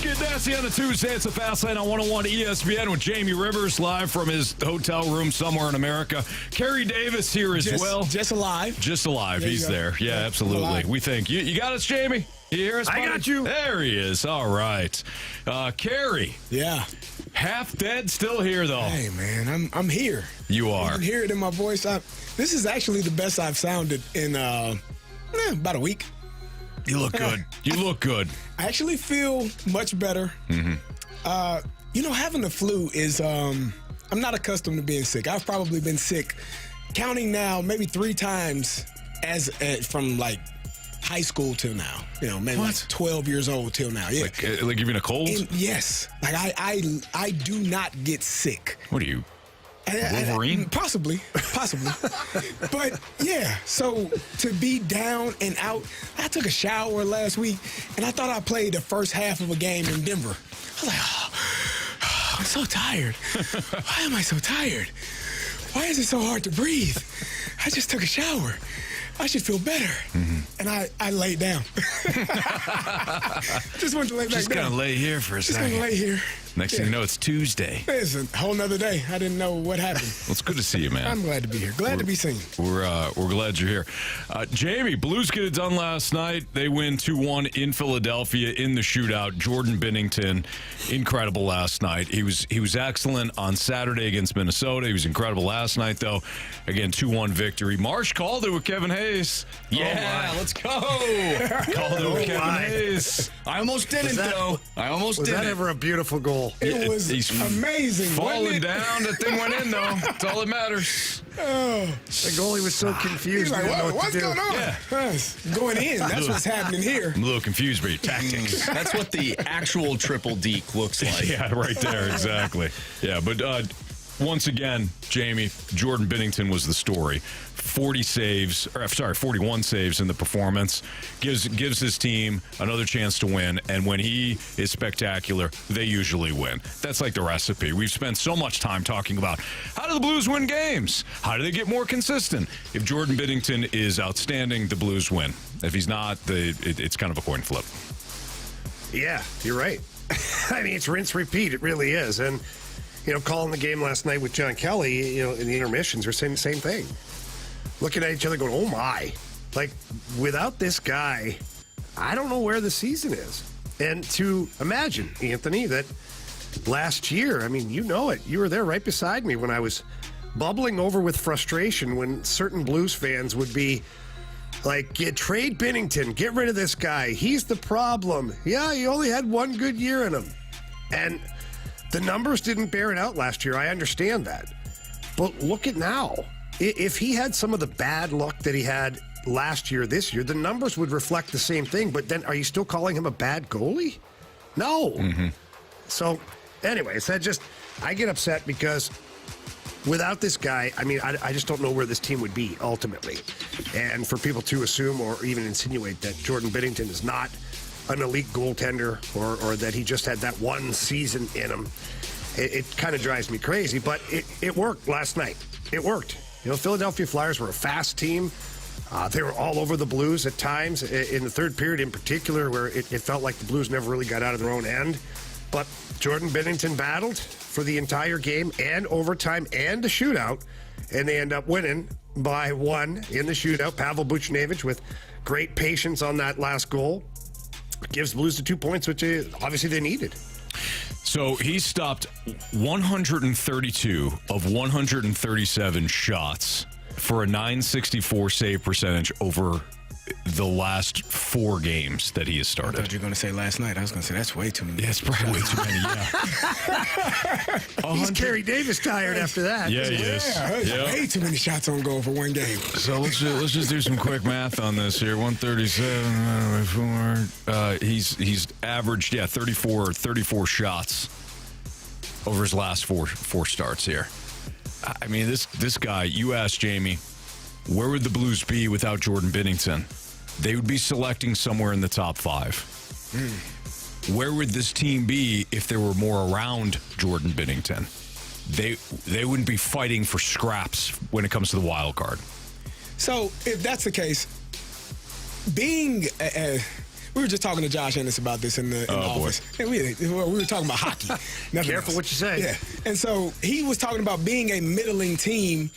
Let's get nasty on a Tuesday. It's a Fast Lane on 101 ESPN with Jamie Rivers live from his hotel room somewhere in America. Carey Davis here as well. Just alive. Just alive. He's there. Yeah, absolutely. We think. You got us, Jamie? You hear us, buddy? I got you. There he is. All right. Carey. Yeah. Half dead, still here, though. Hey, man, I'm here. You are. You can hear it in my voice. This is actually the best I've sounded in about a week. You look good. You look good. I actually feel much better. Mm-hmm. Having the flu is, I'm not accustomed to being sick. I've probably been sick, counting now, maybe 3 times from like high school till now. Maybe like 12 years old till now. Yeah. Like even a cold? Yes. Like I do not get sick. What are you? Wolverine? Possibly. But, yeah, so to be down and out, I took a shower last week, and I thought I played the first half of a game in Denver. I was like, I'm so tired. Why am I so tired? Why is it so hard to breathe? I just took a shower. I should feel better. Mm-hmm. And I laid down. Just wanted to lay back down. Just going to lay here for a second. Just going to lay here. Next thing you know, it's Tuesday. It's a whole nother day. I didn't know what happened. Well, it's good to see you, man. I'm glad to be here. Glad to be seen. We're glad you're here. Jamie, Blues get it done last night. They win 2-1 in Philadelphia in the shootout. Jordan Binnington, incredible last night. He was excellent on Saturday against Minnesota. He was incredible last night, though. Again, 2-1 victory. Marsh called it with Kevin Hayes. Yeah, let's go. Called it with Kevin Hayes. I almost didn't, though. I almost didn't. Was that ever a beautiful goal? It was amazing. Falling down. That thing went in, though. That's all that matters. The goalie was so confused. He's like, what's going on? Yeah. Going in. That's what's happening here. I'm a little confused by your tactics. That's what the actual triple deke looks like. Yeah, right there. Exactly. Yeah, but once again, Jamie, Jordan Binnington was the story. 41 saves in the performance. Gives his team another chance to win, and when he is spectacular, they usually win. That's like the recipe. We've spent so much time talking about how do the Blues win games? How do they get more consistent? If Jordan Binnington is outstanding, the Blues win. If he's not, it's kind of a coin flip. Yeah, you're right. I mean, it's rinse, repeat. It really is. And, calling the game last night with John Kelly, in the intermissions, we're saying the same thing. Looking at each other going, oh, my. Like, without this guy, I don't know where the season is. And to imagine, Anthony, that last year, I mean, you know it. You were there right beside me when I was bubbling over with frustration when certain Blues fans would be like, trade Binnington, get rid of this guy. He's the problem. Yeah, he only had one good year in him. And the numbers didn't bear it out last year. I understand that. But look at now. If he had some of the bad luck that he had last year, this year, the numbers would reflect the same thing. But then are you still calling him a bad goalie? No. Mm-hmm. So, anyways, I get upset because without this guy, I mean, I just don't know where this team would be ultimately. And for people to assume or even insinuate that Jordan Binnington is not an elite goaltender or that he just had that one season in him, it kind of drives me crazy. But it worked last night. It worked. Philadelphia Flyers were a fast team. They were all over the Blues at times, in the third period in particular, where it felt like the Blues never really got out of their own end. But Jordan Binnington battled for the entire game and overtime and the shootout, and they end up winning by 1 in the shootout. Pavel Buchnevich with great patience on that last goal gives the Blues the 2 points, which obviously they needed. So he stopped 132 of 137 shots for a .964 save percentage over the last 4 games that he has started. I thought you were going to say last night. I was going to say that's way too many. Yeah, it's probably way too many, yeah. He's Carey Davis tired after that. Yeah, he is. Yeah, way too many shots on goal for one game. So let's just do some quick math on this here. 137, he's averaged 34 shots over his last four starts here. I mean, this guy, you asked Jamie, where would the Blues be without Jordan Binnington? They would be selecting somewhere in the top 5. Where would this team be if there were more around Jordan Binnington? They wouldn't be fighting for scraps when it comes to the wild card. So if that's the case, being We were just talking to Josh Ennis about this in the office. And we were talking about hockey. Careful what you say. Yeah. And so he was talking about being a middling team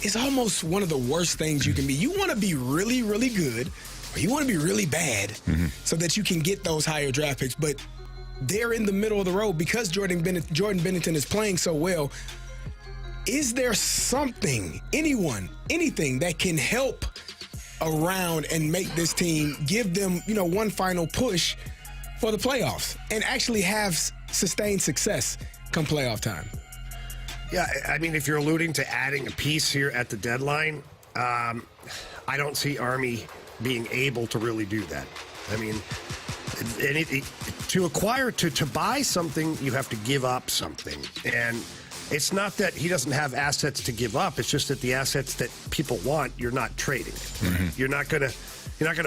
is almost one of the worst things you can be. You want to be really, really good, or you want to be really bad so that you can get those higher draft picks. But they're in the middle of the road because Jordan Binnington is playing so well. Is there something, anything that can help around and make this team, give them, one final push for the playoffs and actually have sustained success come playoff time? Yeah, I mean, if you're alluding to adding a piece here at the deadline, I don't see Army being able to really do that. I mean, to buy something, you have to give up something. And it's not that he doesn't have assets to give up. It's just that the assets that people want, you're not trading. You're not gonna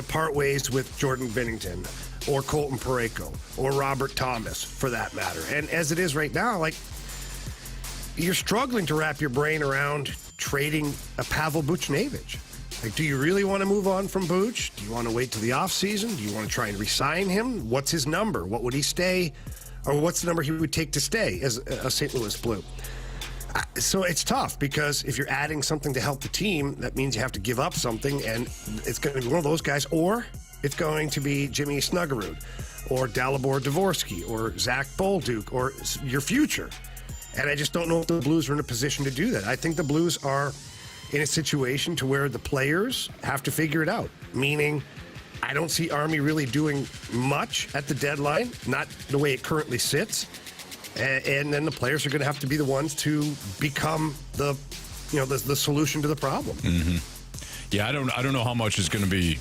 part ways with Jordan Binnington or Colton Parayko or Robert Thomas, for that matter. And as it is right now, you're struggling to wrap your brain around trading a Pavel Buchnevich. Do you really want to move on from Buch? Do you want to wait till the offseason? Do you want to try and re-sign him? What's his number? What would he stay? Or what's the number he would take to stay as a St. Louis Blue? So it's tough because if you're adding something to help the team, that means you have to give up something, and it's going to be one of those guys, or it's going to be Jimmy Snuggerud or Dalibor Dvorsky or Zach Bolduc or your future. And I just don't know if the Blues are in a position to do that. I think the Blues are in a situation to where the players have to figure it out, meaning I don't see Army really doing much at the deadline, not the way it currently sits. And then the players are going to have to be the ones to become the solution to the problem. Yeah, I don't know how much is going to be.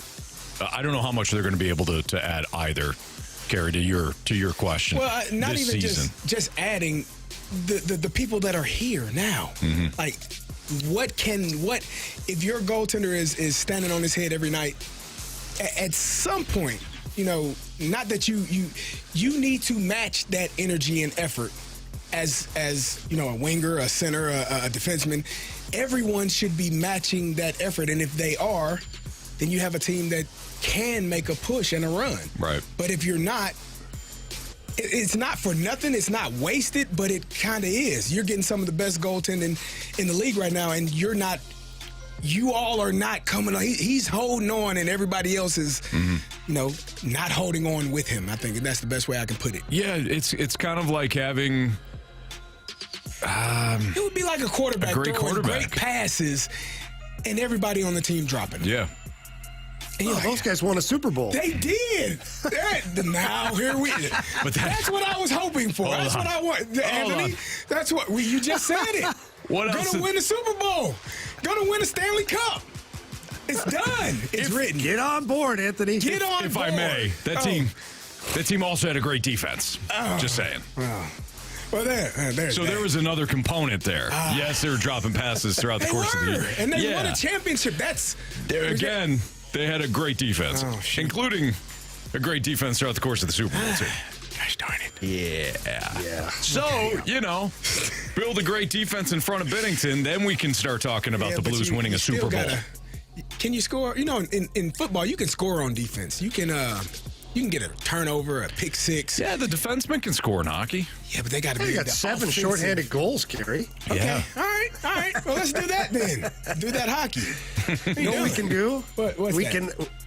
I don't know how much they're going to be able to add either, Carey, to your question. Well, not this even season. just adding the people that are here now. Like, what if your goaltender is standing on his head every night? At some point, not that you need to match that energy and effort as a winger, a center, a defenseman. Everyone should be matching that effort, and if they are, then you have a team that can make a push and a run. Right. But if you're not, it's not for nothing. It's not wasted, but it kind of is. You're getting some of the best goaltending in the league right now, and you're not. You all are not coming on. He's holding on, and everybody else is, not holding on with him. I think that's the best way I can put it. Yeah, it's kind of like having. It would be like a quarterback great throwing quarterback. great passes, and everybody on the team dropping them. Yeah. And Those guys won a Super Bowl. They did. Now here we. But that's what I was hoping for. That's what I want, Anthony. That's what you just said it. What else? Gonna win the Super Bowl. Gonna win a Stanley Cup. It's done. It's written. Get on board, Anthony. Get on If board. I may, that team also had a great defense. Just saying. Well, there. So there was another component there. Yes, they were dropping passes throughout the course of the year. And they won a championship. Again, they had a great defense, including a great defense throughout the course of the Super Bowl, too. Gosh darn it. Yeah. So, build a great defense in front of Binnington, then we can start talking about the Blues winning a Super Bowl. Can you score? In football, you can score on defense. You can get a turnover, a pick six. Yeah, the defenseman can score in hockey. Yeah, but they got to be. They got 7 shorthanded goals, Carey. Okay. Yeah. All right. Well, let's do that then. Do that hockey. You know what we can do? What's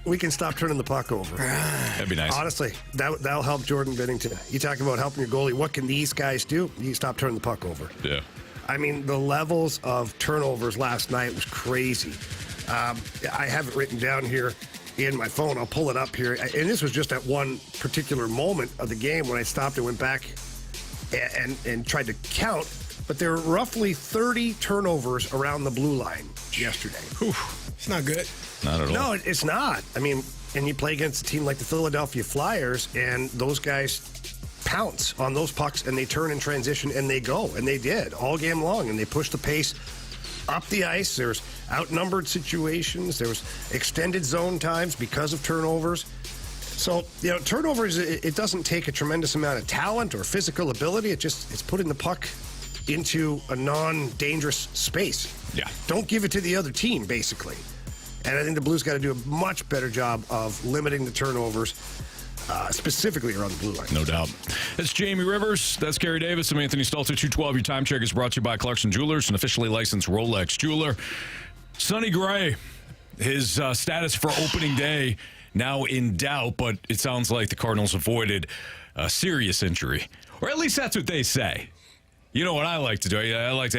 We can stop turning the puck over. That'd be nice. Honestly, that'll help Jordan Binnington. You talk about helping your goalie. What can these guys do? You stop turning the puck over. Yeah. I mean, the levels of turnovers last night was crazy. I have it written down here in my phone. I'll pull it up here. And this was just at one particular moment of the game when I stopped and went back and tried to count. But there were roughly 30 turnovers around the blue line yesterday. Whew. It's not good. Not at all. No, it's not. I mean, and you play against a team like the Philadelphia Flyers, and those guys pounce on those pucks, and they turn in transition, and they go. And they did all game long, and they pushed the pace up the ice. There's outnumbered situations. There was extended zone times because of turnovers. So, turnovers, it doesn't take a tremendous amount of talent or physical ability. It's putting the puck into a non-dangerous space. Yeah. Don't give it to the other team, basically. And I think the Blues got to do a much better job of limiting the turnovers. specifically around the blue line. No doubt. It's Jamie Rivers. That's Carey Davis. I'm Anthony Stalter. 212. Your time check is brought to you by Clarkson Jewelers, an officially licensed Rolex jeweler. Sonny Gray, his status for opening day now in doubt, but it sounds like the Cardinals avoided a serious injury. Or at least that's what they say. You know what I like to do? I like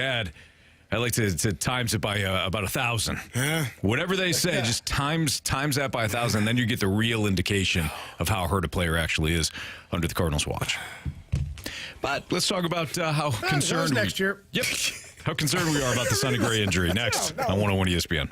to times it by about 1,000. Yeah. Whatever they say, just times that by 1,000, then you get the real indication of how hurt a player actually is under the Cardinals' watch. But let's talk about how concerned next year. Yep. How concerned we are about the Sonny Gray injury next on 101 ESPN.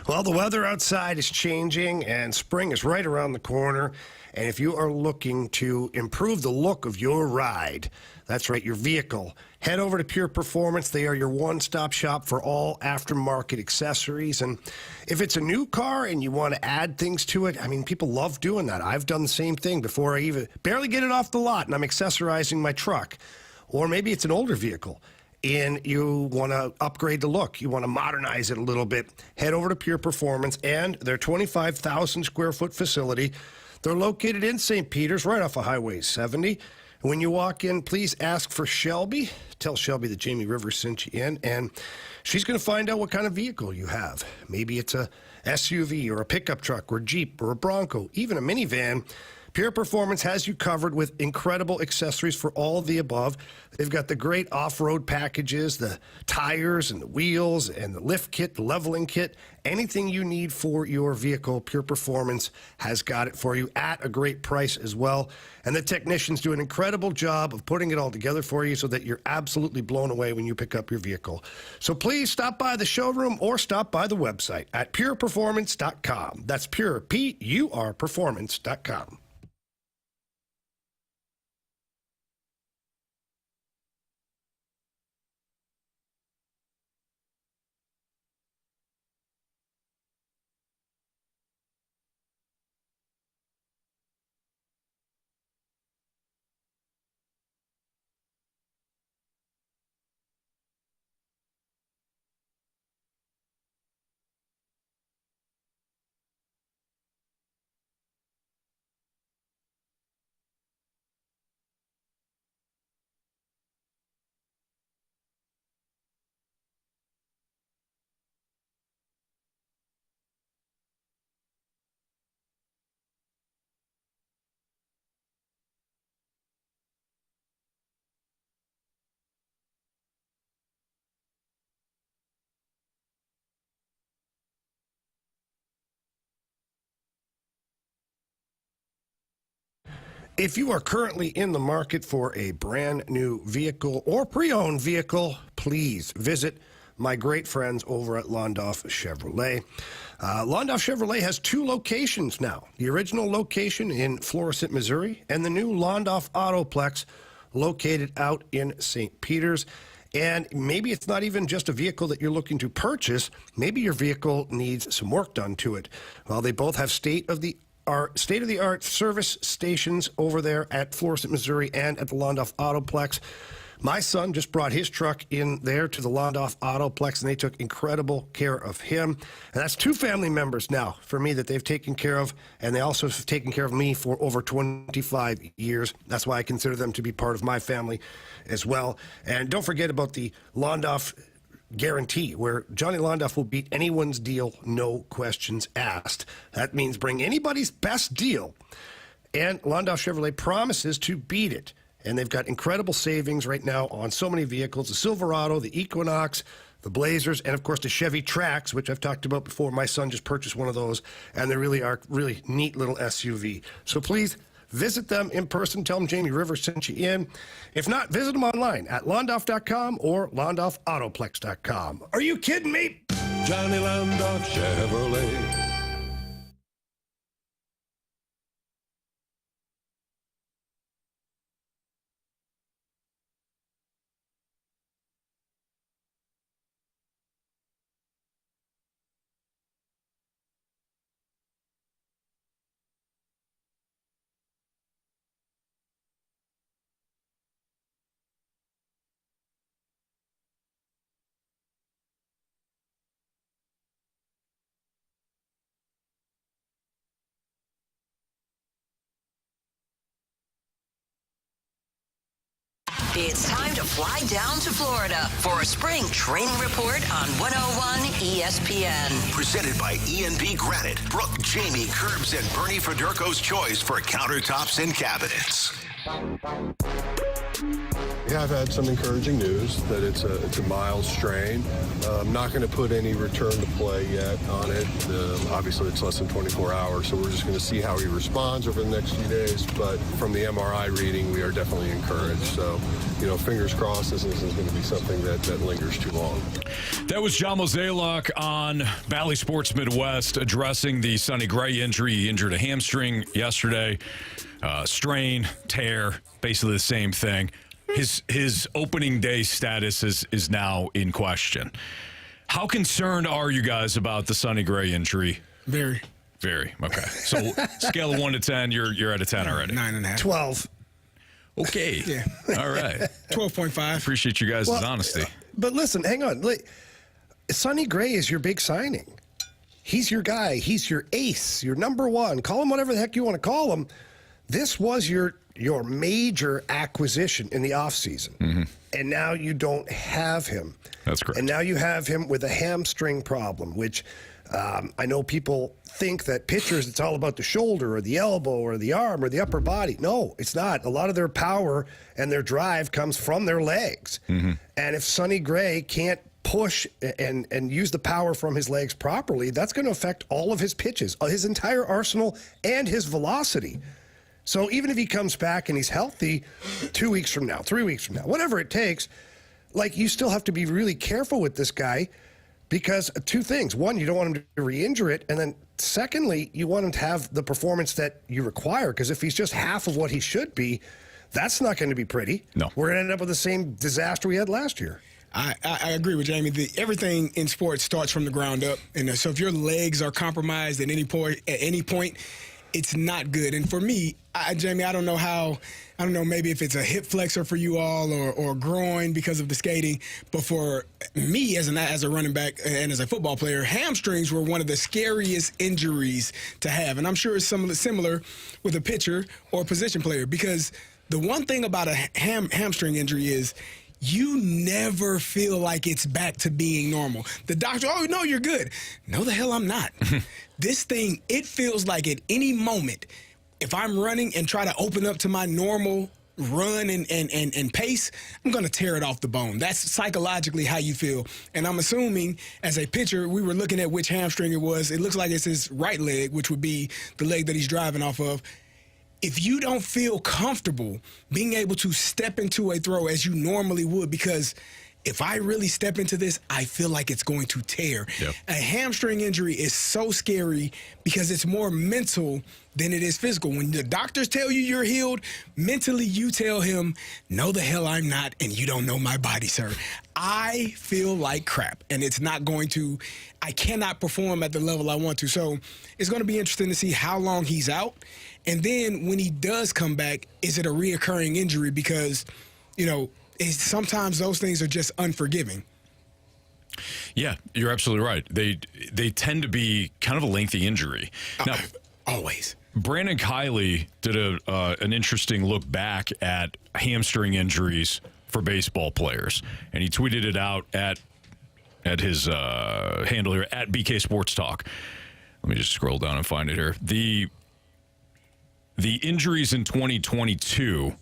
Well, the weather outside is changing, and spring is right around the corner. And if you are looking to improve the look of your ride, that's right, your vehicle, head over to Pure Performance. They are your one-stop shop for all aftermarket accessories. And if it's a new car and you want to add things to it, I mean, people love doing that. I've done the same thing before I even barely get it off the lot, and I'm accessorizing my truck. Or maybe it's an older vehicle, and you want to upgrade the look, you want to modernize it a little bit, head over to Pure Performance and their 25,000 square foot facility. They're located in St. Peter's, right off of Highway 70. When you walk in, please ask for Shelby. Tell Shelby that Jamie Rivers sent you in, and she's going to find out what kind of vehicle you have. Maybe it's a SUV or a pickup truck or a Jeep or a Bronco, even a minivan. Pure Performance has you covered with incredible accessories for all of the above. They've got the great off-road packages, the tires and the wheels and the lift kit, the leveling kit. Anything you need for your vehicle, Pure Performance has got it for you at a great price as well. And the technicians do an incredible job of putting it all together for you so that you're absolutely blown away when you pick up your vehicle. So please stop by the showroom or stop by the website at pureperformance.com. That's pure, P-U-R, performance.com. If you are currently in the market for a brand new vehicle or pre-owned vehicle, please visit my great friends over at Londoff Chevrolet. Londoff Chevrolet has two locations now. The original location in Florissant, Missouri, and the new Londoff Autoplex located out in St. Peter's. And maybe it's not even just a vehicle that you're looking to purchase. Maybe your vehicle needs some work done to it. Well, they both have state-of-the-art service stations over there at Florissant, Missouri, and at the Londoff Autoplex. My son just brought his truck in there to the Londoff Autoplex, and they took incredible care of him. And that's two family members now for me that they've taken care of, and they also have taken care of me for over 25 years. That's why I consider them to be part of my family as well. And don't forget about the Londoff guarantee, where Johnny Londoff will beat anyone's deal, no questions asked. That means bring anybody's best deal, and Londoff Chevrolet promises to beat it. And they've got incredible savings right now on so many vehicles: the Silverado, the Equinox, the Blazers, and of course the Chevy Trax, which I've talked about before. My son just purchased one of those, and they really are really neat little SUV. So please visit them in person. Tell them Jamie Rivers sent you in. If not, visit them online at londoff.com or londoffautoplex.com. Are you kidding me? Johnny Londoff Chevrolet. It's time to fly down to Florida for a spring training report on 101 ESPN. Presented by E&B Granite, Brooke, Jamie, Curbs, and Bernie Federko's choice for countertops and cabinets. Yeah, I've had some encouraging news that it's a mild strain. I'm not going to put any return to play yet on it. Obviously, it's less than 24 hours, so we're just going to see how he responds over the next few days. But from the MRI reading, we are definitely encouraged. So, fingers crossed this isn't going to be something that lingers too long. That was John Mozeliak on Bally Sports Midwest addressing the Sonny Gray injury. He injured a hamstring yesterday. Strain, tear, basically the same thing. His opening day status is now in question. How concerned are you guys about the Sonny Gray injury? Very. Very. Okay. So scale of 1 to 10, you're at a 10 already. 9.5. 12. Okay. Yeah. All right. 12.5. Appreciate you guys' honesty. But listen, hang on. Sonny Gray is your big signing. He's your guy. He's your ace, your number one. Call him whatever the heck you want to call him. This was your major acquisition in the offseason. Mm-hmm. And now you don't have him. That's correct. And now you have him with a hamstring problem, which I know people think that pitchers, it's all about the shoulder or the elbow or the arm or the upper body. No, it's not. A lot of their power and their drive comes from their legs. Mm-hmm. And if Sonny Gray can't push and use the power from his legs properly, that's going to affect all of his pitches, his entire arsenal, and his velocity. So even if he comes back and he's healthy 2 weeks from now, 3 weeks from now, whatever it takes, you still have to be really careful with this guy because two things. One, you don't want him to re-injure it. And then secondly, you want him to have the performance that you require because if he's just half of what he should be, that's not going to be pretty. No. We're going to end up with the same disaster we had last year. I agree with Jamie. Everything in sports starts from the ground up. And so if your legs are compromised at any point, it's not good. And for me, Jamie, I don't know maybe if it's a hip flexor for you all or groin because of the skating. But for me as a running back and as a football player, hamstrings were one of the scariest injuries to have. And I'm sure it's similar with a pitcher or a position player because the one thing about a hamstring injury is you never feel like it's back to being normal. The doctor, oh, no, you're good. No, the hell I'm not. This thing, it feels like at any moment, if I'm running and try to open up to my normal run and pace, I'm going to tear it off the bone. That's psychologically how you feel. And I'm assuming as a pitcher, we were looking at which hamstring it was. It looks like it's his right leg, which would be the leg that he's driving off of. If you don't feel comfortable being able to step into a throw as you normally would, because if I really step into this, I feel like it's going to tear. Yep. A hamstring injury is so scary because it's more mental than it is physical. When the doctors tell you you're healed, mentally you tell him, no, the hell I'm not, and you don't know my body, sir. I feel like crap, and I cannot perform at the level I want to. So it's going to be interesting to see how long he's out. And then when he does come back, is it a reoccurring injury? Because, sometimes those things are just unforgiving. Yeah, you're absolutely right. They tend to be kind of a lengthy injury. Now, always. Brandon Kiley did an interesting look back at hamstring injuries for baseball players, and he tweeted it out at his handle here, at BK Sports Talk. Let me just scroll down and find it here. The injuries in 2022,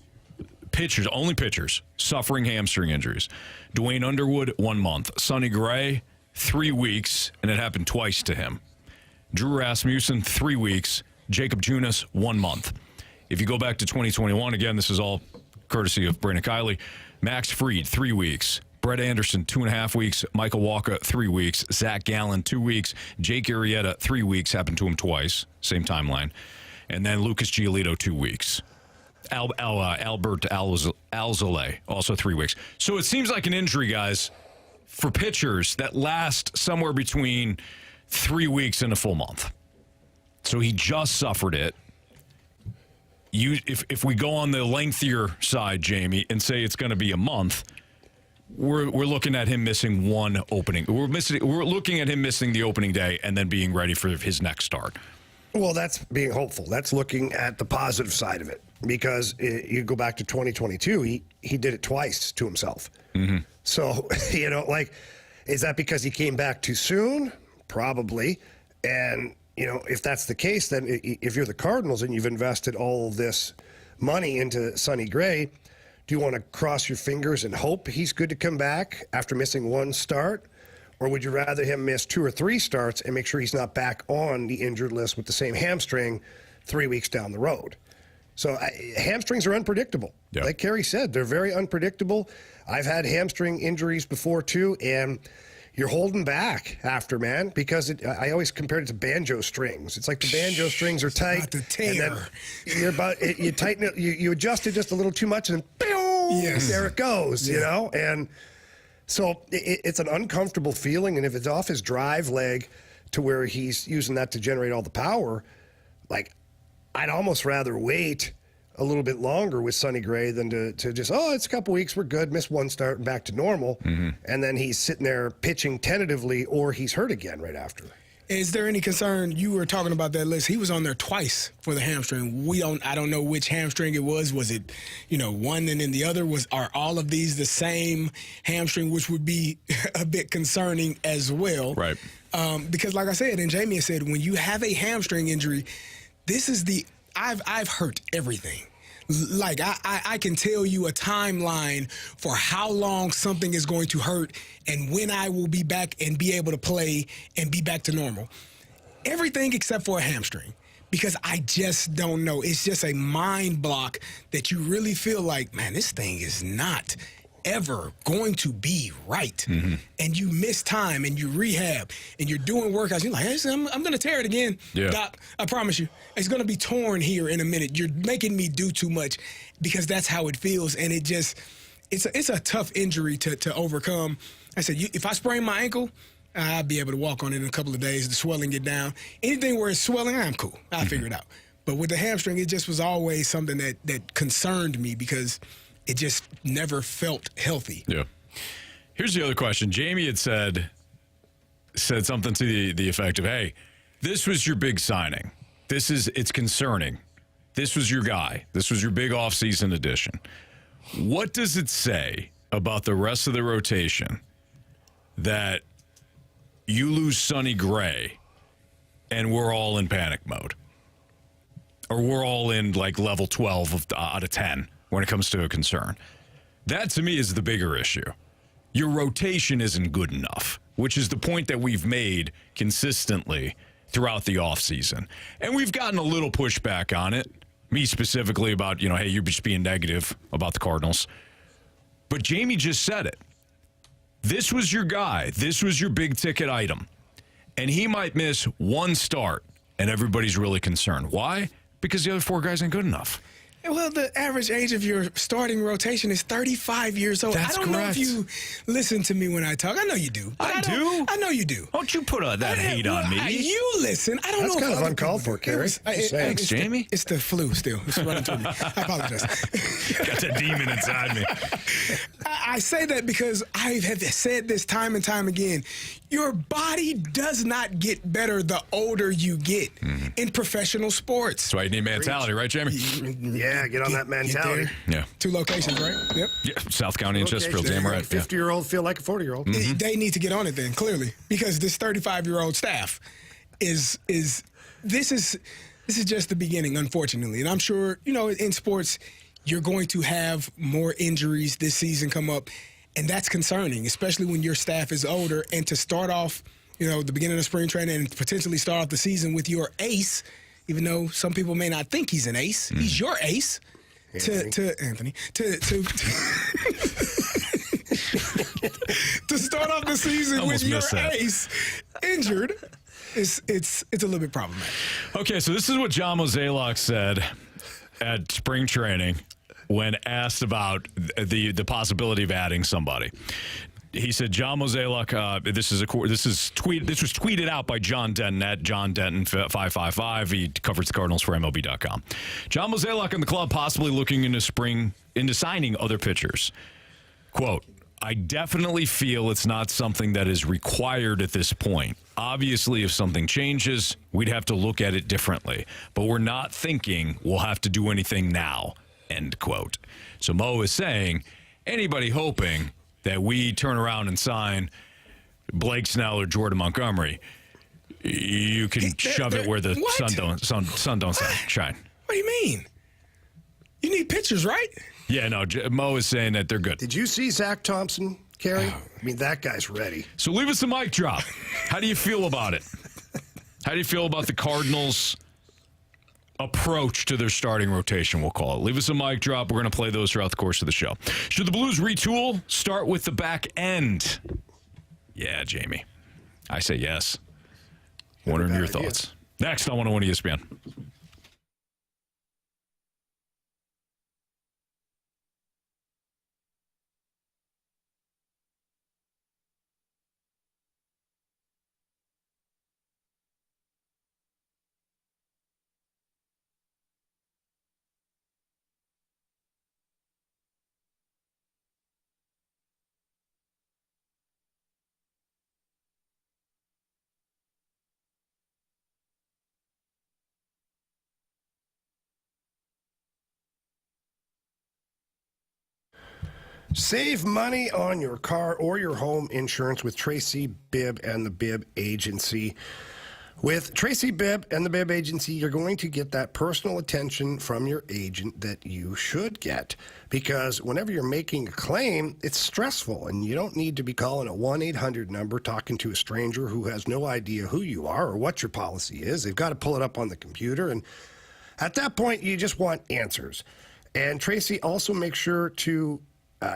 only pitchers suffering hamstring injuries. Dwayne Underwood, 1 month. Sonny Gray, 3 weeks, and it happened twice to him. Drew Rasmussen, 3 weeks. Jacob Junis, 1 month. If you go back to 2021, again, this is all courtesy of Brandon Kiley. Max Fried, 3 weeks. Brett Anderson, 2.5 weeks. Michael Walker, 3 weeks. Zach Gallen, 2 weeks. Jake Arrieta, 3 weeks. Happened to him twice. Same timeline. And then Lucas Giolito, 2 weeks. Albert Alzolay, also 3 weeks. So it seems like an injury, guys, for pitchers that last somewhere between 3 weeks and a full month. So he just suffered it. If we go on the lengthier side, Jamie, and say it's going to be a month, we're looking at him missing one opening. We're looking at him missing the opening day and then being ready for his next start. Well, that's being hopeful. That's looking at the positive side of it. Because you go back to 2022, he did it twice to himself. Mm-hmm. So, is that because he came back too soon? Probably. And, if that's the case, then if you're the Cardinals and you've invested all of this money into Sonny Gray, do you want to cross your fingers and hope he's good to come back after missing one start? Or would you rather him miss 2 or 3 starts and make sure he's not back on the injured list with the same hamstring 3 weeks down the road? So hamstrings are unpredictable. Yep. Like Carey said, they're very unpredictable. I've had hamstring injuries before too, and you're holding back after, man, because I always compared it to banjo strings. It's like the banjo strings are tight, and then you tighten it, you adjust it just a little too much, and yes, there it goes, And so it's an uncomfortable feeling, and if it's off his drive leg to where he's using that to generate all the power, I'd almost rather wait a little bit longer with Sonny Gray than to just, it's a couple weeks, we're good, miss one start and back to normal. Mm-hmm. And then he's sitting there pitching tentatively, or he's hurt again right after. Is there any concern? You were talking about that list. He was on there twice for the hamstring. I don't know which hamstring it was. Was it, one and then the other? Are all of these the same hamstring, which would be a bit concerning as well? Right. Because like I said, and Jamie has said, when you have a hamstring injury, this is I've hurt everything. I can tell you a timeline for how long something is going to hurt and when I will be back and be able to play and be back to normal. Everything except for a hamstring, because I just don't know. It's just a mind block that you really feel like, man, this thing is not ever going to be right. Mm-hmm. And you miss time and you rehab and you're doing workouts. You're like, hey, I'm going to tear it again. Yeah. Doc, I promise you, it's going to be torn here in a minute. You're making me do too much, because that's how it feels. And it's a tough injury to overcome. I said, if I sprain my ankle, I'll be able to walk on it in a couple of days, the swelling get down. Anything where it's swelling, I'm cool. I'll figure it out. But with the hamstring, it just was always something that concerned me, because it just never felt healthy. Yeah. Here's the other question. Jamie had said something to the effect of, hey, this was your big signing. It's concerning. This was your guy. This was your big offseason addition. What does it say about the rest of the rotation that you lose Sonny Gray and we're all in panic mode? Or we're all in level 12 out of 10 when it comes to a concern? That, to me, is the bigger issue. Your rotation isn't good enough, which is the point that we've made consistently throughout the offseason. And we've gotten a little pushback on it, me specifically, about, hey, you're just being negative about the Cardinals. But Jamie just said it. This was your guy. This was your big-ticket item. And he might miss one start, and everybody's really concerned. Why? Because the other 4 guys ain't good enough. Well, the average age of your starting rotation is 35 years old. That's I don't correct. know if you listen to me when I talk. I know you do. I do? I know you do. Don't you put that hate on me. You listen. I don't know. That's kind of uncalled for, Carey. Thanks, Jamie. It's the flu still. It's running through me. I apologize. Got a demon inside me. I say that because I have said this time and time again. Your body does not get better the older you get in professional sports. That's why you need mentality, right, Jamie? Yeah, get on that mentality. Yeah. 2 locations, right? Yep. Yeah, South County and Chesterfield. Damn right. 50-year-old feel like a 40-year-old. Mm-hmm. They need to get on it then, clearly, because this 35-year-old staff is just the beginning, unfortunately. And I'm sure, in sports, you're going to have more injuries this season come up. And that's concerning, especially when your staff is older. And to start off, the beginning of spring training and potentially start off the season with your ace, even though some people may not think he's an ace, he's your ace. Anthony. To start off the season with your ace injured, it's a little bit problematic. Okay, so this is what John Mozeliak said at spring training when asked about the possibility of adding somebody. He said, John Mozeliak, this was tweeted out by John Denton at John Denton 555. He covers the Cardinals for MLB.com. John Mozeliak and the club possibly looking into signing other pitchers. Quote, I definitely feel it's not something that is required at this point. Obviously, if something changes, we'd have to look at it differently. But we're not thinking we'll have to do anything now, end quote. So Mo is saying, anybody hoping that we turn around and sign Blake Snell or Jordan Montgomery, you can shove it where the sun don't shine. What do you mean? You need pitchers, right? Yeah, no, Mo is saying that they're good. Did you see Zach Thompson, Carey? I mean, that guy's ready. So leave us a mic drop. How do you feel about it? How do you feel about the Cardinals' approach to their starting rotation, we'll call it? Leave us a mic drop. We're going to play those throughout the course of the show. Should the Blues retool? Start with the back end. Yeah, Jamie. I say yes. Wondering your thoughts. Next on 101 ESPN. Save money on your car or your home insurance with Tracy Bibb and the Bibb Agency. With Tracy Bibb and the Bibb Agency, you're going to get that personal attention from your agent that you should get. Because whenever you're making a claim, it's stressful, and you don't need to be calling a 1-800 number talking to a stranger who has no idea who you are or what your policy is. They've got to pull it up on the computer, and at that point, you just want answers. And Tracy also makes sure to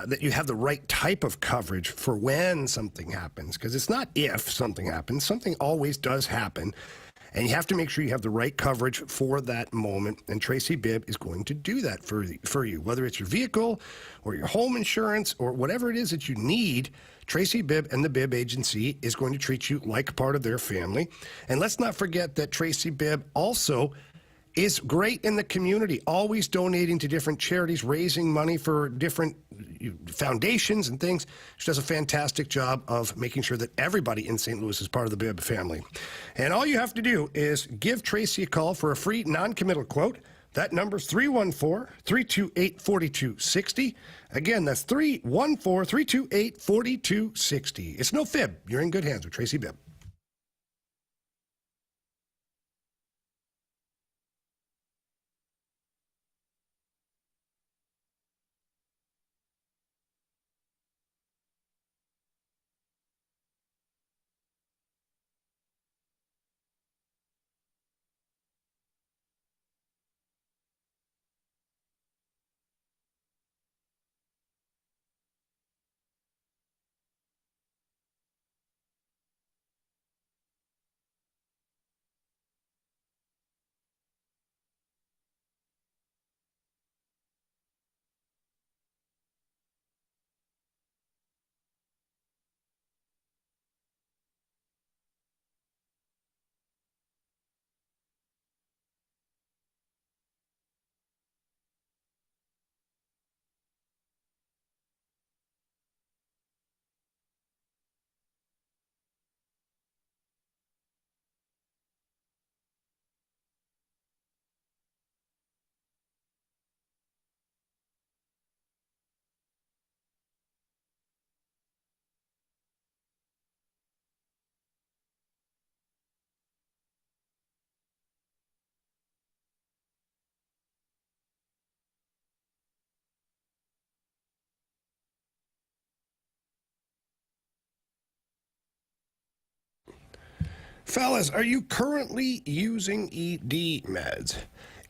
that you have the right type of coverage for when something happens, because it's not if something happens. Something always does happen, and you have to make sure you have the right coverage for that moment, and Tracy Bibb is going to do that for you, whether it's your vehicle or your home insurance or whatever it is that you need. Tracy Bibb and the Bibb Agency is going to treat you like part of their family. And let's not forget that Tracy Bibb also is great in the community, always donating to different charities, raising money for different foundations and things. She does a fantastic job of making sure that everybody in St. Louis is part of the Bibb family. And all you have to do is give Tracy a call for a free non-committal quote. That number's 314-328-4260. Again, that's 314-328-4260. It's no fib. You're in good hands with Tracy Bibb. Fellas, are you currently using ED meds?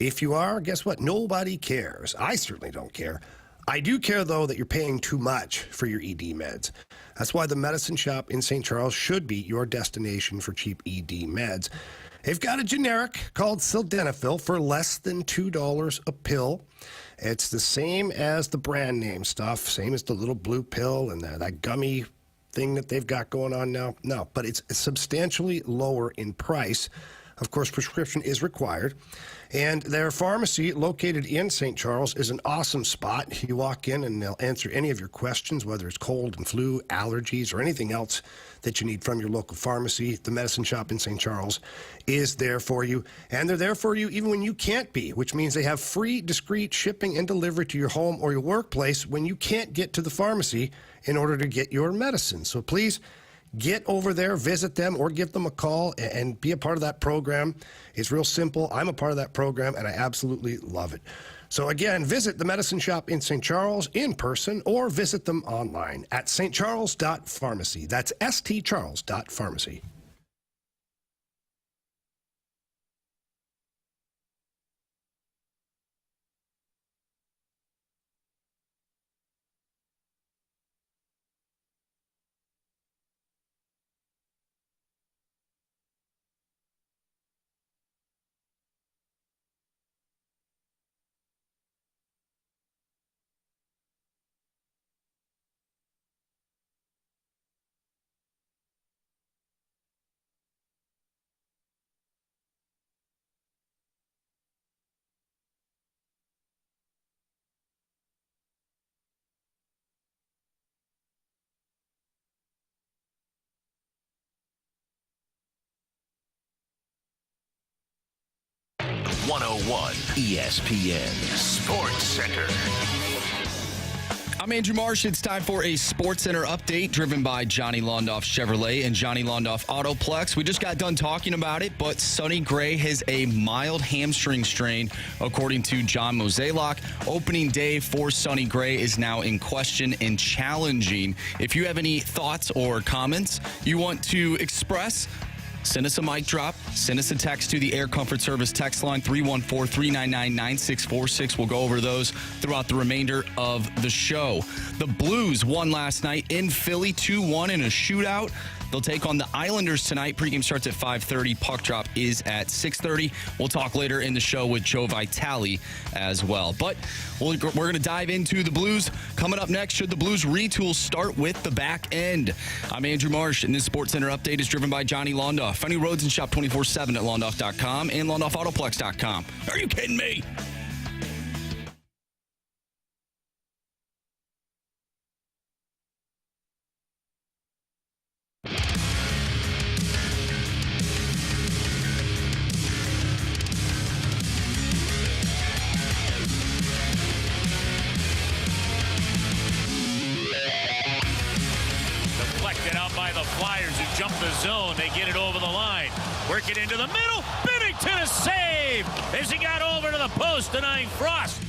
If you are, guess what? Nobody cares. I certainly don't care. I do care, though, that you're paying too much for your ED meds. That's why the Medicine Shop in St. Charles should be your destination for cheap ED meds. They've got a generic called sildenafil for less than $2 a pill. It's the same as the brand name stuff, same as the little blue pill and that gummy thing that they've got going on now. No, but it's substantially lower in price. Of course, prescription is required. And their pharmacy, located in St. Charles, is an awesome spot. You walk in and they'll answer any of your questions, whether it's cold and flu, allergies, or anything else that you need from your local pharmacy. The medicine shop in St. Charles is there for you. And they're there for you even when you can't be, which means they have free, discreet shipping and delivery to your home or your workplace when you can't get to the pharmacy in order to get your medicine. So please get over there, visit them, or give them a call and be a part of that program. It's real simple. I'm a part of that program, and I absolutely love it. So again, visit the medicine shop in St. Charles in person or visit them online at stcharles.pharmacy. That's stcharles.pharmacy. ESPN Sports Center. I'm Andrew Marsh. It's time for a Sports Center update driven by Johnny Londoff Chevrolet and Johnny Londoff Autoplex. We just got done talking about it, but Sonny Gray has a mild hamstring strain, according to John Mozeliak. Opening day for Sonny Gray is now in question and challenging. If you have any thoughts or comments you want to express, send us a mic drop. Send us a text to the Air Comfort Service text line, 314-399-9646. We'll go over those throughout the remainder of the show. The Blues won last night in Philly, 2-1 in a shootout. They'll take on the Islanders tonight. Pregame starts at 5:30. Puck drop is at 6:30. We'll talk later in the show with Joe Vitale as well. But we're going to dive into the Blues. Coming up next, should the Blues retool start with the back end? I'm Andrew Marsh, and this Sports Center update is driven by Johnny Londoff. Find new roads and shop 24/7 at londoff.com and londoffautoplex.com. Are you kidding me? Jump the zone. They get it over the line. Work it into the middle. Binnington a save as he got over to the post, denying Frost.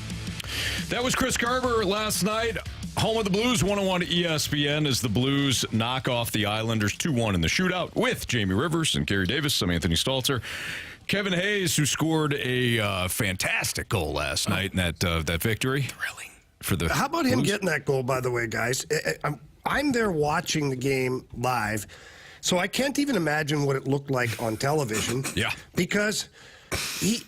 That was Chris Carver last night. Home of the Blues, 101 ESPN, as the Blues knock off the Islanders 2-1 in the shootout with Jamie Rivers and Carey Davis. I'm Anthony Stalter. Kevin Hayes, who scored a fantastic goal last night in that victory. Thrilling. For the How about him getting that goal, by the way, guys? I'm there watching the game live. So I can't even imagine what it looked like on television. Yeah. Because he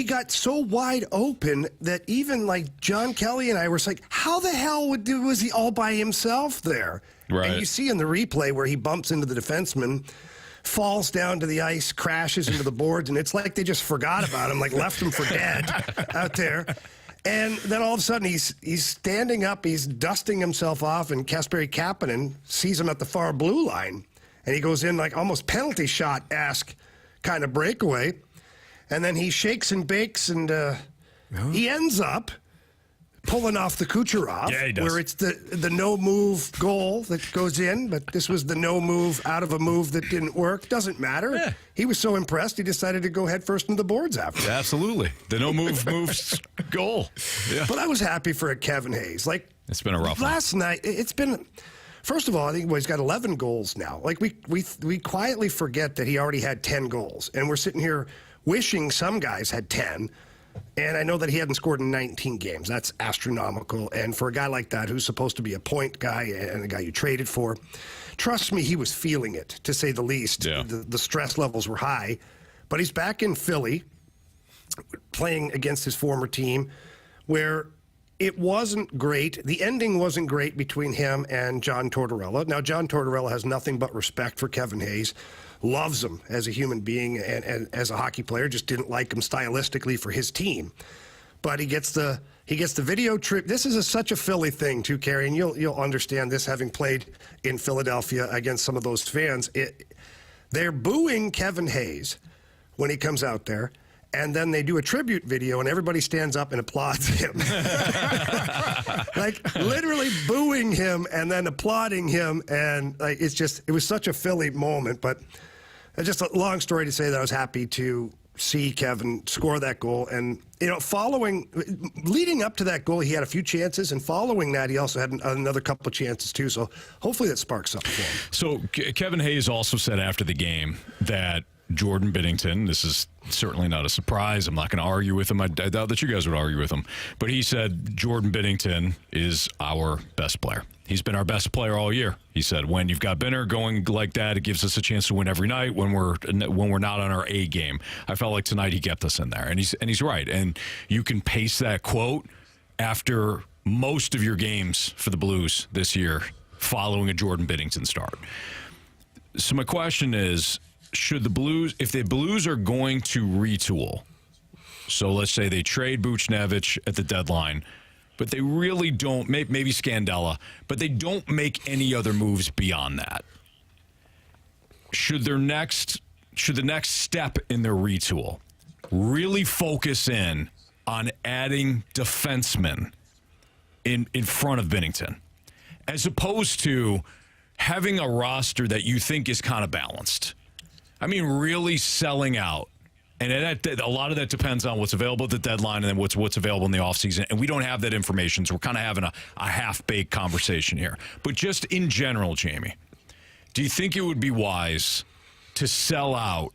got so wide open that even like John Kelly and I were like, how the hell was he all by himself there? Right. And you see in the replay where he bumps into the defenseman, falls down to the ice, crashes into the boards, and it's like they just forgot about him, like left him for dead out there. And then all of a sudden, he's standing up, he's dusting himself off, and Kasperi Kapanen sees him at the far blue line. And he goes in like almost penalty shot-esque kind of breakaway. And then he shakes and bakes, and he ends up pulling off the Kucherov, yeah, he does. where it's the no-move goal that goes in, but this was the no-move out of a move that didn't work. Doesn't matter. Yeah. He was so impressed, he decided to go head first into the boards after. Absolutely. The no-move moves goal. Yeah. But I was happy for Kevin Hayes. Like, it's been a rough one. Last night, it's been... First of all, I think he's got 11 goals now. Like, we quietly forget that he already had 10 goals, and we're sitting here wishing some guys had 10. And I know that he hadn't scored in 19 games. That's astronomical. And for a guy like that, who's supposed to be a point guy and a guy you traded for, trust me, he was feeling it, to say the least. Yeah. The stress levels were high. But he's back in Philly, playing against his former team, where it wasn't great. The ending wasn't great between him and John Tortorella. Now, John Tortorella has nothing but respect for Kevin Hayes. loves him as a human being and as a hockey player, just didn't like him stylistically for his team. But he gets the video trip. This is such a Philly thing too, Carey, and you'll understand this having played in Philadelphia against some of those fans. They're booing Kevin Hayes when he comes out there, and then they do a tribute video, and everybody stands up and applauds him. Like, literally booing him and then applauding him, and like it was such a Philly moment. But just a long story to say that I was happy to see Kevin score that goal. And, leading up to that goal, he had a few chances, and following that, he also had another couple of chances too. So hopefully that sparks something for him. So Kevin Hayes also said after the game that Jordan Binnington, this is certainly not a surprise. I'm not going to argue with him. I doubt that you guys would argue with him. But he said Jordan Binnington is our best player. He's been our best player all year. He said, when you've got Binner going like that, it gives us a chance to win every night when we're not on our A game. I felt like tonight he kept us in there. And he's right. And you can pace that quote after most of your games for the Blues this year following a Jordan Binnington start. So my question is, should the Blues, if the Blues are going to retool, so let's say they trade Buchnevich at the deadline, but they really don't, maybe Scandella, but they don't make any other moves beyond that. Should the next step in their retool really focus in on adding defensemen in front of Binnington, as opposed to having a roster that you think is kind of balanced? I mean, really selling out. And a lot of that depends on what's available at the deadline and then what's available in the offseason. And we don't have that information, so we're kind of having a half-baked conversation here. But just in general, Jamie, do you think it would be wise to sell out,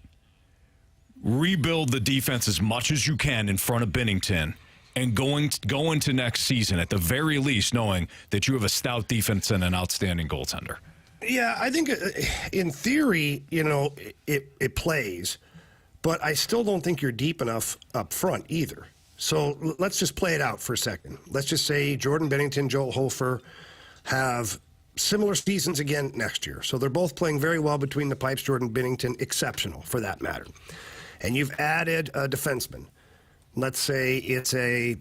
rebuild the defense as much as you can in front of Binnington, and go into next season, at the very least, knowing that you have a stout defense and an outstanding goaltender? Yeah, I think in theory, it plays, but I still don't think you're deep enough up front either. So let's just play it out for a second. Let's just say Jordan Binnington, Joel Hofer have similar seasons again next year. So they're both playing very well between the pipes. Jordan Binnington, exceptional for that matter. And you've added a defenseman. Let's say it's a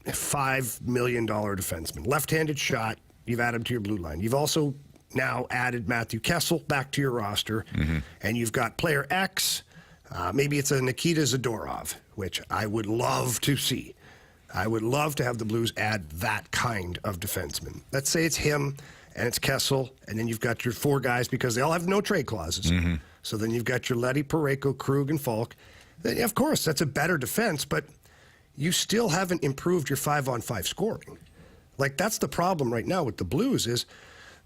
$5 million defenseman. Left-handed shot, you've added to your blue line. You've also now added Matthew Kessel back to your roster, and you've got player X. Maybe it's a Nikita Zadorov, which I would love to see. I would love to have the Blues add that kind of defenseman. Let's say it's him and it's Kessel, and then you've got your four guys because they all have no trade clauses. So then you've got your Leddy, Parayko, Krug, and Falk. Then, of course, that's a better defense, but you still haven't improved your 5-on-5 scoring. Like, that's the problem right now with the Blues is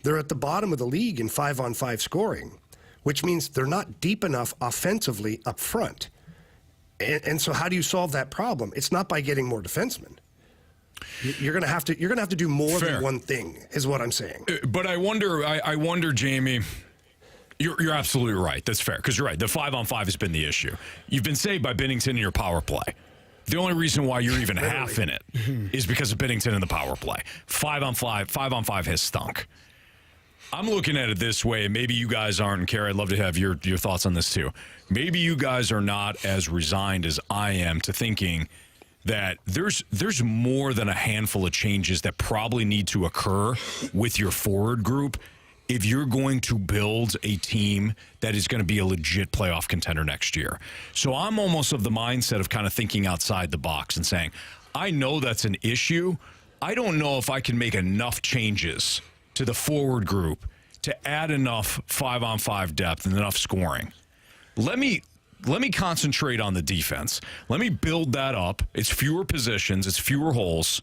they're at the bottom of the league in 5-on-5 scoring, which means they're not deep enough offensively up front. And so how do you solve that problem? It's not by getting more defensemen. You're going to have to do more than one thing, is what I'm saying. But I wonder, Jamie, you're absolutely right. That's fair, because you're right. The 5-on-5 has been the issue. You've been saved by Binnington in your power play. The only reason why you're even half in it is because of Binnington in the power play. 5-on-5 has stunk. I'm looking at it this way, and maybe you guys aren't, and Carey, I'd love to have your thoughts on this too. Maybe you guys are not as resigned as I am to thinking that there's more than a handful of changes that probably need to occur with your forward group if you're going to build a team that is going to be a legit playoff contender next year. So I'm almost of the mindset of kind of thinking outside the box and saying, I know that's an issue. I don't know if I can make enough changes to the forward group to add enough 5-on-5 depth and enough scoring. Let me concentrate on the defense. Let me build that up. It's fewer positions. It's fewer holes.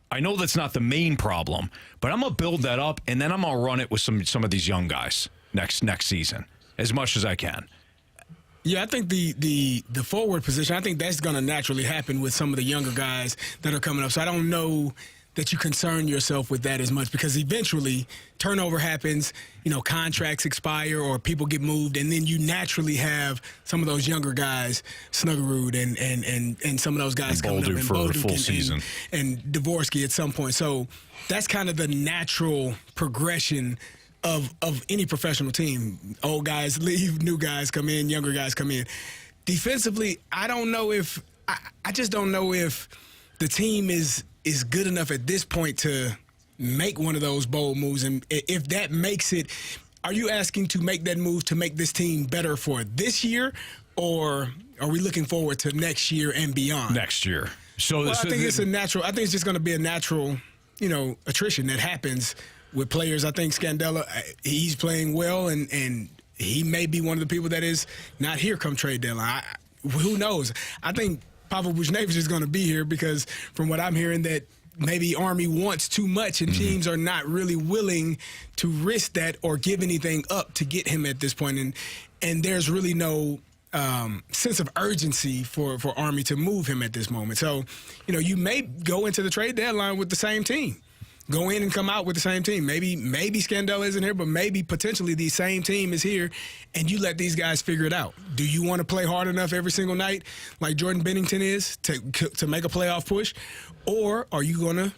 I know that's not the main problem, but I'm going to build that up, and then I'm going to run it with some of these young guys next season as much as I can. Yeah, I think the forward position, I think that's going to naturally happen with some of the younger guys that are coming up. So I don't know that you concern yourself with that as much, because eventually turnover happens, contracts expire or people get moved, and then you naturally have some of those younger guys, Snuggerud and some of those guys coming up, and for a full season, and Dvorsky at some point. So that's kind of the natural progression of any professional team. Old guys leave, new guys come in, younger guys come in. Defensively, I just don't know if the team is good enough at this point to make one of those bold moves. And if that makes it, are you asking to make that move to make this team better for this year, or are we looking forward to next year and beyond? Next year. So I think it's a natural. I think it's just going to be a natural, attrition that happens with players. I think Scandella, he's playing well, and he may be one of the people that is not here come trade deadline. Who knows? I think Pavel Buchnevich is going to be here because from what I'm hearing that maybe Army wants too much and teams are not really willing to risk that or give anything up to get him at this point. And there's really no sense of urgency for Army to move him at this moment. So, you may go into the trade deadline with the same team. Go in and come out with the same team. Maybe Scandella isn't here, but maybe potentially the same team is here, and you let these guys figure it out. Do you want to play hard enough every single night like Jordan Binnington is to make a playoff push? Or are you going to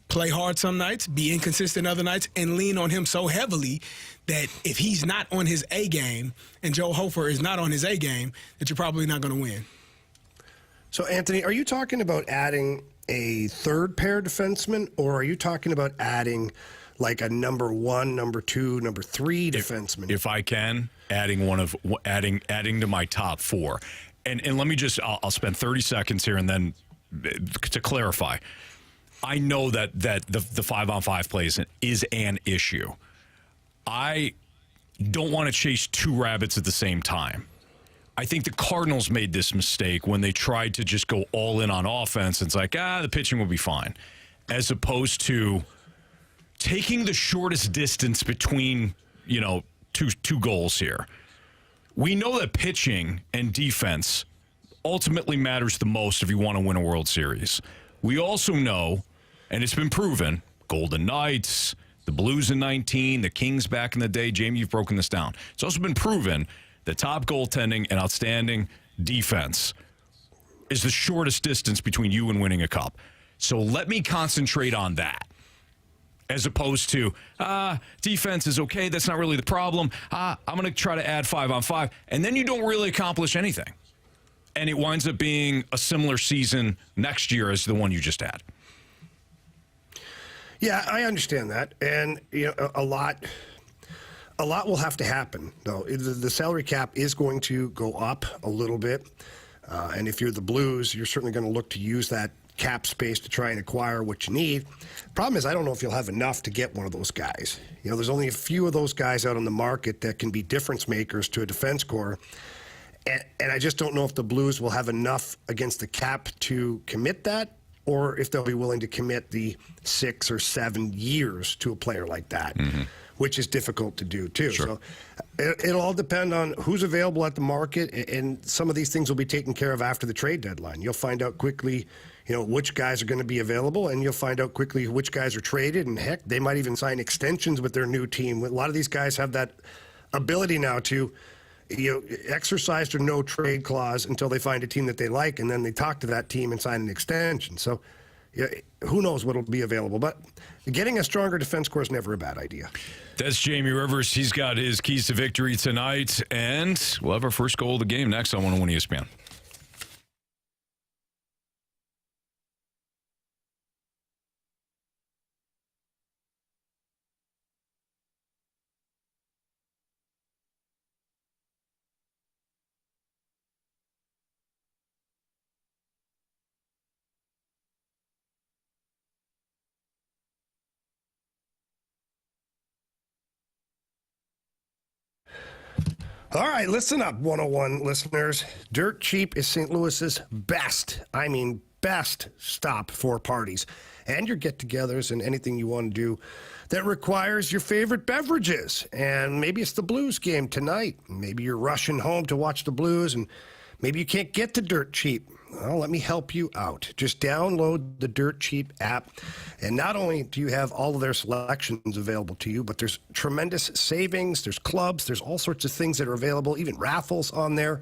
play hard some nights, be inconsistent other nights, and lean on him so heavily that if he's not on his A game and Joe Hofer is not on his A game, that you're probably not going to win? So, Anthony, are you talking about adding a third pair defenseman, or are you talking about adding like a number 1, number 2, number 3 defenseman? If I can, adding to my top 4. And let me just, I'll spend 30 seconds here and then to clarify. I know that the 5-on-5 play is an issue. I don't want to chase 2 rabbits at the same time. I think the Cardinals made this mistake when they tried to just go all in on offense. It's like, the pitching will be fine. As opposed to taking the shortest distance between, two goals here. We know that pitching and defense ultimately matters the most if you want to win a World Series. We also know, and it's been proven, Golden Knights, the Blues in 19, the Kings back in the day. Jamie, you've broken this down. It's also been proven the top goaltending and outstanding defense is the shortest distance between you and winning a cup. So let me concentrate on that as opposed to defense is okay. That's not really the problem. I'm going to try to add 5-on-5. And then you don't really accomplish anything. And it winds up being a similar season next year as the one you just had. Yeah, I understand that. And a lot will have to happen, though. The salary cap is going to go up a little bit. And if you're the Blues, you're certainly going to look to use that cap space to try and acquire what you need. Problem is, I don't know if you'll have enough to get one of those guys. There's only a few of those guys out on the market that can be difference makers to a defense corps. And I just don't know if the Blues will have enough against the cap to commit that, or if they'll be willing to commit the 6 or 7 years to a player like that, which is difficult to do, too. Sure. So it'll all depend on who's available at the market, and some of these things will be taken care of after the trade deadline. You'll find out quickly, which guys are going to be available, and you'll find out quickly which guys are traded, and heck, they might even sign extensions with their new team. A lot of these guys have that ability now to exercise their no trade clause until they find a team that they like, and then they talk to that team and sign an extension. So who knows what will be available. But getting a stronger defense corps is never a bad idea. That's Jamie Rivers. He's got his keys to victory tonight, and we'll have our first goal of the game next on 101 ESPN. All right, listen up, 101 listeners. Dirt Cheap is St. Louis's best stop for parties and your get-togethers and anything you want to do that requires your favorite beverages. And maybe it's the Blues game tonight. Maybe you're rushing home to watch the Blues, and maybe you can't get to Dirt Cheap. Well, let me help you out. Just download the Dirt Cheap app, and not only do you have all of their selections available to you, but there's tremendous savings, there's clubs, there's all sorts of things that are available, even raffles on there.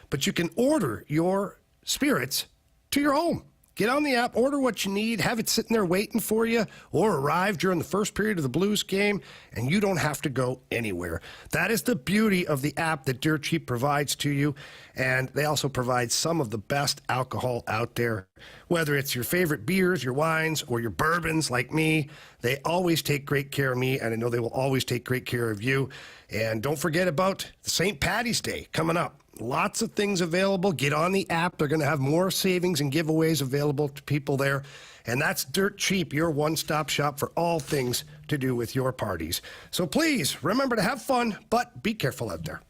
But you can order your spirits to your home. Get on the app, order what you need, have it sitting there waiting for you, or arrive during the first period of the Blues game, and you don't have to go anywhere. That is the beauty of the app that Dirt Cheap provides to you, and they also provide some of the best alcohol out there. Whether it's your favorite beers, your wines, or your bourbons like me, they always take great care of me, and I know they will always take great care of you. And don't forget about St. Paddy's Day coming up. Lots of things available. Get on the app. They're going to have more savings and giveaways available to people there. And that's Dirt Cheap, your one-stop shop for all things to do with your parties. So please, remember to have fun, but be careful out there.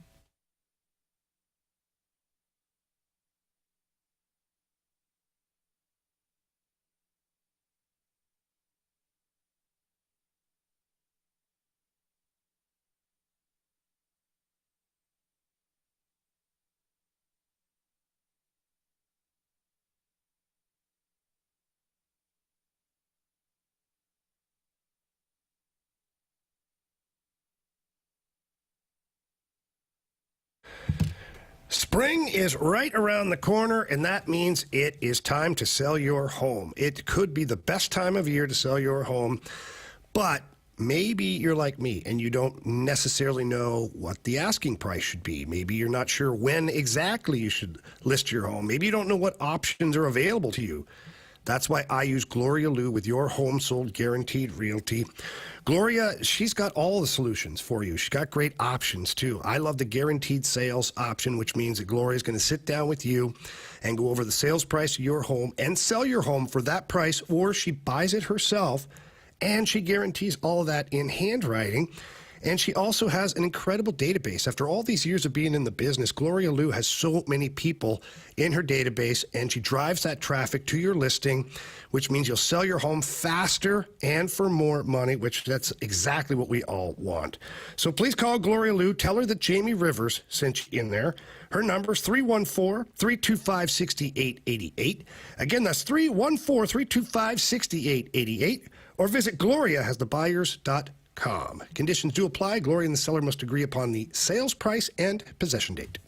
Spring is right around the corner, and that means it is time to sell your home. It could be the best time of year to sell your home, but maybe you're like me and you don't necessarily know what the asking price should be. Maybe you're not sure when exactly you should list your home. Maybe you don't know what options are available to you. That's why I use Gloria Lou with your home sold guaranteed realty. Gloria, she's got all the solutions for you. She's got great options too. I love the guaranteed sales option, which means that Gloria's going to sit down with you and go over the sales price of your home and sell your home for that price, or she buys it herself and she guarantees all of that in handwriting. And she also has an incredible database. After all these years of being in the business, Gloria Lou has so many people in her database, and she drives that traffic to your listing, which means you'll sell your home faster and for more money, which that's exactly what we all want. So please call Gloria Lou. Tell her that Jamie Rivers sent you in there. Her number is 314-325-6888. Again, that's 314-325-6888. Or visit gloriahasthebuyers.com. Conditions do apply. Gloria and the seller must agree upon the sales price and possession date.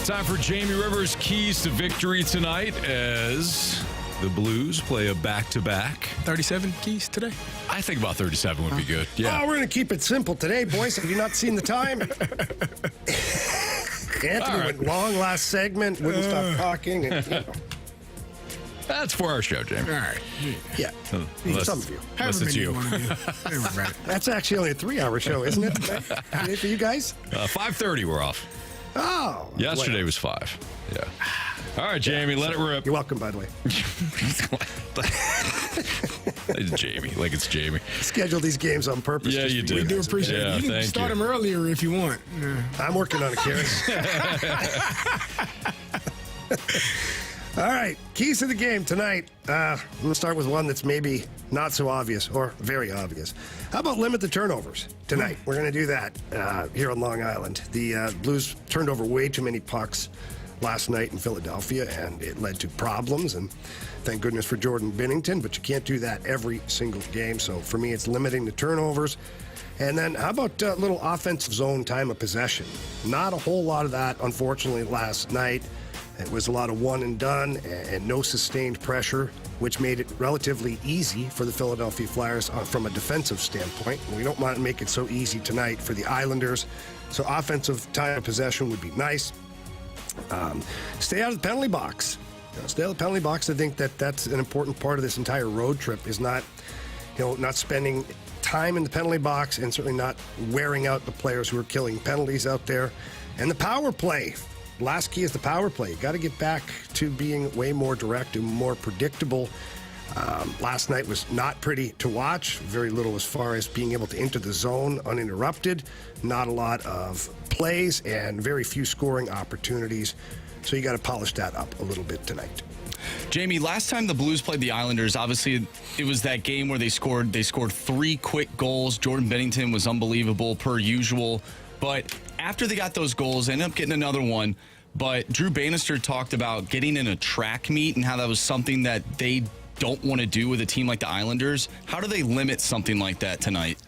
Time for Jamie Rivers' keys to victory tonight as the Blues play a back-to-back. 37 keys today? I think about 37 would be good. Yeah. Oh, we're going to keep it simple today, boys. Have you not seen the time? Anthony went long last segment, wouldn't stop talking. And, you know. That's for our show, Jamie. All right. Yeah, Unless, some of you. Unless it's you. That's actually only a 3-hour show, isn't it? For you guys? 5:30 we're off. Oh. Yesterday was 5. Yeah. All right, Jamie, let it rip. You're welcome, by the way. Jamie, like it's Jamie. Schedule these games on purpose. Yeah, you did. We do appreciate it. You can start them earlier if you want. Yeah. I'm working on it, Carey. All right, keys to the game tonight. We'll start with one that's maybe not so obvious or very obvious. How about limit the turnovers tonight? We're going to do that here on Long Island. The Blues turned over way too many pucks last night in Philadelphia, and it led to problems. And thank goodness for Jordan Binnington, but you can't do that every single game. So for me, it's limiting the turnovers. And then how about a little offensive zone time of possession? Not a whole lot of that, unfortunately, last night. It was a lot of one and done and no sustained pressure, which made it relatively easy for the Philadelphia Flyers from a defensive standpoint. We don't want to make it so easy tonight for the Islanders. So offensive time of possession would be nice. Stay out of the penalty box. Stay out of the penalty box. I think that's an important part of this entire road trip is not spending time in the penalty box and certainly not wearing out the players who are killing penalties out there. And the power play. Last key is the power play. You got to get back to being way more direct and more predictable. Last night was not pretty to watch. Very little as far as being able to enter the zone uninterrupted. Not a lot of plays and very few scoring opportunities. So you got to polish that up a little bit tonight. Jamie, last time the Blues played the Islanders, obviously it was that game where they scored 3 quick goals. Jordan Binnington was unbelievable per usual. But after they got those goals, they ended up getting another one. But Drew Bannister talked about getting in a track meet and how that was something that they don't want to do with a team like the Islanders. How do they limit something like that tonight?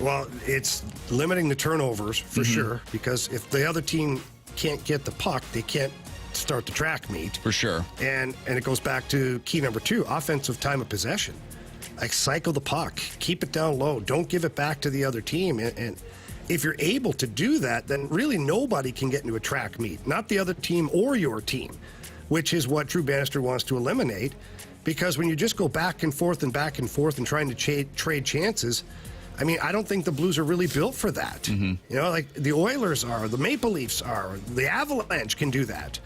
Well, it's limiting the turnovers for sure, because if the other team can't get the puck, they can't start the track meet. For sure. And it goes back to key number 2, offensive time of possession. Like, cycle the puck, keep it down low, don't give it back to the other team. And if you're able to do that, then really nobody can get into a track meet, not the other team or your team, which is what Drew Bannister wants to eliminate. Because when you just go back and forth and trying to trade chances, I mean, I don't think the Blues are really built for that. You know, like the Oilers are, the Maple Leafs are, the Avalanche can do that.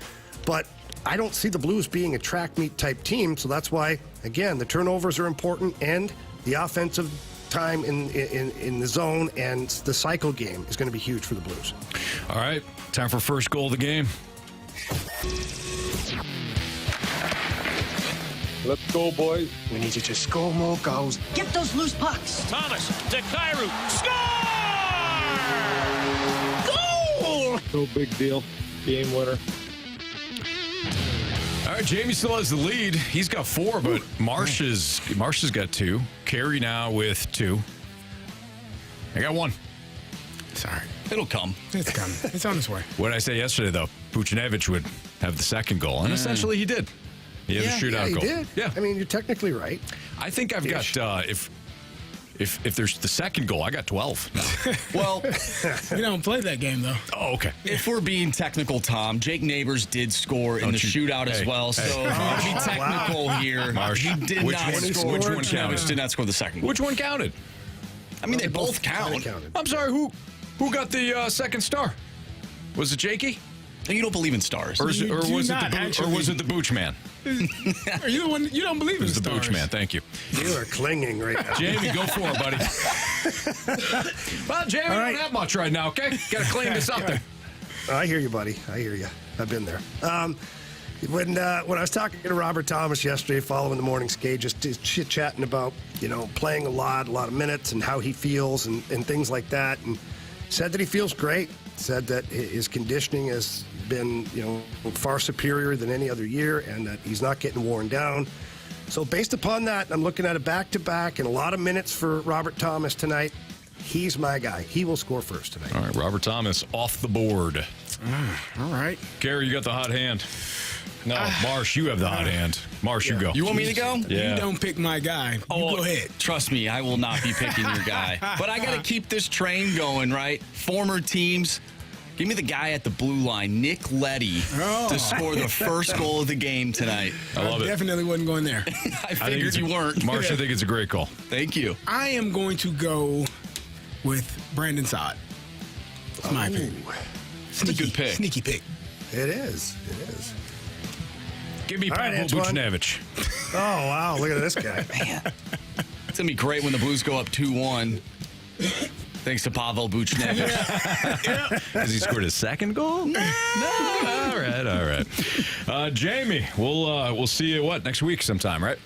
But I don't see the Blues being a track meet type team. So that's why, again, the turnovers are important and the offensive time in the zone and the cycle game is going to be huge for the Blues. All right, time for first goal of the game. Let's go, boys. We need you to score more goals. Get those loose pucks. Thomas to Carey. Score! Goal! No big deal. Game winner. All right, Jamie still has the lead. He's got 4, but Marsh has got 2. Carey now with 2. I got 1. Sorry. It'll come. It's coming. It's on its way. What did I say yesterday, though? Puchinevich would have the second goal, and essentially he did. He had a shootout goal. He did. Yeah. I mean, you're technically right. I think I've got, if there's the second goal, I got 12. Well, We don't play that game, though. Oh, okay. if we're being technical, Tom, Jake Neighbors did score in the shootout as well. So if we're going to be technical here, Marsh, he did which not one- score. which one counted? Did not score the second goal. Which one counted? I mean, they both count. Counted. I'm sorry, who got the second star? Was it Jakey? You don't believe in stars. Or You do not actually. was it the Booch man? Are you the one? You don't believe It in was the stars. Booch man. Thank you. You are clinging right now. Jamie, go for it, buddy. Well, Jamie, All right. don't have much right now, okay? Got to clean this up there. I hear you, buddy. I hear you. I've been there. When I was talking to Robert Thomas yesterday following the morning skate, just chit-chatting about, playing a lot of minutes and how he feels and things like that, and said that he feels great. Said that his conditioning has been, far superior than any other year and that he's not getting worn down. So based upon that, I'm looking at a back-to-back and a lot of minutes for Robert Thomas tonight. He's my guy. He will score first tonight. All right, Robert Thomas off the board. All right. Carey, you got the hot hand. No, Marsh, you have the hot hand. Marsh, you go. You want me to go? Yeah. You don't pick my guy. You go ahead. Trust me, I will not be picking your guy. But I got to keep this train going, right? Former teams. Give me the guy at the blue line, Nick Leddy, to score the first goal of the game tonight. I love it. Definitely wasn't going there. I figured you weren't. Marsh, I think it's a great call. Thank you. I am going to go with Brandon Saad. That's my opinion. It's a good pick. Sneaky pick. It is. It is. Give me All right, Pavel Antoine. Buchnevich. Oh, wow. Look at this guy. Man, it's going to be great when the Blues go up 2-1. Thanks to Pavel Buchnevich. Has he scored his second goal? No. All right. Jamie, we'll see you, next week sometime, right?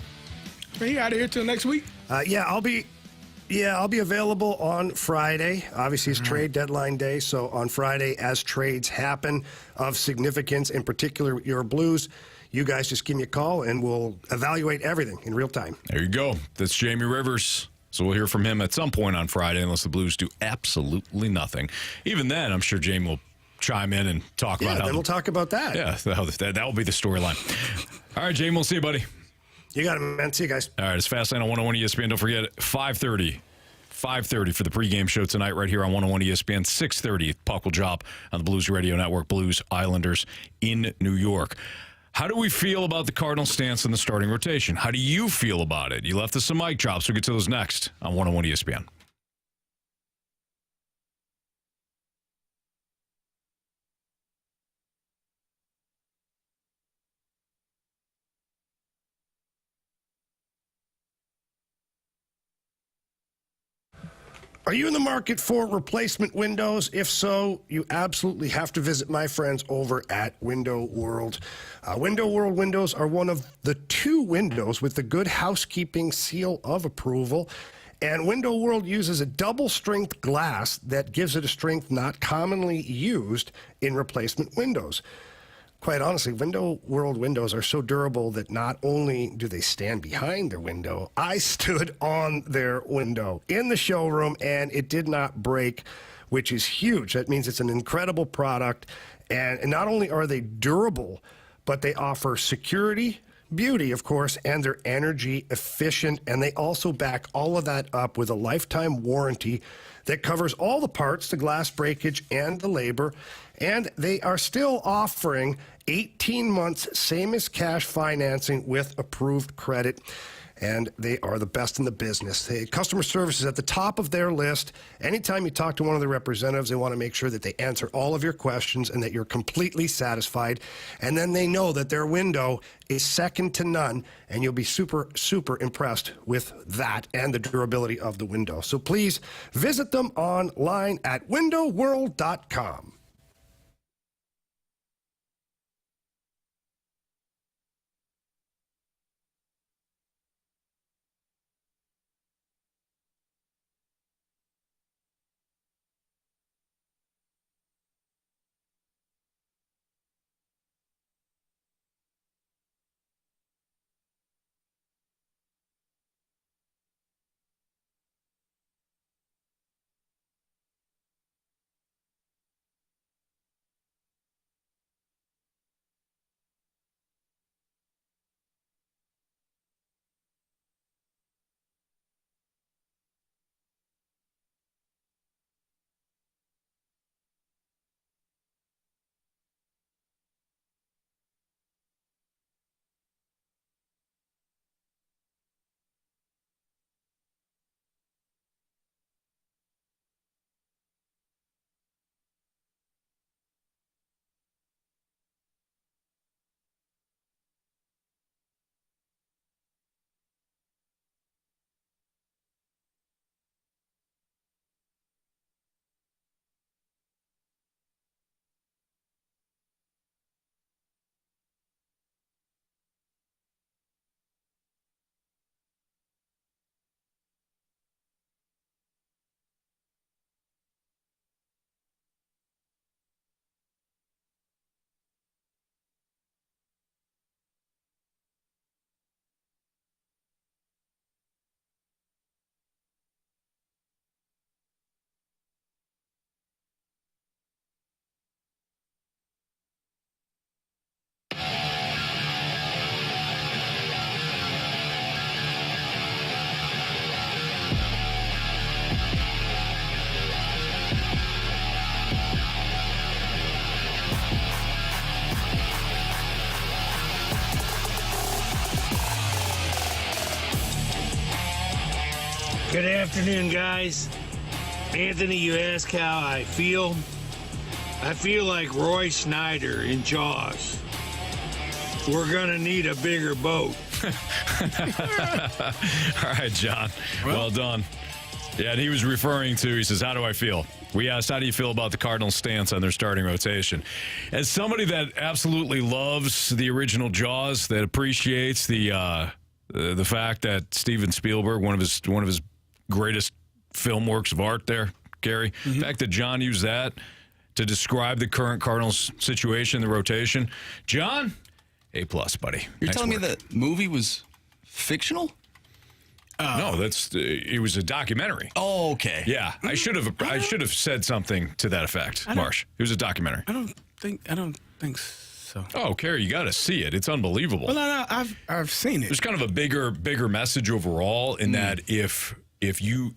Are you out of here till next week? I'll be available on Friday. Obviously, it's trade deadline day, so on Friday, as trades happen of significance, in particular your Blues, you guys just give me a call, and we'll evaluate everything in real time. There you go. That's Jamie Rivers. So we'll hear from him at some point on Friday, unless the Blues do absolutely nothing. Even then, I'm sure Jamie will chime in and talk about how. Then we'll talk about that. Yeah, that will be the storyline. All right, Jamie, we'll see you, buddy. You got it, man. See you guys. All right, it's Fastlane on 101 ESPN. Don't forget, 5:30 for the pregame show tonight right here on 101 ESPN. 6:30, puck will drop on the Blues Radio Network. Blues Islanders in New York. How do we feel about the Cardinals' stance in the starting rotation? How do you feel about it? You left us some mic drops. We'll get to those next on 101 ESPN. Are you in the market for replacement windows? If so, you absolutely have to visit my friends over at Window World. Window World windows are one of the 2 windows with the Good Housekeeping seal of approval. And Window World uses a double-strength glass that gives it a strength not commonly used in replacement windows. Quite honestly, Window World windows are so durable that not only do they stand behind their window, I stood on their window in the showroom and it did not break, which is huge. That means it's an incredible product. And not only are they durable, but they offer security, beauty, of course, and they're energy efficient. And they also back all of that up with a lifetime warranty that covers all the parts, the glass breakage, and the labor. And they are still offering 18 months, same as cash financing with approved credit. And they are the best in the business. Customer service is at the top of their list. Anytime you talk to one of the representatives, they want to make sure that they answer all of your questions and that you're completely satisfied. And then they know that their window is second to none, and you'll be super, super impressed with that and the durability of the window. So please visit them online at windowworld.com. Good afternoon, guys. Anthony, you ask how I feel. I feel like Roy Schneider in Jaws. We're going to need a bigger boat. All right, John. Well done. Yeah, and he was referring to, he says, how do I feel? We asked, how do you feel about the Cardinals' stance on their starting rotation? As somebody that absolutely loves the original Jaws, that appreciates the fact that Steven Spielberg, one of his greatest film works of art there, Carey, the fact that John used that to describe the current Cardinals situation, the rotation. John, A+, buddy. You're Nice telling work. me that movie was fictional? No, it was a documentary. Oh, okay. Yeah, I should have said something to that effect, Marsh. It was a documentary. I don't think so. Oh, Carey, you got to see it. It's unbelievable. Well, no, I've seen it. There's kind of a bigger message overall in that if you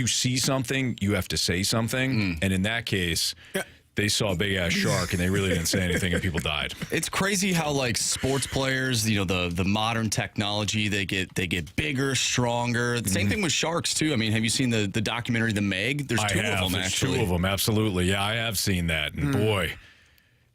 see something, you have to say something, and in that case. Yeah. They saw a big-ass shark, and they really didn't say anything, and people died. It's crazy how, like, sports players, the modern technology, they get bigger, stronger. The same thing with sharks, too. I mean, have you seen the documentary, The Meg? There's two of them, There's actually. two of them, absolutely. Yeah, I have seen that. And, boy,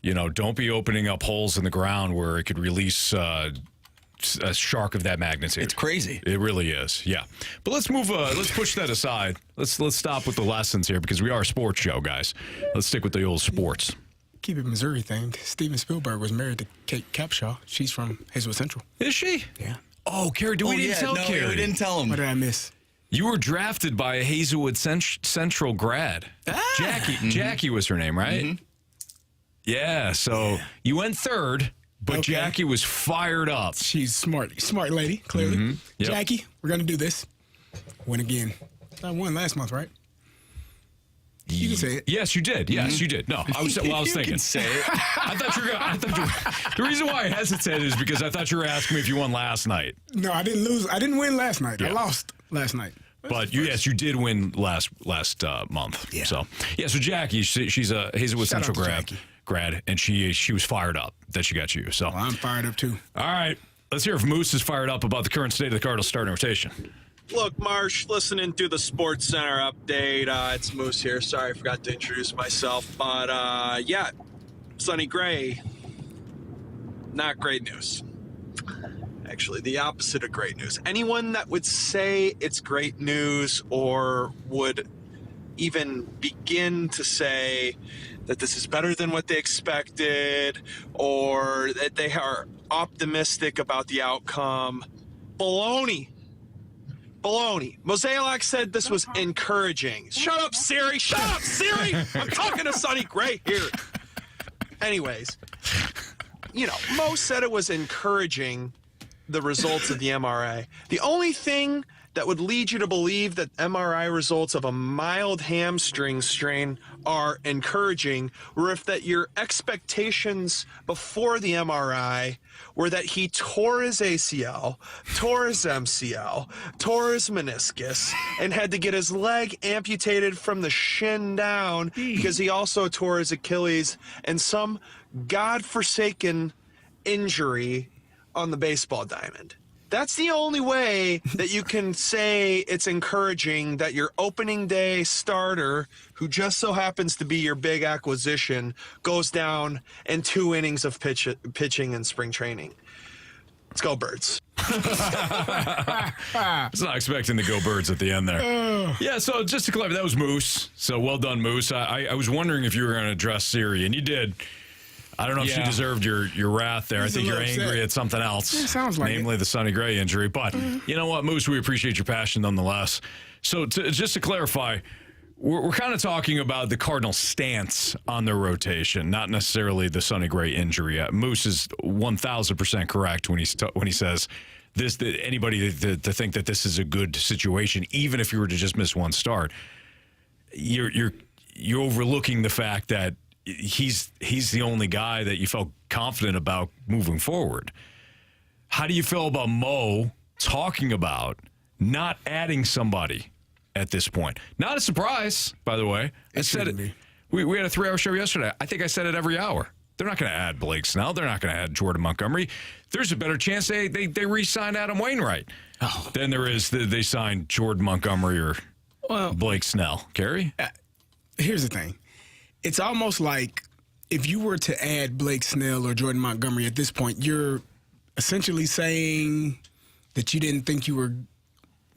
don't be opening up holes in the ground where it could release a shark of that magnitude. It's crazy. It really is, yeah. But let's move. Let's push that aside. Let's stop with the lessons here because we are a sports show, guys. Let's stick with the old sports. Keep it Missouri themed. Steven Spielberg was married to Kate Capshaw. She's from Hazelwood Central. Is she? Yeah. Oh, Carey, we didn't tell Carey. We didn't tell him. What did I miss? You were drafted by a Hazelwood Central grad. Jackie was her name, right? Mm-hmm. Yeah. So you went third. But Okay. Jackie was fired up. She's smart lady, clearly. Yep. Jackie, we're gonna do this. Win again. I won last month, right? You can say it. Yes, you did. Yes, you did. No, I was You thinking. can say it. I thought you were the reason why I hesitated is because I thought you were asking me if you won last night. No, I didn't lose. I didn't win last night. Yeah. I lost last night. But you did win last month. Yeah. So Jackie, she's a Hazelwood Shout out Central to grad, Jackie. and she was fired up that she got you. So Well, I'm fired up too. all right, let's hear if Moose is fired up about the current state of the Cardinals starting rotation. Look, Marsh, listening to the Sports Center update. It's Moose here. Sorry, I forgot to introduce myself. But, yeah, Sonny Gray, not great news. Actually, the opposite of great news. Anyone that would say it's great news or would even begin to say that this is better than what they expected or that they are optimistic about the outcome, baloney. Mosaic said this was encouraging. Shut up, Siri. Shut up, Siri. I'm talking to Sonny Gray here. Anyways, Mo said it was encouraging, the results of the MRI. The only thing that would lead you to believe that MRI results of a mild hamstring strain are encouraging were if that your expectations before the MRI were that he tore his ACL, tore his MCL, tore his meniscus, and had to get his leg amputated from the shin down because he also tore his Achilles and some godforsaken injury on the baseball diamond. That's the only way that you can say it's encouraging that your opening day starter, who just so happens to be your big acquisition, goes down in 2 innings of pitching in spring training. Let's go, Birds. I was not expecting the go Birds at the end there. Yeah, so just to clarify, that was Moose. So well done, Moose. I was wondering if you were going to address Siri, and you did. I don't know if she deserved your wrath there. He's I think you're upset. angry at something else. Yeah, sounds like namely the Sonny Gray injury. But you know what, Moose, we appreciate your passion nonetheless. So just to clarify, we're kind of talking about the Cardinals' stance on their rotation, not necessarily the Sonny Gray injury. Moose is 1,000% correct when he says this. Anybody to think that this is a good situation, even if you were to just miss one start, you're overlooking the fact that he's the only guy that you felt confident about moving forward. How do you feel about Mo talking about not adding somebody at this point? Not a surprise, by the way. I said it. We had a 3-hour show yesterday. I think I said it every hour. They're not going to add Blake Snell. They're not going to add Jordan Montgomery. There's a better chance they re-sign Adam Wainwright than there is that they sign Jordan Montgomery or Blake Snell. Carey? Here's the thing. It's almost like if you were to add Blake Snell or Jordan Montgomery at this point, you're essentially saying that you didn't think you were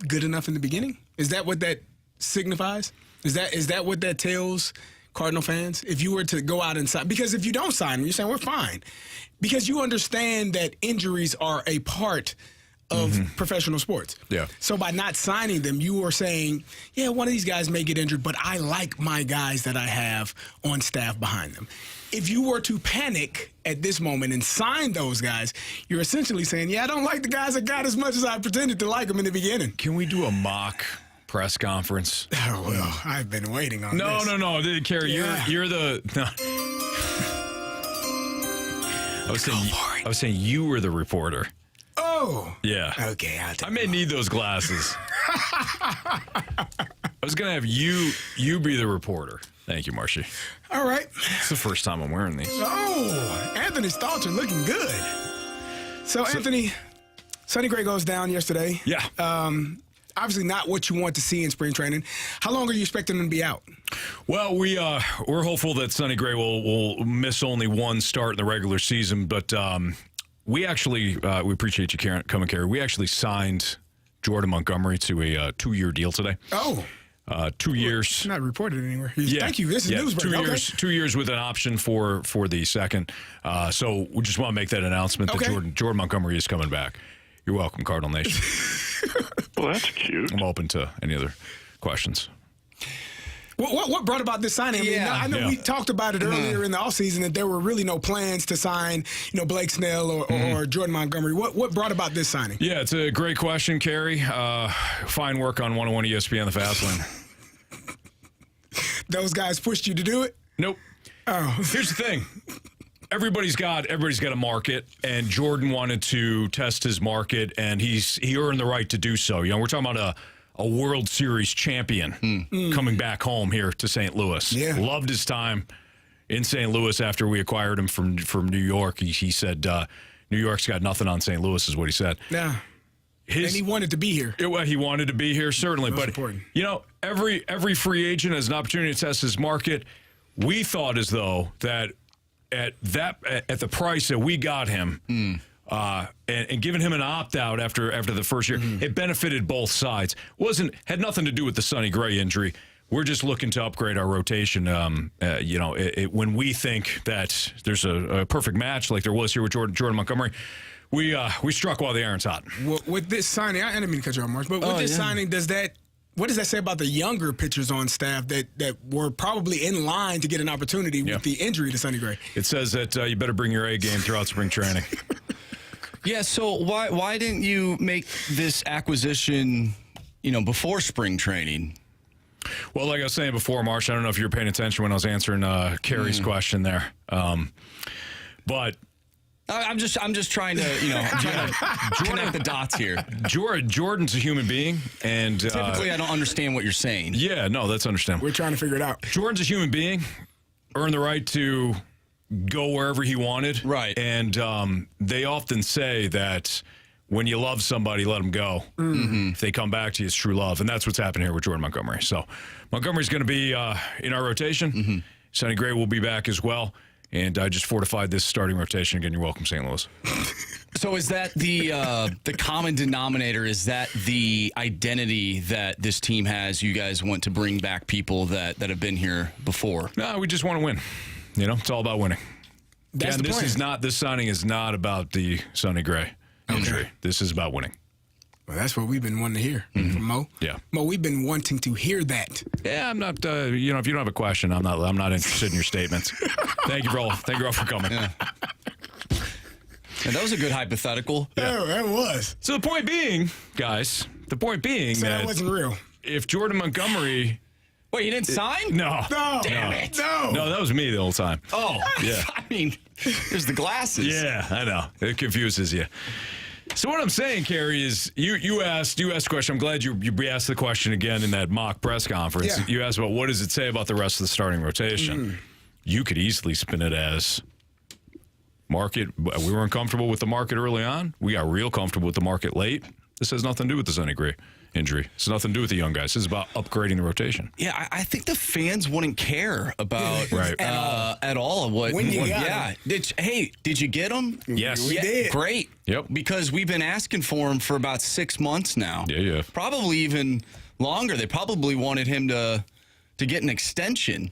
good enough in the beginning? Is that what that signifies? Is that what that tells Cardinal fans? If you were to go out and sign, because if you don't sign them, you're saying we're fine. Because you understand that injuries are a part of professional sports. Yeah. So by not signing them, you are saying, yeah, one of these guys may get injured, but I like my guys that I have on staff behind them. If you were to panic at this moment and sign those guys, you're essentially saying, yeah, I don't like the guys that got as much as I pretended to like them in the beginning. Can we do a mock press conference? Oh, well, I've been waiting on No, this. no. Carey, you're the... No. I was saying you were the reporter. Oh. Yeah. Okay, I may need those glasses. I was going to have you be the reporter. Thank you, Marshy. All right. It's the first time I'm wearing these. Oh, Anthony Stalter looking good. So Anthony, Sonny Gray goes down yesterday. Yeah. Obviously not what you want to see in spring training. How long are you expecting him to be out? Well, we're hopeful that Sonny Gray will miss only one start in the regular season, but we actually we appreciate you coming, Carey. We actually signed Jordan Montgomery to a 2-year deal today. Oh. 2 years. It's not reported anywhere. Yeah. Thank you. This is news break. 2 years. Okay. 2 years with an option for the second. So we just want to make that announcement that Jordan Montgomery is coming back. You're welcome, Cardinal Nation. Well, that's cute. I'm open to any other questions. What brought about this signing? I know we talked about it earlier in the offseason that there were really no plans to sign, Blake Snell or Jordan Montgomery. What brought about this signing? Yeah, it's a great question, Carey. Fine work on 101 ESPN, the Fast Lane. Those guys pushed you to do it? Nope. Oh. Here's the thing. Everybody's got a market, and Jordan wanted to test his market, and he earned the right to do so. We're talking about a World Series champion coming back home here to St. Louis. Yeah. Loved his time in St. Louis after we acquired him from New York. He said New York's got nothing on St. Louis is what he said. Yeah. And he wanted to be here. He wanted to be here, certainly. Most but important. Every free agent has an opportunity to test his market. We thought as though that at the price that we got him, and giving him an opt-out after the first year, it benefited both sides. Had nothing to do with the Sonny Gray injury. We're just looking to upgrade our rotation. When we think that there's a perfect match like there was here with Jordan Montgomery, we struck while the iron's hot. With this signing, I didn't mean to cut you off, Mark, but with this signing, what does that say about the younger pitchers on staff that were probably in line to get an opportunity with the injury to Sonny Gray? It says that you better bring your A game throughout spring training. Yeah, so why didn't you make this acquisition, before spring training? Well, like I was saying before, Marsh, I don't know if you were paying attention when I was answering Carey's question there, but I'm just trying to connect the dots here. Jordan's a human being, and typically I don't understand what you're saying. Yeah, no, that's understandable. We're trying to figure it out. Jordan's a human being, earned the right to go wherever he wanted. Right. And they often say that when you love somebody, let them go. Mm-hmm. If they come back to you, it's true love. And that's what's happened here with Jordan Montgomery. So Montgomery's going to be in our rotation. Mm-hmm. Sonny Gray will be back as well. And I just fortified this starting rotation again. You're welcome, St. Louis. So is that the common denominator? Is that the identity that this team has? You guys want to bring back people that have been here before? No, we just want to win. It's all about winning. That's the plan. This signing is not about the Sonny Gray injury. Okay. This is about winning. Well, that's what we've been wanting to hear from Mo. Yeah, Mo, we've been wanting to hear that. Yeah, I'm not. If you don't have a question, I'm not interested in your statements. Thank you all for coming. Yeah. And that was a good hypothetical. Yeah, that was. So the point being, guys, that wasn't real. If Jordan Montgomery. Wait, you didn't sign? No. Damn it. No, that was me the whole time. Oh, yeah. I mean, there's the glasses. Yeah, I know. It confuses you. So what I'm saying, Carey, is you asked the question. I'm glad you asked the question again in that mock press conference. Yeah. You asked about what does it say about the rest of the starting rotation. You could easily spin it as market. We weren't comfortable with the market early on. We got real comfortable with the market late. This has nothing to do with the Sonny Gray injury. This has nothing to do with the young guys. This is about upgrading the rotation. Yeah, I think the fans wouldn't care about at all what. When you got him. Did you get him? Yes, we did. Great. Yep. Because we've been asking for him for about 6 months now. Yeah. Probably even longer. They probably wanted him to get an extension.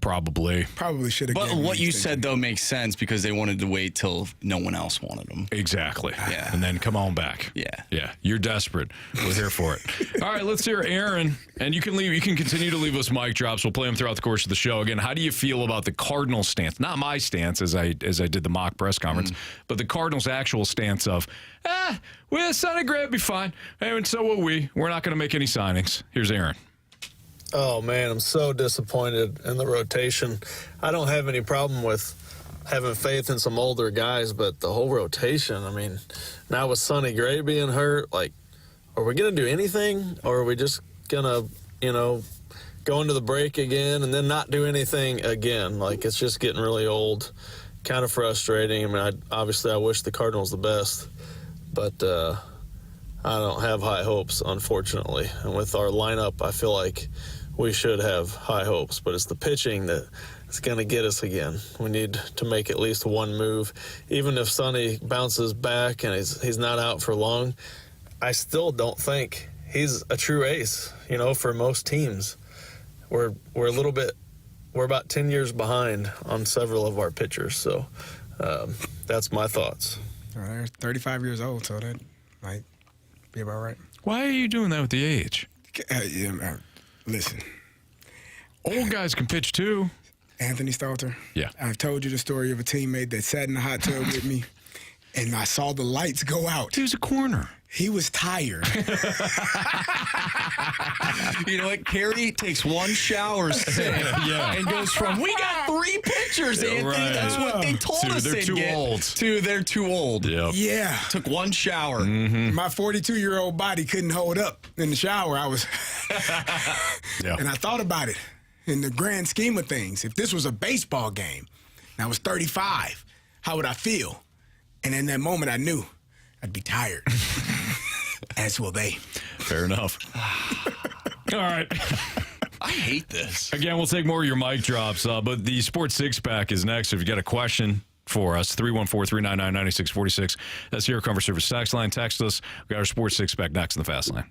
Probably should have. But what you said, though, makes sense because they wanted to wait till no one else wanted him. Exactly. Yeah. And then come on back. Yeah. You're desperate. We're here for it. All right, let's hear Aaron. And you can continue to leave us mic drops. We'll play them throughout the course of the show. Again, how do you feel about the Cardinals stance? Not my stance as I did the mock press conference, but the Cardinals' actual stance of, Sonny Gray will be fine. And so will we. We're not going to make any signings. Here's Aaron. Oh, man, I'm so disappointed in the rotation. I don't have any problem with having faith in some older guys, but the whole rotation, I mean, now with Sonny Gray being hurt, like, are we going to do anything? Or are we just going to, go into the break again and then not do anything again? Like, it's just getting really old, kind of frustrating. I mean, obviously I wish the Cardinals the best, but I don't have high hopes, unfortunately. And with our lineup, I feel like we should have high hopes, but it's the pitching that is going to get us again. We need to make at least one move. Even if Sonny bounces back and he's not out for long, I still don't think he's a true ace, for most teams. We're about 10 years behind on several of our pitchers, so that's my thoughts. They're 35 years old, so that might be about right. Why are you doing that with the age? Listen. Old guys can pitch too. Anthony Stalter. Yeah. I've told you the story of a teammate that sat in the hot tub with me, and I saw the lights go out. He was a corner. He was tired. You know what? Carey takes one shower sip and goes from, we got 3 pitchers, Anthony. Right. That's what they told us they're they'd too get. old. To they're too old. Yep. Yeah. Took one shower. My 42-year-old body couldn't hold up in the shower. I was, and I thought about it in the grand scheme of things. If this was a baseball game, and I was 35, how would I feel? And in that moment, I knew I'd be tired. As will they. Fair enough. All right. I hate this. Again, we'll take more of your mic drops, but the Sports Six-Pack is next. If you got a question for us, 314-399-9646. That's your Comfort Service text line. Text us. We got our Sports Six-Pack next in the Fast Line.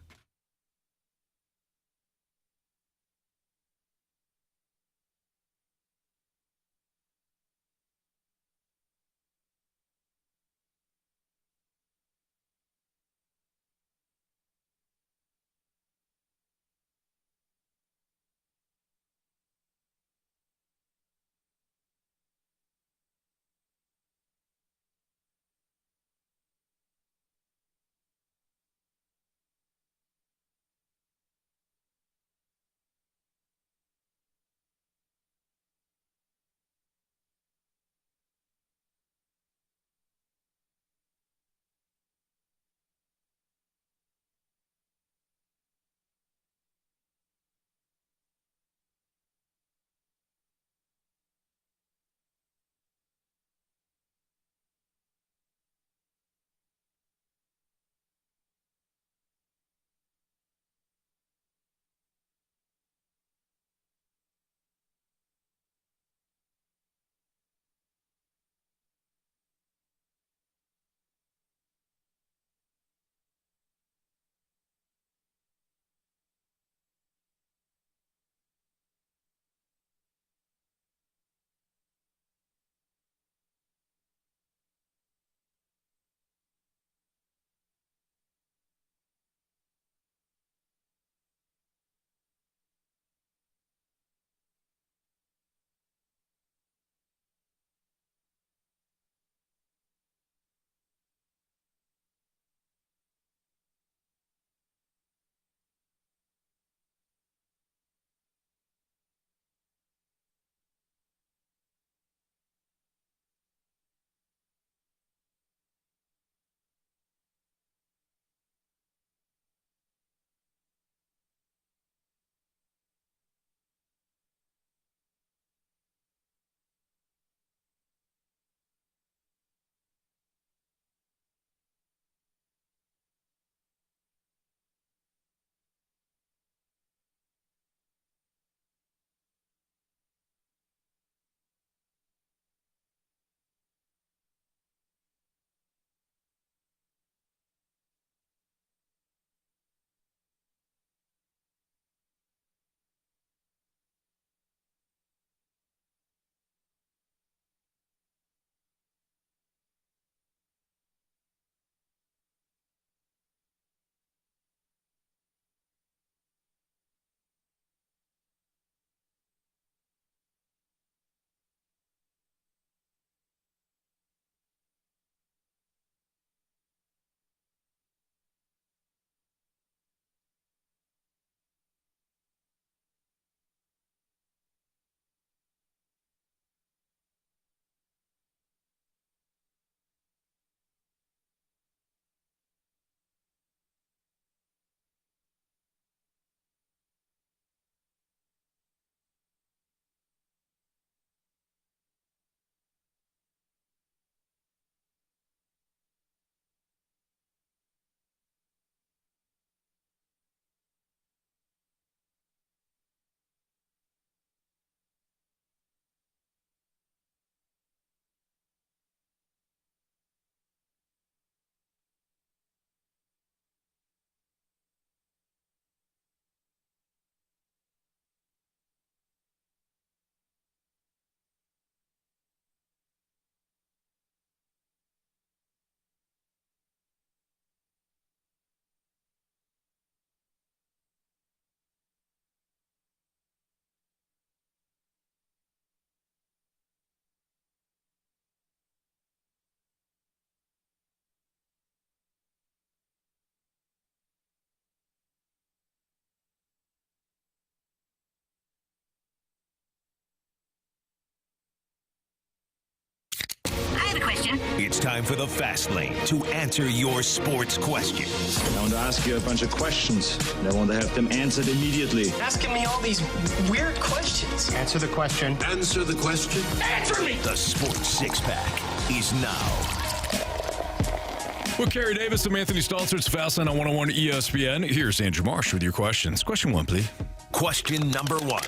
It's time for the Fast Lane to answer your sports questions. I want to ask you a bunch of questions, and I want to have them answered immediately. Asking me all these weird questions. Answer the question. Answer the question. Answer me! The Sports Six-Pack is now. Well, Carey Davis, I'm Anthony Stalter. It's Fast Lane on 101 ESPN. Here's Andrew Marsh with your questions. Question 1, please. Question number 1.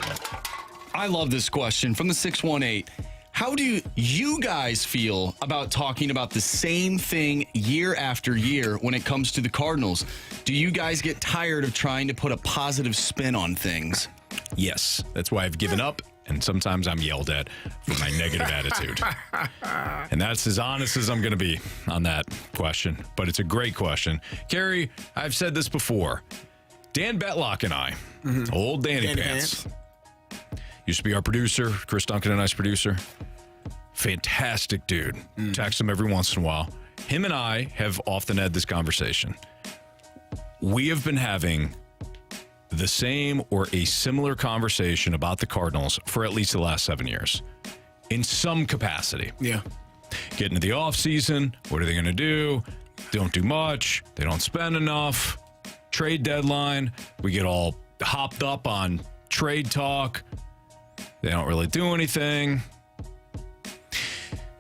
I love this question from the 618. How do you guys feel about talking about the same thing year after year when it comes to the Cardinals? Do you guys get tired of trying to put a positive spin on things? Yes. That's why I've given up, and sometimes I'm yelled at for my negative attitude. And that's as honest as I'm going to be on that question. But it's a great question. Carey, I've said this before. Dan Betlock and I, old Danny Pants, used to be our producer, Chris Duncan and I's producer. Fantastic dude. Text him every once in a while. Him and I have often had this conversation. We have been having the same or a similar conversation about the Cardinals for at least the last 7 years. In some capacity. Yeah. Get into the offseason. What are they going to do? They don't do much. They don't spend enough. Trade deadline. We get all hopped up on trade talk. They don't really do anything.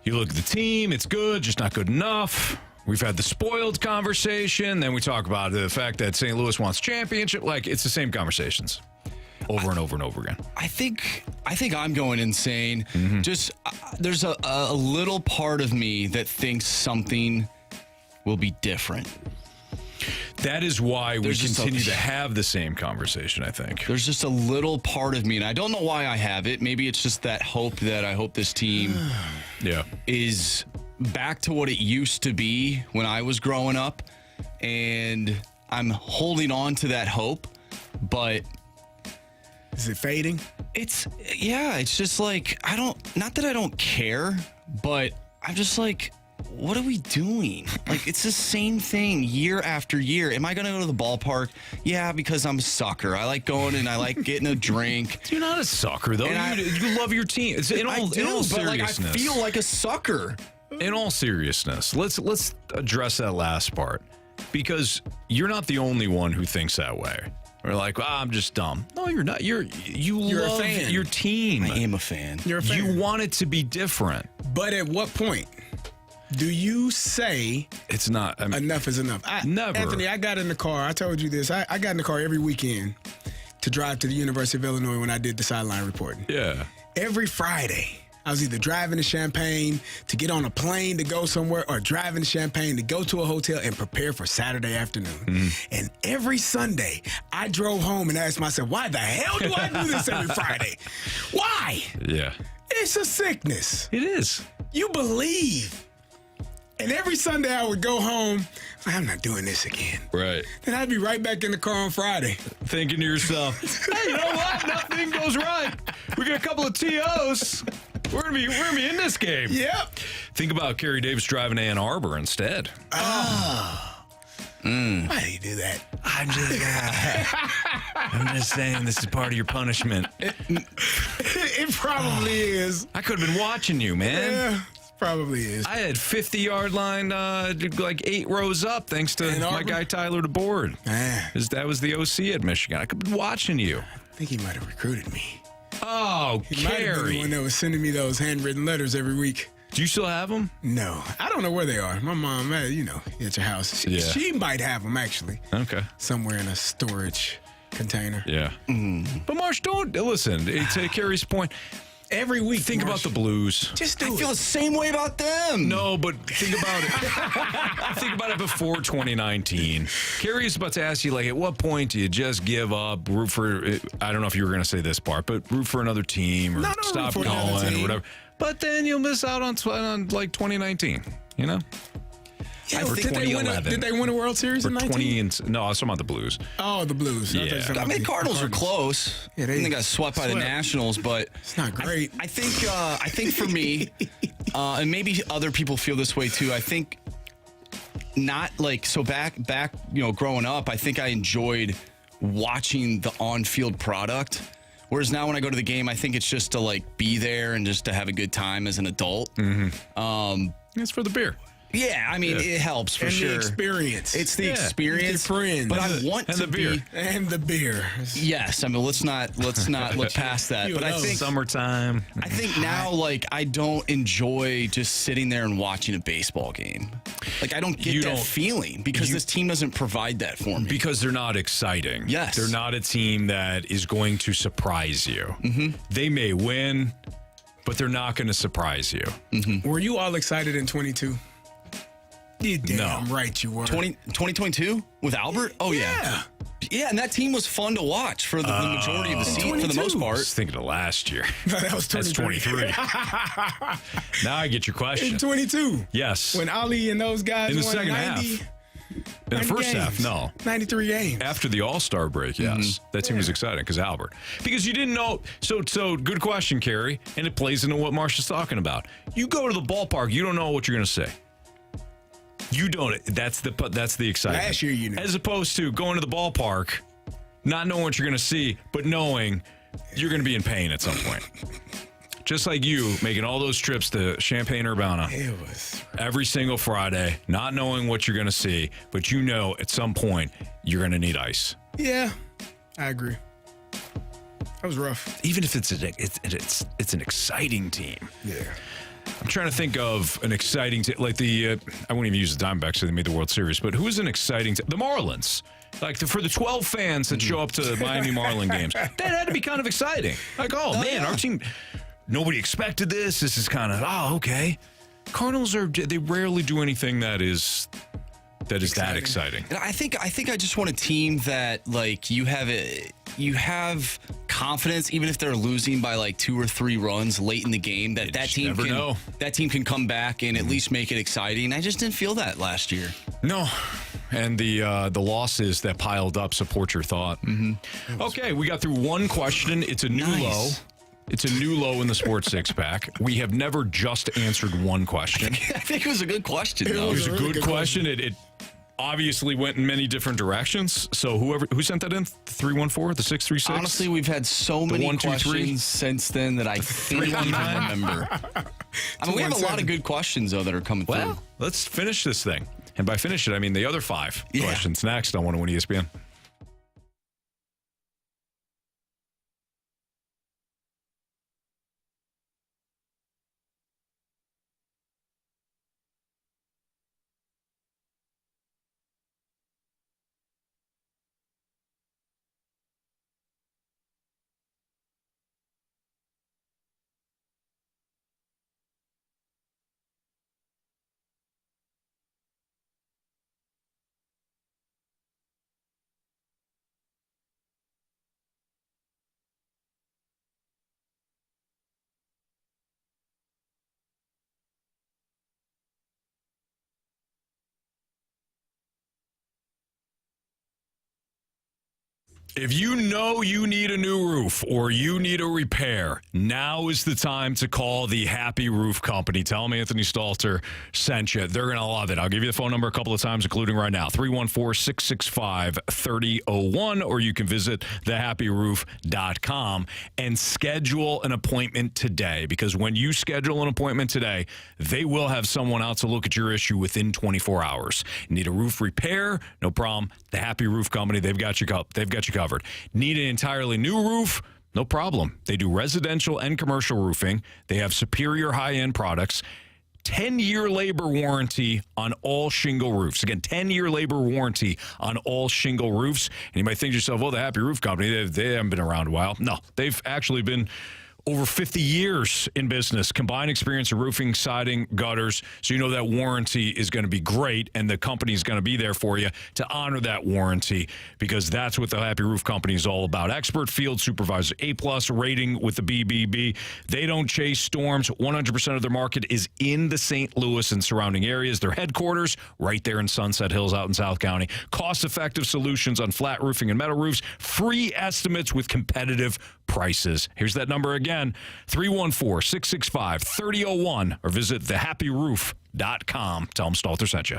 You look at the team, it's good, just not good enough. We've had the spoiled conversation. Then we talk about the fact that St. Louis wants championship. Like, it's the same conversations over and over and over again. I think I'm going insane. Just there's a little part of me that thinks something will be different. That is why we continue to have the same conversation, I think. There's just a little part of me, and I don't know why I have it. Maybe it's just that hope that I hope this team is back to what it used to be when I was growing up, and I'm holding on to that hope, but... Is it fading? It's just like, not that I don't care, but I'm just like... What are we doing? Like, it's the same thing year after year. Am I going to go to the ballpark? Yeah, because I'm a sucker. I like going and I like getting a drink. You're not a sucker, though. You love your team. In all seriousness. But like, I feel like a sucker. In all seriousness, let's address that last part, because you're not the only one who thinks that way. We're like, I'm just dumb. No, you're not. You're love a fan. Your team. I am a fan. You're a fan. You want it to be different. But at what point do you say it's not enough is enough? Never. Anthony, I got in the car. I told you this. I got in the car every weekend to drive to the University of Illinois when I did the sideline reporting. Yeah. Every Friday, I was either driving to Champaign to get on a plane to go somewhere or driving to Champaign to go to a hotel and prepare for Saturday afternoon. And every Sunday, I drove home and asked myself, why the hell do I do this every Friday? Why? Yeah. It's a sickness. It is. You believe. And every Sunday I would go home, I'm not doing this again. Right. Then I'd be right back in the car on Friday. Thinking to yourself, hey, you know what? Nothing goes right. We got a couple of TOs. We're gonna be in this game. Yep. Think about Carey Davis driving to Ann Arbor instead. Why do you do that? I'm just saying this is part of your punishment. It probably is. I could have been watching you, man. Yeah. Probably is. I had 50-yard line, like 8 rows up, thanks to my guy Tyler DeBoard. That was the OC at Michigan. I could have been watching you. I think he might have recruited me. Oh, he might have been the one that was sending me those handwritten letters every week. Do you still have them? No. I don't know where they are. My mom, at your house. She might have them, actually. Okay. Somewhere in a storage container. Yeah. But, Marsh, don't listen. To Carey's point, every week, think about the Blues. Just do I feel the same way about them. No, but think about it. Think about it before 2019. Carey's about to ask you, like, at what point do you just give up, root for, I don't know if you were going to say this part, but root for another team or stop going or whatever. But then you'll miss out on like 2019, you know? Yeah, did they win a World Series in 19? No, I was talking about the Blues. Oh, the Blues. Yeah. I mean, Cardinals were close. Yeah, they got swept by the Nationals, but it's not great. I think for me, and maybe other people feel this way too. I think not like so back growing up. I think I enjoyed watching the on-field product. Whereas now when I go to the game, I think it's just to like be there and just to have a good time as an adult. It's for the beer. Yeah, I mean, it helps for and sure. The experience. It's the experience. Your friends. But I want and to the beer. And the beer. Yes, I mean, let's not look past that. But I think summertime. I think now, like, I don't enjoy just sitting there and watching a baseball game. Like, I don't get that feeling because this team doesn't provide that for me. Because they're not exciting. Yes. They're not a team that is going to surprise you. Mm-hmm. They may win, but they're not going to surprise you. Mm-hmm. Were you all excited in 22? You damn right you were. 2022 with Albert? Oh, yeah. Yeah, and that team was fun to watch for the majority of the season, for the most part. I was thinking of last year. No, that was 23. That's 23. Now I get your question. In 22. Yes. When Ali and those guys in the won second 90, half. In the first half, no. 93 games. After the All-Star break, yes. That team was exciting because Albert. Because you didn't know. So good question, Carey. And it plays into what Marsha's talking about. You go to the ballpark, you don't know what you're going to say. You don't. That's the excitement. Last year you knew. As opposed to going to the ballpark, not knowing what you're going to see, but knowing you're going to be in pain at some point. Just like you making all those trips to Champaign-Urbana every single Friday, not knowing what you're going to see, but you know at some point you're going to need ice. Yeah, I agree. That was rough. Even if it's an exciting team. Yeah. I'm trying to think of an exciting team, like I won't even use the Diamondbacks, so they made the World Series, but who is an exciting team? The Marlins. Like, for the 12 fans that show up to the Miami Marlin games, that had to be kind of exciting. Like, man, our team, nobody expected this. This is kind of, okay. Cardinals they rarely do anything that is that exciting. And I think I just want a team that, like, you have confidence, even if they're losing by like 2 or 3 runs late in the game, that team can come back and at least make it exciting. I just didn't feel that last year. No. And the losses that piled up support your thought. Mm-hmm. Okay, we got through one question. It's a new low. It's a new low in the Sports Six Pack. We have never just answered one question. I think it was a good question, though. It was a good question. It obviously went in many different directions. So who sent that in? 314, the 636? Honestly, we've had so many questions since then that I can't even remember. I mean, we have a lot of good questions, though, that are coming through. Well, let's finish this thing. And by finish it, I mean the other 5 questions next on 101 ESPN. If you know you need a new roof or you need a repair, now is the time to call the Happy Roof Company. Tell them Anthony Stalter sent you. They're going to love it. I'll give you the phone number a couple of times, including right now, 314-665-3001, or you can visit thehappyroof.com and schedule an appointment today, because when you schedule an appointment today, they will have someone out to look at your issue within 24 hours. Need a roof repair? No problem. The Happy Roof Company, they've got you covered. Need an entirely new roof? No problem. They do residential and commercial roofing. They have superior high-end products. 10-year labor warranty on all shingle roofs. Again, 10-year labor warranty on all shingle roofs. And you might think to yourself, well, the Happy Roof Company, they haven't been around a while. No, they've actually been over 50 years in business, combined experience in roofing, siding, gutters. So you know that warranty is going to be great, and the company is going to be there for you to honor that warranty, because that's what the Happy Roof Company is all about. Expert field supervisor, A+ rating with the BBB. They don't chase storms. 100% of their market is in the St. Louis and surrounding areas. Their headquarters right there in Sunset Hills out in South County. Cost-effective solutions on flat roofing and metal roofs. Free estimates with competitive prices. Here's that number again. 314-665-3001, or visit thehappyroof.com. Tell them Stalter sent you.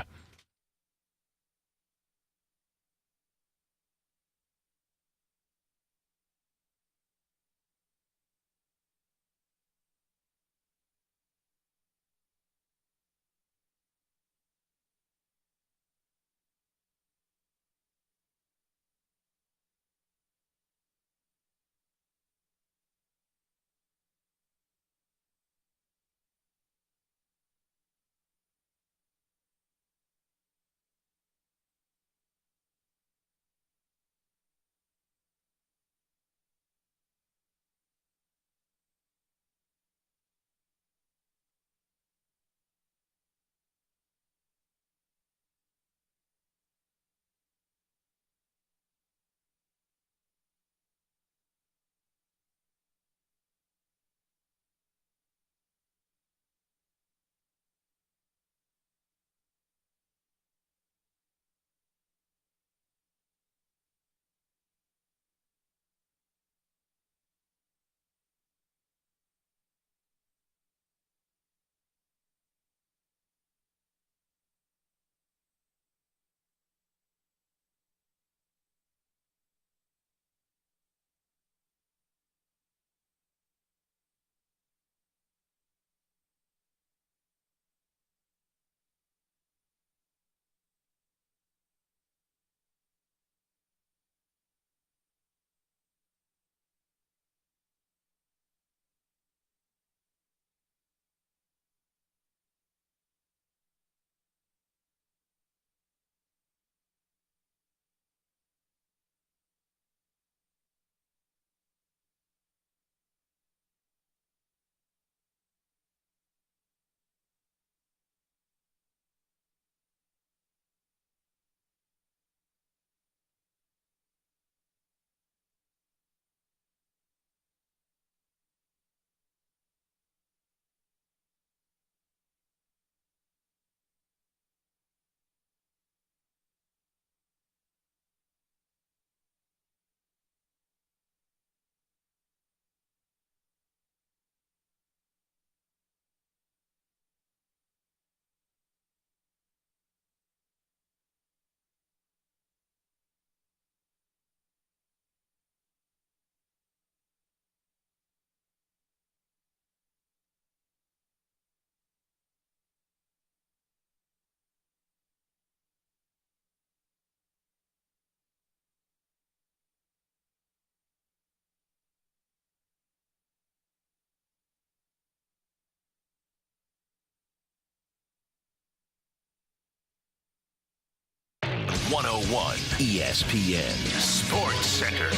101 ESPN Sports Center.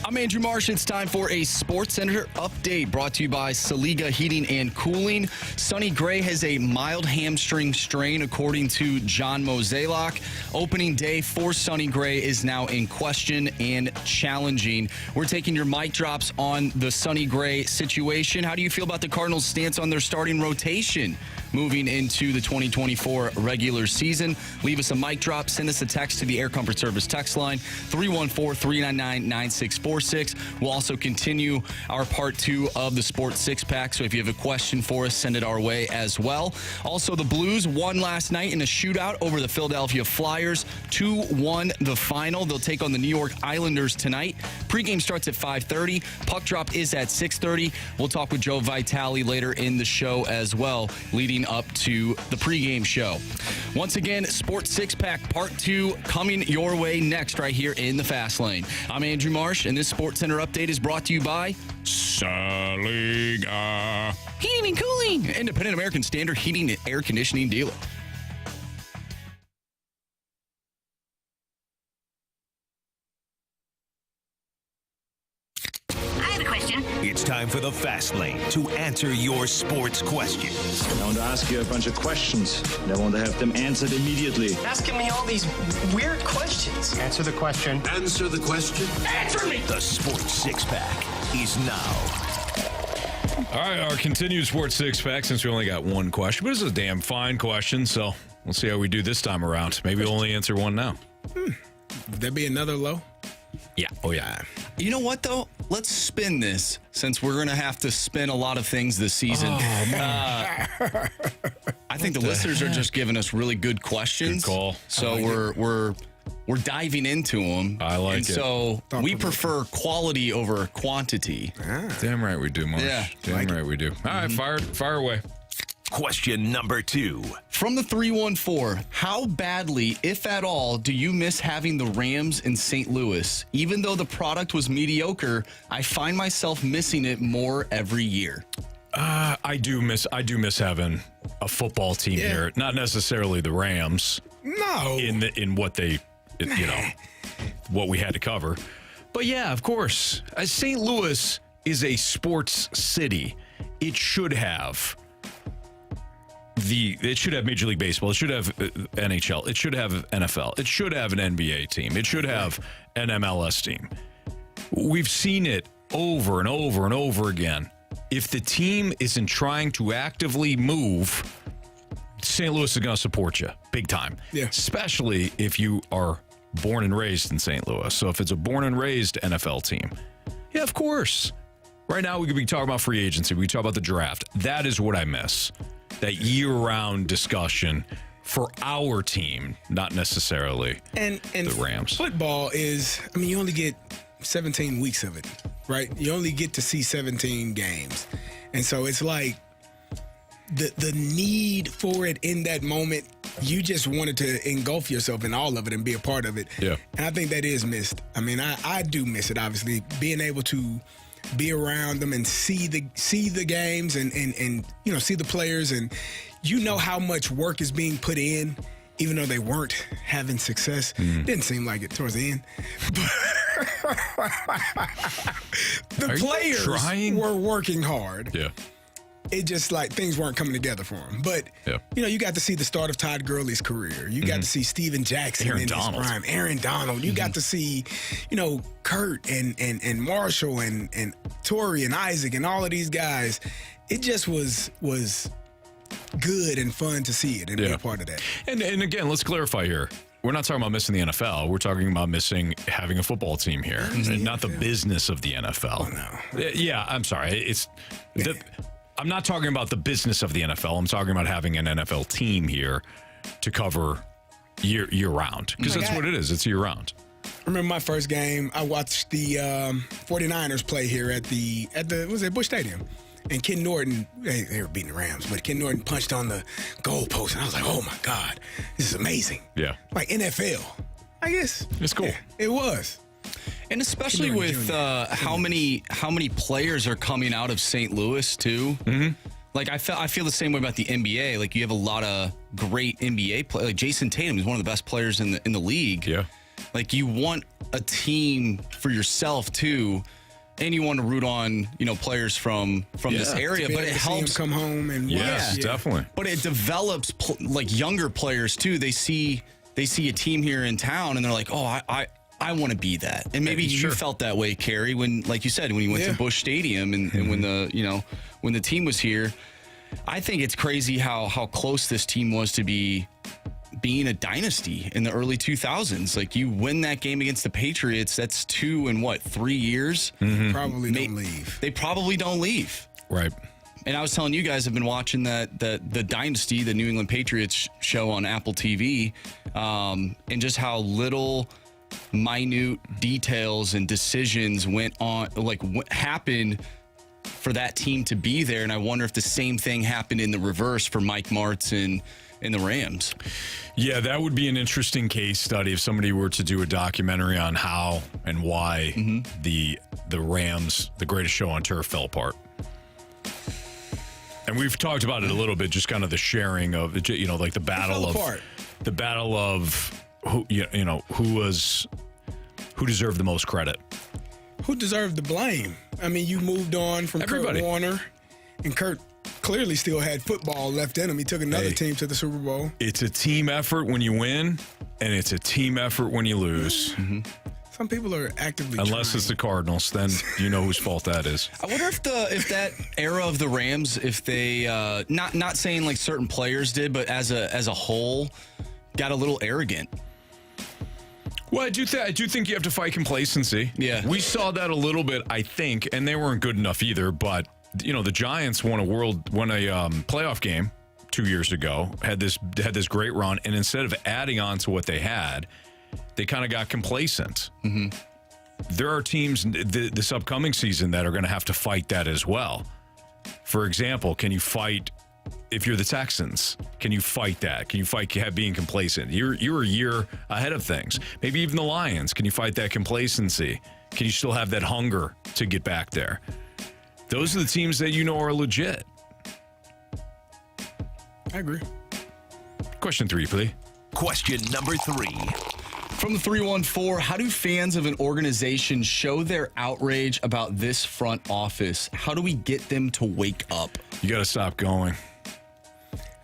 I'm Andrew Marsh. It's time for a Sports Center update brought to you by Saliga Heating and Cooling. Sonny Gray has a mild hamstring strain, according to John Mozeliak. Opening day for Sonny Gray is now in question and challenging. We're taking your mic drops on the Sonny Gray situation. How do you feel about the Cardinals' stance on their starting rotation moving into the 2024 regular season? Leave us a mic drop. Send us a text to the Air Comfort Service text line, 314-399-9646. We'll also continue our part 2 of the Sports Six-Pack, so if you have a question for us, send it our way as well. Also, the Blues won last night in a shootout over the Philadelphia Flyers. 2-1 the final. They'll take on the New York Islanders tonight. Pregame starts at 5:30. Puck drop is at 6:30. We'll talk with Joe Vitale later in the show as well, leading up to the pregame show. Once again, Sports Six-Pack Part 2 coming your way next right here in the Fast Lane. I'm Andrew Marsh, and this Sports Center update is brought to you by Saliga Heating and Cooling, independent American Standard heating and air conditioning dealer. It's time for the Fast Lane to answer your sports questions. I want to ask you a bunch of questions, and I want to have them answered immediately. Asking me all these weird questions. Answer the question. Answer the question. Answer me! The Sports Six-Pack is now. All right, our continued Sports Six-Pack, since we only got one question, but it's a damn fine question, so we'll see how we do this time around. Maybe we'll only answer one now. Would there be another low? Yeah. Oh, yeah. You know what, though? Let's spin this, since we're going to have to spin a lot of things this season. Oh, I think the listeners are just giving us really good questions. Good call. So we're diving into them. I like and it. So we prefer quality over quantity. Damn right we do, Marsh. Yeah. Damn right we do. All right, fire away. Question number 2. From the 314, how badly, if at all, do you miss having the Rams in St. Louis? Even though the product was mediocre, I find myself missing it more every year. I do miss having a football team here. Not necessarily the Rams. No. In what they, what we had to cover. But yeah, of course. St. Louis is a sports city. It should have Major League Baseball. It should have NHL. It should have NFL. It should have an NBA team. It should have an MLS team. We've seen it over and over and over again. If the team isn't trying to actively move, St. Louis is going to support you big time. Yeah. Especially if you are born and raised in St. Louis. So if it's a born and raised NFL team, yeah, of course. Right now we could be talking about free agency. We could talk about the draft. That is what I miss. That year-round discussion for our team, not necessarily and the Rams. Football is, you only get 17 weeks of it, right? You only get to see 17 games. And so it's like the need for it in that moment, you just wanted to engulf yourself in all of it and be a part of it. Yeah. And I think that is missed. I do miss it, obviously, being able to be around them and see the games and see the players, and how much work is being put in, even though they weren't having success. Didn't seem like it towards the end. The players were working hard. Yeah. It just like things weren't coming together for him. But, you got to see the start of Todd Gurley's career. You got to see Steven Jackson Aaron in Donald. his prime. Aaron Donald. You got to see, Kurt and Marshall and Torrey and Isaac and all of these guys. It just was good and fun to see it and be a part of that. And again, let's clarify here. We're not talking about missing the NFL. We're talking about missing having a football team here, and not the business of the NFL. Oh, no. Yeah, I'm sorry. I'm not talking about the business of the NFL. I'm talking about having an NFL team here to cover year round, because that's what it is. It's year round. I remember my first game. I watched the 49ers play here at the Busch Stadium. And Ken Norton, they were beating the Rams, but Ken Norton punched on the goalpost, and I was like, oh, my God, this is amazing. Yeah. Like NFL, I guess. It's cool. Yeah, it was. And especially with how many players are coming out of St. Louis, too. Like I feel the same way about the NBA. Like you have a lot of great NBA players. Like Jason Tatum is one of the best players in the league. Yeah. Like you want a team for yourself too, and you want to root on players from this area. But it helps come home and yes, definitely. But it develops like younger players too. They see a team here in town and they're like, oh, I want to be that. And maybe you felt that way, Carey, when, like you said, when you went to Busch Stadium and when when the team was here. I think it's crazy how close this team was to being a dynasty in the early 2000s. Like you win that game against the Patriots, that's 2 in 3 years? Probably don't leave. They probably don't leave. Right. And I was telling you guys, I've been watching the Dynasty, the New England Patriots show on Apple TV, and just how little minute details and decisions went on, like what happened for that team to be there. And I wonder if the same thing happened in the reverse for Mike Martz and the Rams. Yeah, that would be an interesting case study if somebody were to do a documentary on how and why the Rams, the greatest show on turf, fell apart. And we've talked about it a little bit, just kind of the sharing of, like the battle of who deserved the most credit. Who deserved the blame? I mean, you moved on from Everybody. Kurt Warner, and Kurt clearly still had football left in him. He took another team to the Super Bowl. It's a team effort when you win, and it's a team effort when you lose. Some people are actively Unless trying. it's the Cardinals, then you know whose fault that is. I wonder if that era of the Rams, if they not saying like certain players did, but as a whole, got a little arrogant. Well, I do think you have to fight complacency. Yeah, we saw that a little bit, I think, and they weren't good enough either. But the Giants won a playoff game 2 years ago, had this great run, and instead of adding on to what they had, they kind of got complacent. There are teams this upcoming season that are going to have to fight that as well. For example, can you fight if you're the Texans? Can you fight that? Can you fight being complacent? You're a year ahead of things. Maybe even the Lions. Can you fight that complacency? Can you still have that hunger to get back there? Those are the teams that are legit. I agree. Question 3, please. Question number 3. From the 314, how do fans of an organization show their outrage about this front office? How do we get them to wake up? You got to stop going.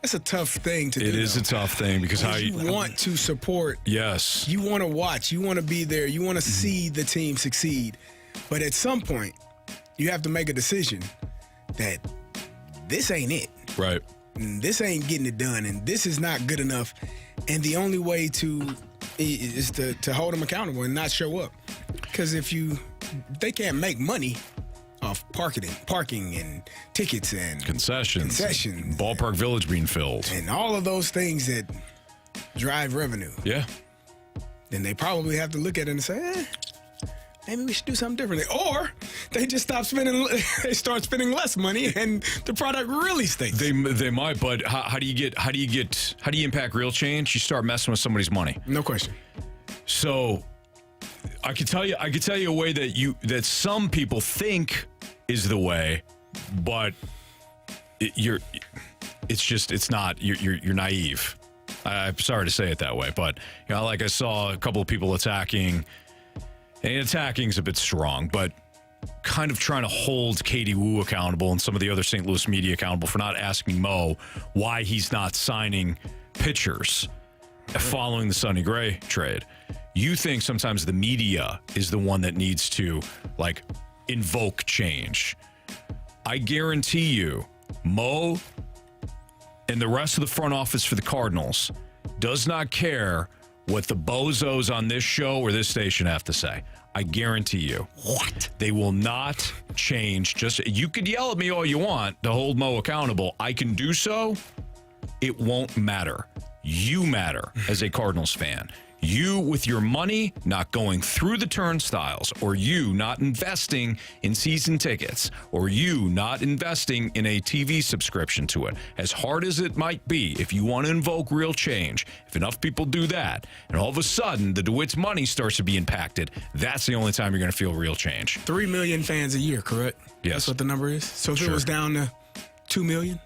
That's a tough thing to do. It is a tough thing because you want to support. Yes. You want to watch. You want to be there. You want to see the team succeed. But at some point, you have to make a decision that this ain't it. Right. And this ain't getting it done, and this is not good enough. And the only way is to hold them accountable and not show up. Because they can't make money off parking and tickets and concessions, Ballpark Village being filled, and all of those things that drive revenue. Yeah. Then they probably have to look at it and say, maybe we should do something differently. Or they just stop spending. They start spending less money, and the product really stinks. They might, but how do you impact real change? You start messing with somebody's money. No question. So, I could tell you a way that some people think is the way, but it's not. You're naive. I'm sorry to say it that way, but like I saw a couple of people attacking. And attacking is a bit strong, but kind of trying to hold Katie Wu accountable and some of the other St. Louis media accountable for not asking Mo why he's not signing pitchers following the Sonny Gray trade. You think sometimes the media is the one that needs to, invoke change. I guarantee you, Mo and the rest of the front office for the Cardinals does not care what the bozos on this show or this station have to say. I guarantee you. What? They will not change. You could yell at me all you want to hold Mo accountable. I can do so. It won't matter. You matter as a Cardinals fan. You with your money not going through the turnstiles, or you not investing in season tickets, or you not investing in a TV subscription to it. As hard as it might be, if you want to invoke real change, if enough people do that, and all of a sudden the DeWitt's money starts to be impacted, that's the only time you're going to feel real change. 3 million fans a year, correct? Yes. That's what the number is? So if it was down to $2 million?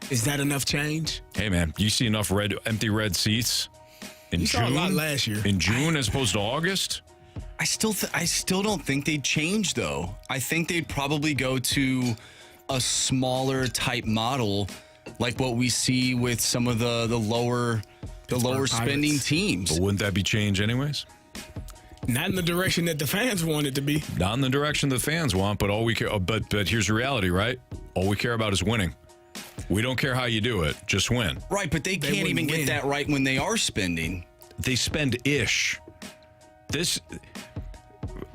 Is that enough change? Hey, man, you see enough empty red seats in You June? saw a lot last year. In June as opposed to August? I still don't think they'd change, though. I think they'd probably go to a smaller type model, like what we see with some of the lower spending teams. But wouldn't that be change anyways? Not in the direction that the fans want it to be. Not in the direction the fans want, but all we care. But here's the reality, right? All we care about is winning. We don't care how you do it, just win. Right, but they can't even get that right when they are spending. They spend ish. This,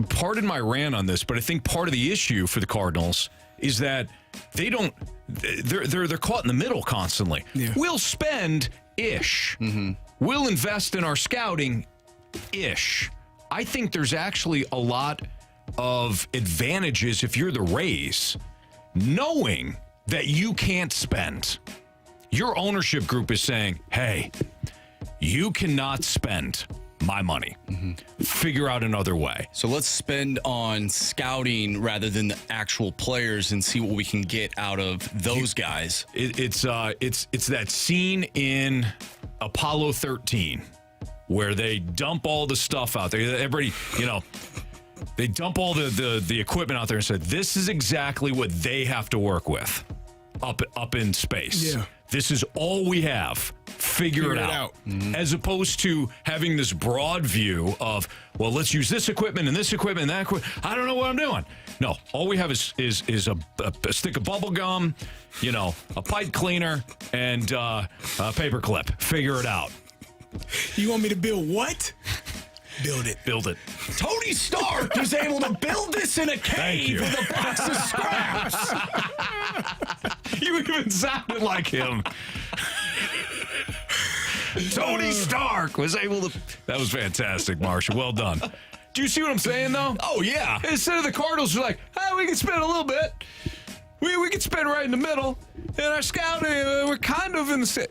pardon my rant on this, but I think part of the issue for the Cardinals is that they don't. They're caught in the middle constantly. Yeah. We'll spend ish. We'll invest in our scouting ish. I think there's actually a lot of advantages if you're the Rays, knowing that you can't spend. Your ownership group is saying, hey, you cannot spend my money. Figure out another way. So let's spend on scouting rather than the actual players and see what we can get out of those guys. It's that scene in Apollo 13 where they dump all the stuff out there. Everybody, they dump all the equipment out there and said, this is exactly what they have to work with up in space. Yeah. This is all we have. Figure it out. As opposed to having this broad view of, well, let's use this equipment and this equipment and that equipment. I don't know what I'm doing. No, all we have is a stick of bubble gum, a pipe cleaner, and a paper clip. Figure it out. You want me to build what? Build it. Build it. Tony Stark was able to build this in a cave with a box of scraps. You even sounded like him. Tony Stark was able to. That was fantastic, Marshall. Well done. Do you see what I'm saying, though? Oh, yeah. Instead of the Cardinals, are like, we can spend a little bit. We can spend right in the middle. And our scouting, we're kind of in the.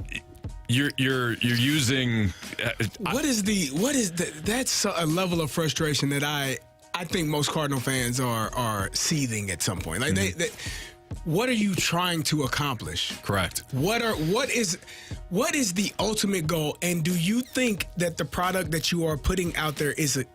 You're using. That's a level of frustration that I think most Cardinal fans are seething at some point. Like what are you trying to accomplish? Correct. What is the ultimate goal? And do you think that the product that you are putting out there is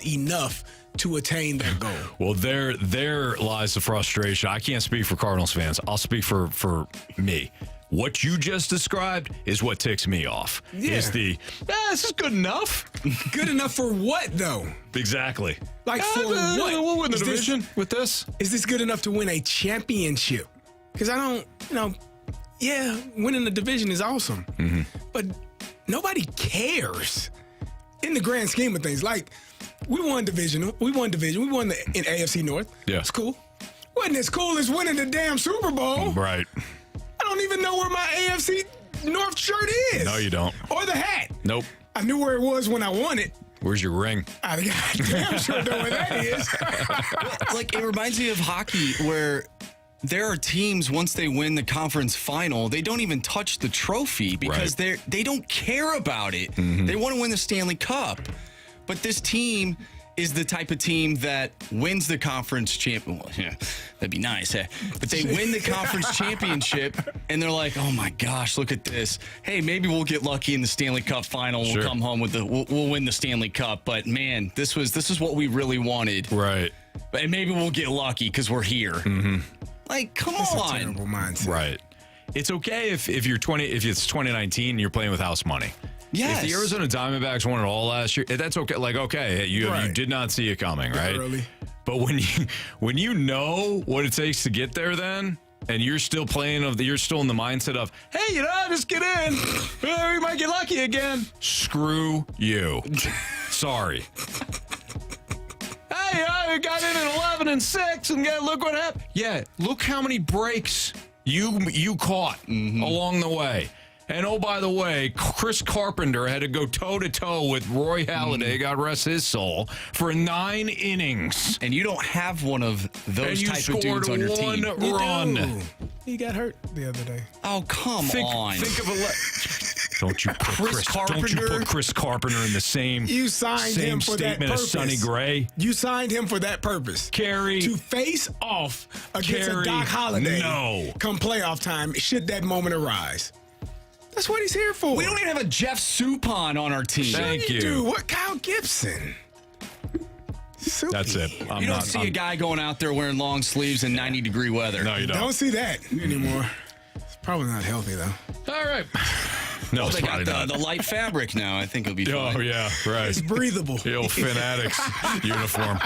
enough to attain that goal? Well, there lies the frustration. I can't speak for Cardinals fans. I'll speak for me. What you just described is what ticks me off. Yeah. Is this is good enough. Good enough for what, though? Exactly. Like for what? We'll win the division with this. Is this good enough to win a championship? Because I don't, winning the division is awesome. But nobody cares in the grand scheme of things. Like, we won division. We won the in AFC North. Yeah. It's cool. Wasn't as cool as winning the damn Super Bowl. Right. I don't even know where my AFC North shirt is. No, you don't. Or the hat. Nope. I knew where it was when I won it. Where's your ring? I damn sure know where that is. Like, it reminds me of hockey where there are teams, once they win the conference final, they don't even touch the trophy because they don't care about it. They want to win the Stanley Cup. But this team is the type of team that wins the conference championship. Well, yeah, that'd be nice. But they win the conference championship, and they're like, "Oh my gosh, look at this! Hey, maybe we'll get lucky in the Stanley Cup final. We'll come home with we'll win the Stanley Cup. But man, this is what we really wanted, right? And maybe we'll get lucky because we're here. Like, come That's on, a terrible mindset. Right? It's okay if it's 2019 and you're playing with house money. Yes. If the Arizona Diamondbacks won it all last year, that's okay. Like, okay, you did not see it coming, right? Early. But when you know what it takes to get there, then, and you're still you're still in the mindset of, hey, just get in. We might get lucky again. Screw you. Sorry. Hey, I got in at 11-6, and look what happened. Yeah, look how many breaks you caught along the way. And oh, by the way, Chris Carpenter had to go toe-to-toe with Roy Halladay, God rest his soul, for 9 innings. And you don't have one of those type of dudes on your team. Run. He got hurt the other day. Oh, come on. Think of Don't you put Chris Carpenter in the same You signed him for that statement purpose. as Sonny Gray? You signed him for that purpose. Carey. To face off against Carey, a Doc Holliday. no. Come playoff time, should that moment arise. That's what he's here for. We don't even have a Jeff Suppan on our team. Thank you. Dude, what Kyle Gibson? Soupy. That's it. You don't see a guy going out there wearing long sleeves in 90-degree weather. No, you don't. Don't see that anymore. It's probably not healthy, though. All right. No, it's They probably got not. the light fabric now. I think it'll be fine. Oh, yeah, right. It's breathable. The old Fanatics uniform.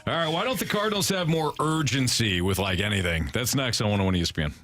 All right, why don't the Cardinals have more urgency with, like, anything? That's next on 101 ESPN.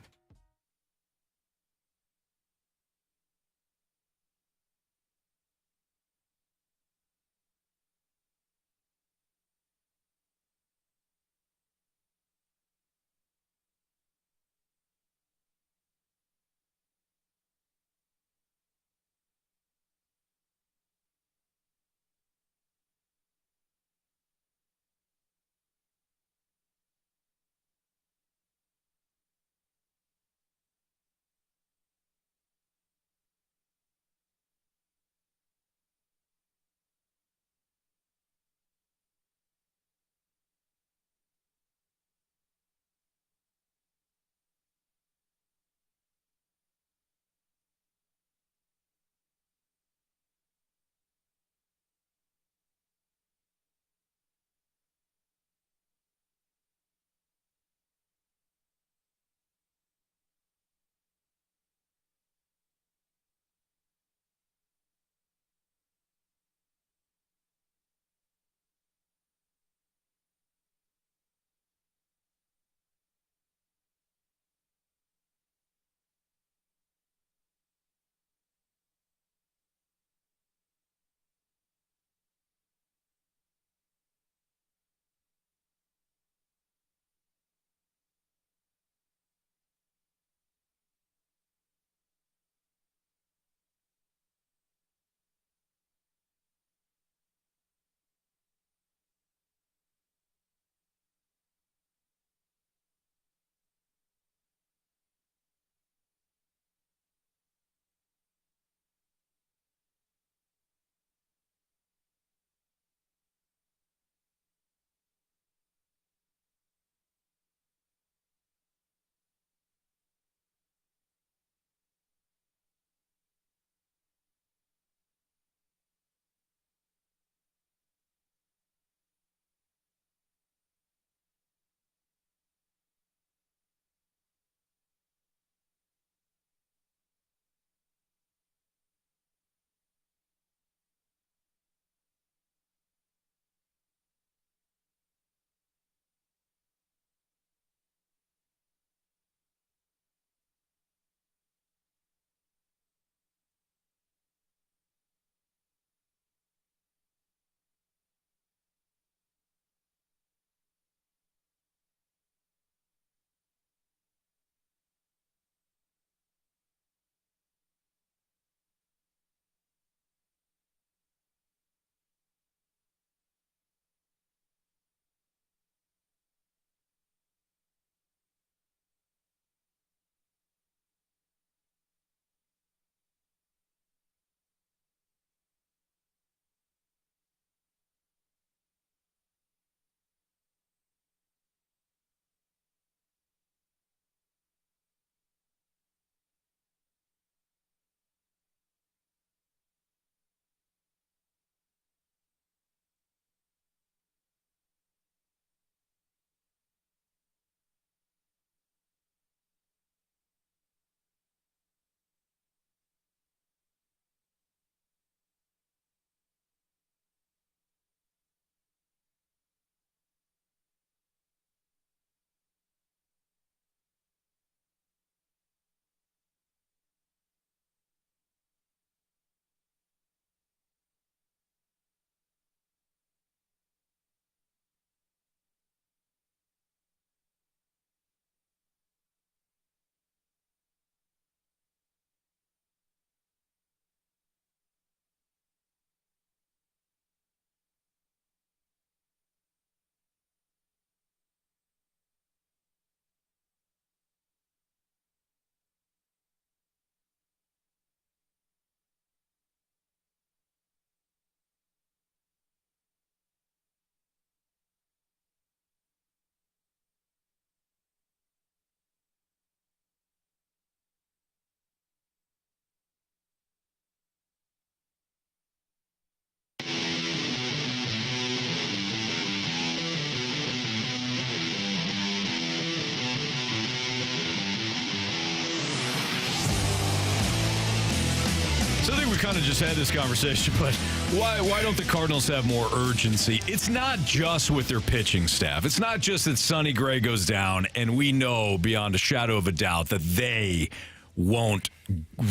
kind of just had this conversation, but why don't the Cardinals have more urgency? It's not just with their pitching staff. It's not just that Sonny Gray goes down, and we know beyond a shadow of a doubt that they won't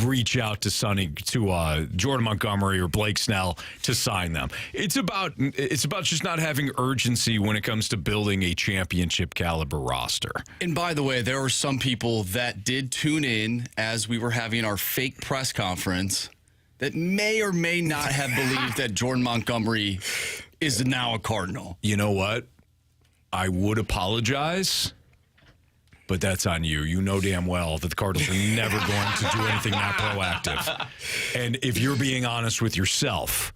reach out to Jordan Montgomery or Blake Snell to sign them. It's about just not having urgency when it comes to building a championship caliber roster. And by the way, there were some people that did tune in as we were having our fake press conference that may or may not have believed that Jordan Montgomery is now a Cardinal. You know what? I would apologize, but that's on you. You know damn well that the Cardinals are never going to do anything that proactive. And if you're being honest with yourself,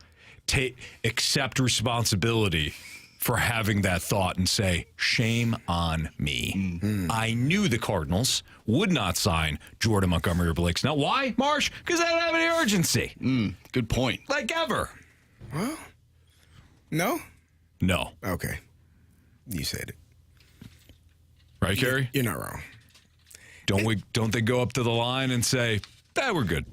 accept responsibility for having that thought and say, shame on me. Mm-hmm. I knew the Cardinals would not sign Jordan Montgomery or Blake Snell. Why, Marsh? Because they don't have any urgency. Good point. Like ever. Well, no? No. Okay. You said it. Right, Carey? You're not wrong. Don't they go up to the line and say, we're good.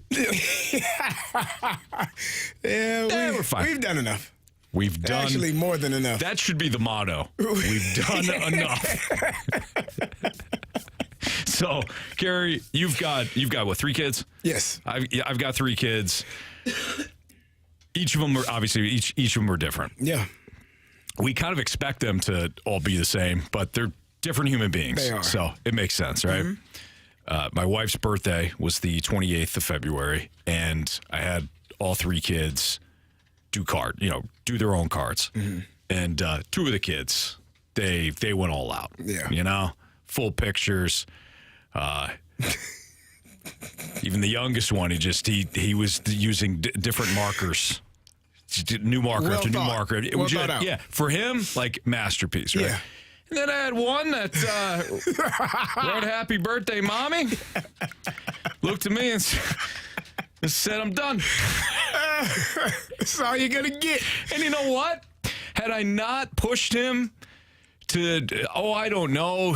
We're fine. We've done enough. We've done actually more than enough. That should be the motto. We've done enough. So, Carey, you've got what, 3 kids? Yes. I've got 3 kids. Each of them are obviously each of them are different. Yeah. We kind of expect them to all be the same, but they're different human beings. They are. So it makes sense, right? Mm-hmm. My wife's birthday was the 28th of February, and I had all 3 kids do their own cards. Mm-hmm. And 2 of the kids, they went all out. Yeah. Full pictures. Even the youngest one, he was using different markers. New marker after new marker. Yeah, for him, like masterpiece, right? Yeah. And then I had one that wrote "Happy Birthday, Mommy." Looked at me and said, "I'm done." That's all you're gonna get. And you know what? Had I not pushed him to, I don't know,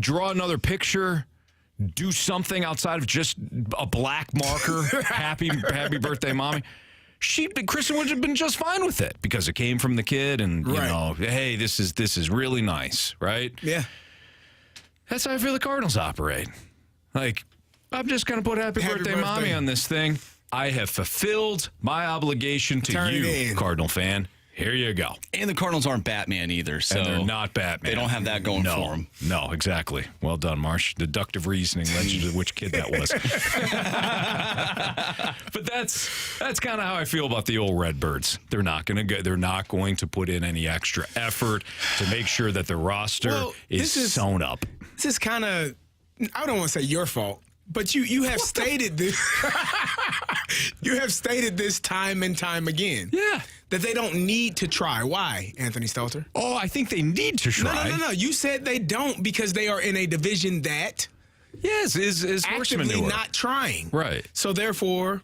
draw another picture, do something outside of just a black marker, happy birthday, Mommy, Kristen would have been just fine with it because it came from the kid, and hey, this is really nice, right? Yeah. That's how I feel the Cardinals operate. Like, I'm just gonna put happy birthday, Mommy, on this thing. I have fulfilled my obligation to you, Cardinal fan. Here you go. And the Cardinals aren't Batman either, so and they're not Batman. They don't have that going for them. No, exactly. Well done, Marsh. Deductive reasoning led you to which kid that was. But that's kind of how I feel about the old Redbirds. They're not going to put in any extra effort to make sure that the roster is sewn up. This is kind of, I don't want to say your fault, but you have stated this. You have stated this time and time again. Yeah. That they don't need to try. Why, Anthony Stalter? Oh, I think they need to try. No. You said they don't because they are in a division that is actively not trying. Right. So therefore,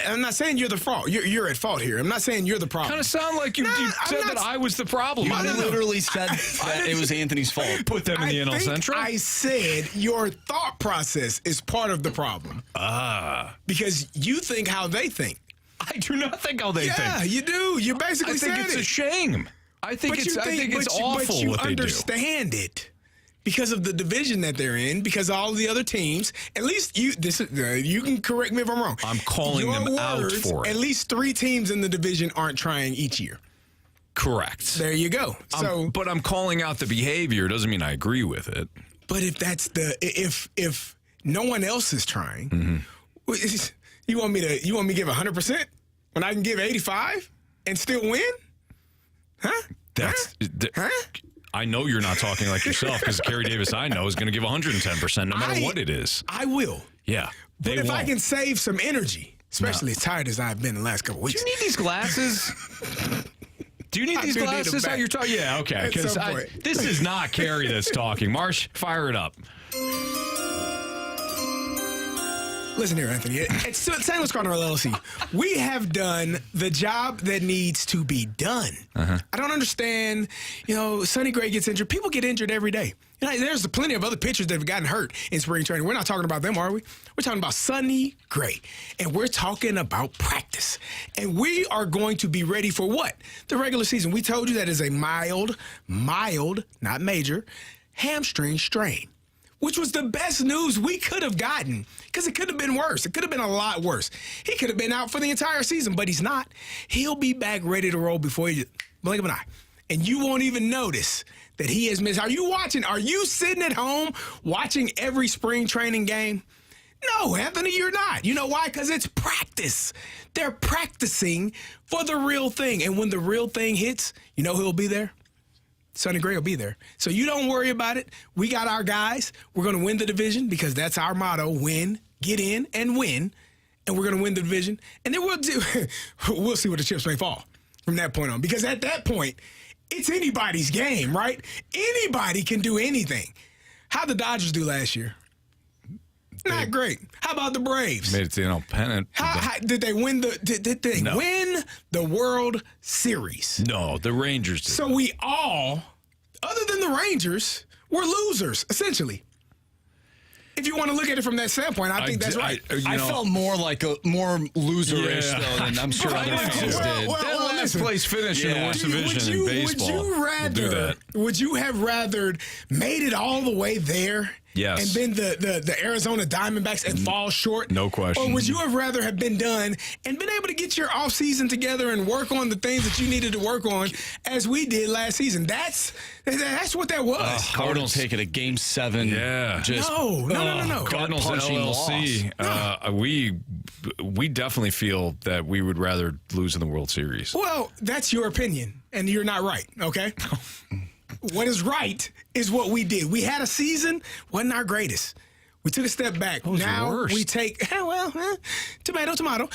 I'm not saying you're the fault. You're at fault here. I'm not saying you're the problem. Kind of sound like you said that I was the problem. You literally said that it was Anthony's fault. Put them in the NL Central. I said your thought process is part of the problem. Because you think how they think. I do not think how they think. Yeah, you do. You basically said it. I think it's a shame. I think it's awful but you what they do. Understand it because of the division that they're in, because all the other teams. At least you can correct me if I'm wrong. I'm calling them out for it. At least 3 teams in the division aren't trying each year. Correct. There you go. But I'm calling out the behavior. Doesn't mean I agree with it. But if that's if no one else is trying, you want me to give 100% when I can give 85 and still win? I know you're not talking like yourself, because Carey Davis, I know, is going to give 110% no matter what it is. I will. Yeah. But if I can save some energy, especially as tired as I've been the last couple weeks. Do you need these glasses? Do you need these glasses? How you're talking? Yeah, okay. Because this is not Carey that's talking. Marsh, fire it up. Listen here, Anthony. At St. Louis Cardinals LLC, we have done the job that needs to be done. I don't understand. Sonny Gray gets injured. People get injured every day. You know, there's plenty of other pitchers that have gotten hurt in spring training. We're not talking about them, are we? We're talking about Sonny Gray. And we're talking about practice. And we are going to be ready for what? The regular season. We told you that is a mild, not major, hamstring strain, which was the best news we could have gotten because it could have been worse. It could have been a lot worse. He could have been out for the entire season, but he's not. He'll be back ready to roll before you blink of an eye. And you won't even notice that he has missed. Are you watching? Are you sitting at home watching every spring training game? No, Anthony, you're not. You know why? Because it's practice. They're practicing for the real thing. And when the real thing hits, you know who'll be there? Sonny Gray will be there. So you don't worry about it. We got our guys. We're going to win the division because that's our motto: win, get in, and win. And we're going to win the division. And then we'll see where the chips may fall from that point on. Because at that point, it's anybody's game, right? Anybody can do anything. How'd the Dodgers do last year? Not great. How about the Braves? Made it to the pennant. How did they win did they win the World Series? No, the Rangers did. So we all, other than the Rangers, were losers, essentially. If you want to look at it from that standpoint, I think that's right. I felt more like more loserish though than I'm sure other fans did. That last place finish in the worst division in baseball. Would you have rather made it all the way there? Yes. And been the Arizona Diamondbacks and fall short? No question. Or would you have rather have been done and been able to get your offseason together and work on the things that you needed to work on as we did last season? That's what that was. Cardinals take it a Game 7. Yeah. No. Cardinals LLC. We definitely feel that we would rather lose in the World Series. Well, that's your opinion, and you're not right, okay? What is right is what we did. We had a season, wasn't our greatest. We took a step back. Now we take, tomato.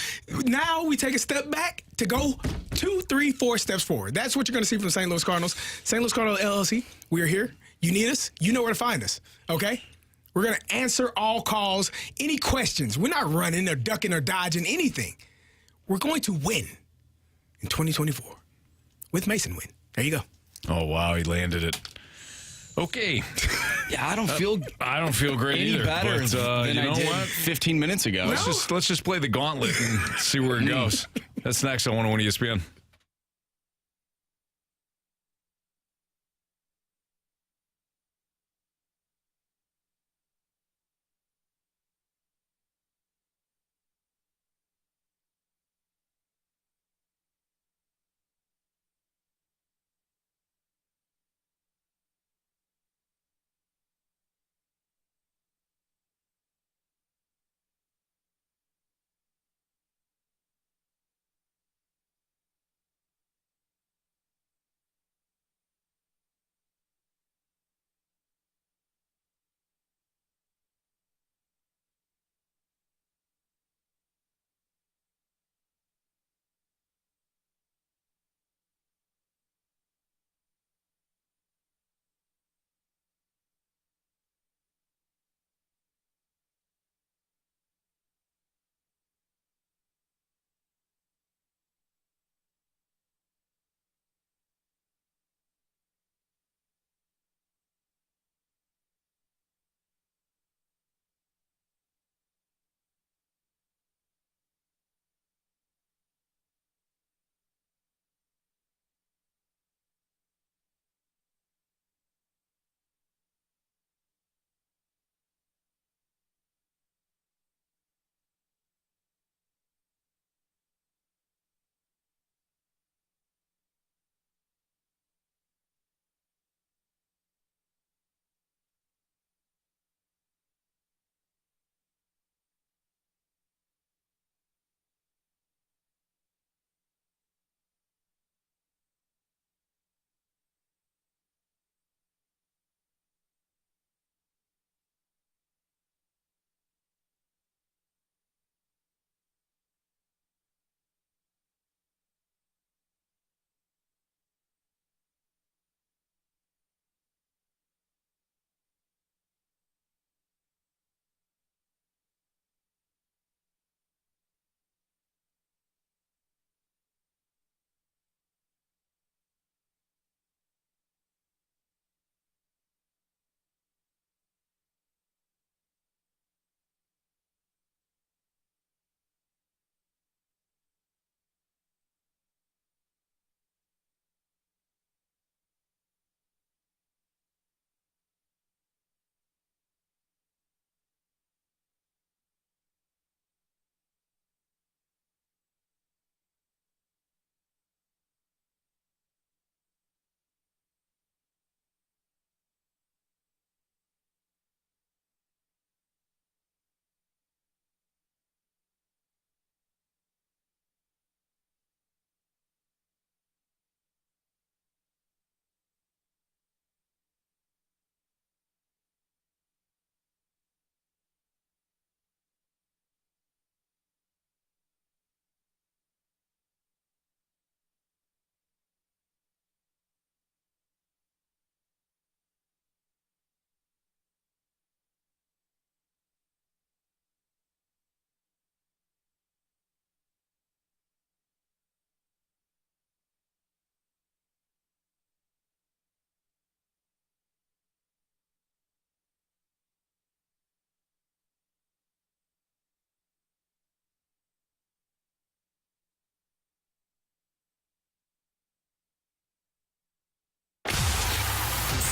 Now we take a step back to go 2, 3, 4 steps forward. That's what you're going to see from the St. Louis Cardinals. St. Louis Cardinals LLC, we are here. You need us. You know where to find us, okay? We're going to answer all calls, any questions. We're not running or ducking or dodging anything. We're going to win in 2024 with Mason win. There you go. Oh, wow, he landed it. Okay. Yeah, I don't feel great any either. better than you know I did what? 15 minutes ago. Let's just play the Gauntlet and see where it goes. That's next on 101 ESPN.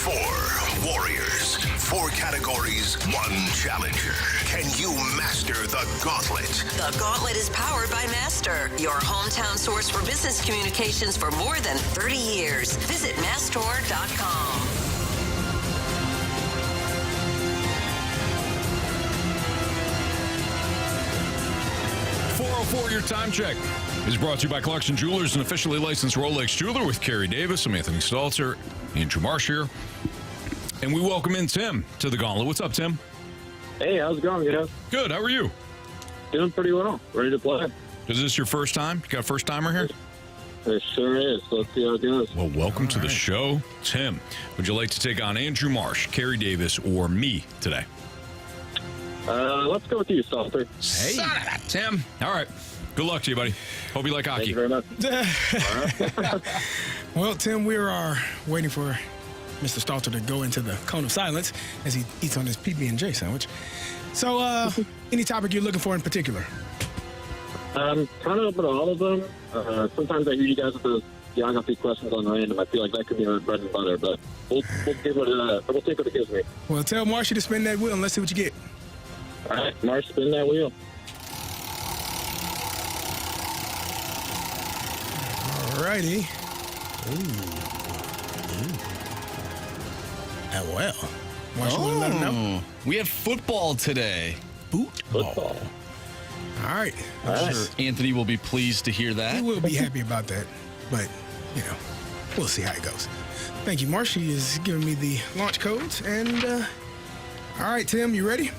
4 warriors, 4 categories, 1 challenger. Can you master the Gauntlet? The Gauntlet is powered by Master, your hometown source for business communications for more than 30 years. Visit Mastor.com. 404, your time check is brought to you by Clarkson Jewelers, an officially licensed Rolex jeweler with Carey Davis. I'm Anthony Stalter, Andrew Marsh here. And we welcome in Tim to the Gauntlet. What's up, Tim? Hey, how's it going, guys? Good. How are you? Doing pretty well. Ready to play. Is this your first time? You got a first timer here? It sure is. Let's see how it goes. Well, welcome to the show. Tim, would you like to take on Andrew Marsh, Carey Davis, or me today? Let's go with you, Stalter. Hey, Tim. All right. Good luck to you, buddy. Hope you like hockey. Thank you very much. Well, Tim, we are waiting for Mr. Stalter to go into the cone of silence as he eats on his PB&J sandwich. So, any topic you're looking for in particular? Kind of open to all of them. Sometimes I hear you guys with those geography questions on random. I feel like that could be our bread and butter, but we'll take what it gives me. Well, tell Marshy to spin that wheel and let's see what you get. All right, Marsh, spin that wheel. All righty. Well. Marsh, you want to let him know? We have football today. Football. All right. I'm sure Anthony will be pleased to hear that. He will be happy about that, but, we'll see how it goes. Thank you, Marsh. He is giving me the launch codes. And, all right, Tim, you ready?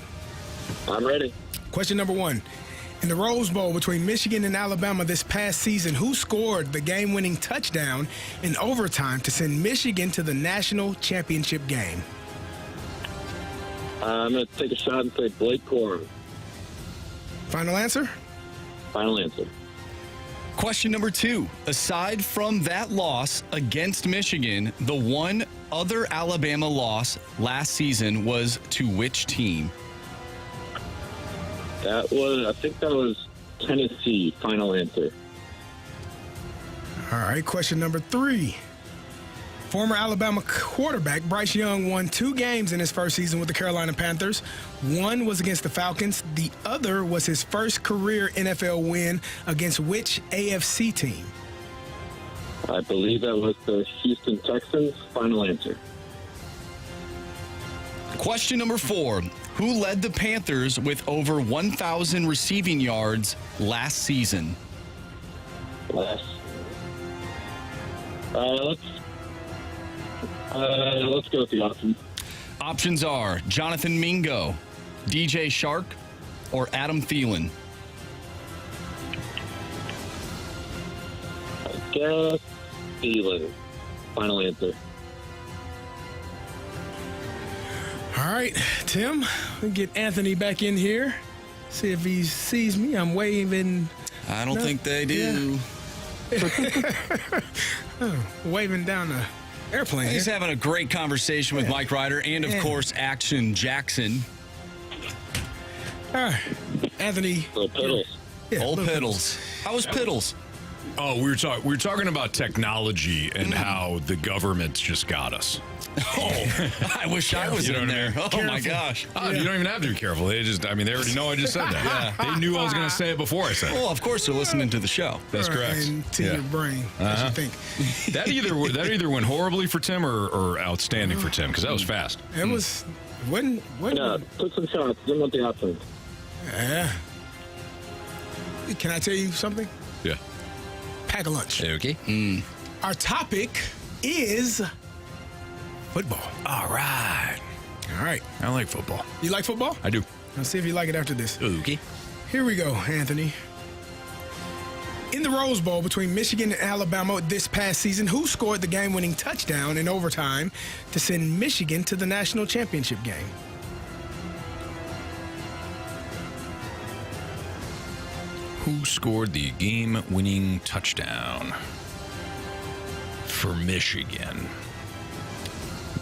I'm ready. Question number 1. In the Rose Bowl between Michigan and Alabama this past season, who scored the game-winning touchdown in overtime to send Michigan to the national championship game? I'm going to take a shot and say Blake Corum. Final answer? Final answer. Question number 2. Aside from that loss against Michigan, the one other Alabama loss last season was to which team? I think that was Tennessee. Final answer. All right, question number 3. Former Alabama quarterback Bryce Young won 2 games in his first season with the Carolina Panthers. One was against the Falcons. The other was his first career NFL win against which AFC team? I believe that was the Houston Texans. Final answer. Question number 4. Who led the Panthers with over 1,000 receiving yards last season? Let's go with the options. Options are Jonathan Mingo, DJ Shark, or Adam Thielen. I guess Thielen. Final answer. All right, Tim, we'll get Anthony back in here. See if he sees me. I'm waving. I don't think they do. Waving down the airplane. He's here. having a great conversation with Mike Ryder and, of course, Action Jackson. All right, Anthony. Old Piddles. Yeah, Old Piddles. How was Piddles? Oh, we were talking about technology and how the government just got us. Oh, I wish I was in there. Oh, my gosh. Oh, you don't even have to be careful. They already know I just said that. Yeah. They knew I was going to say it before I said it. Well, of course they're listening to the show. That's correct. Into your brain, as you think. That either went horribly for Tim or outstanding for Tim, because that was fast. It was, wasn't. Yeah, took some shots. Didn't want the options. Yeah. Can I tell you something? Yeah. Pack a lunch. Okay. Our topic is football. All right. I like football. You like football? I do. Let's see if you like it after this. Okay. Here we go, Anthony. In the Rose Bowl between Michigan and Alabama this past season, who scored the game-winning touchdown in overtime to send Michigan to the national championship game? Who scored the game-winning touchdown for Michigan?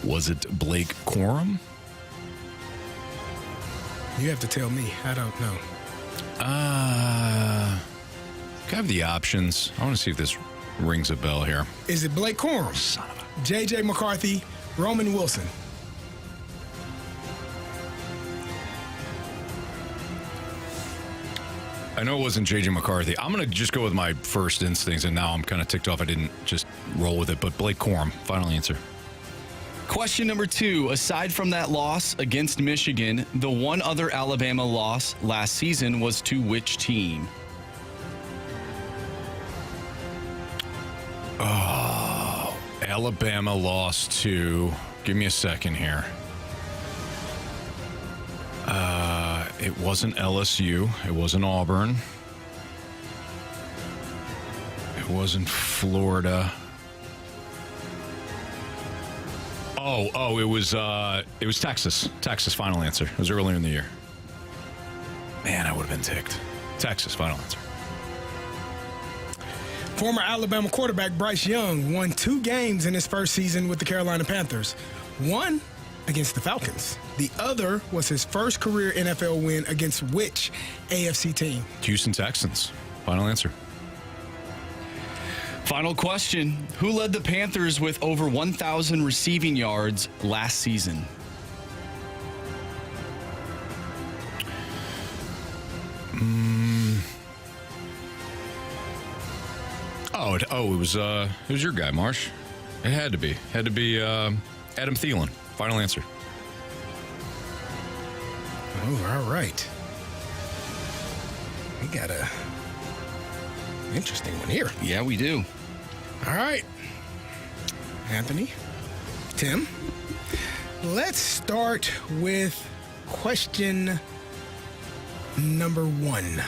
Was it Blake Corum? You have to tell me. I don't know. Can I have the options? I want to see if this rings a bell here. Is it Blake Corum, Son of a... J.J. McCarthy, Roman Wilson. I know it wasn't J.J. McCarthy. I'm going to just go with my first instincts, and now I'm kind of ticked off I didn't just roll with it. But Blake Corum, final answer. Question number 2. Aside from that loss against Michigan, the one other Alabama loss last season was to which team? Oh, Alabama lost to... Give me a second here. It wasn't LSU. It wasn't Auburn. It wasn't Florida. Oh, it was Texas. Texas, final answer. It was earlier in the year. Man, I would have been ticked. Texas, final answer. Former Alabama quarterback Bryce Young won 2 games in his first season with the Carolina Panthers. One against the Falcons. The other was his first career NFL win against which AFC team? Houston Texans, final answer. Final question. Who led the Panthers with over 1,000 receiving yards last season? It was your guy, Marsh. It had to be. Adam Thielen. Final answer. Oh, all right. We got a interesting one here. Yeah, we do. All right. Anthony, Tim, let's start with question number 1.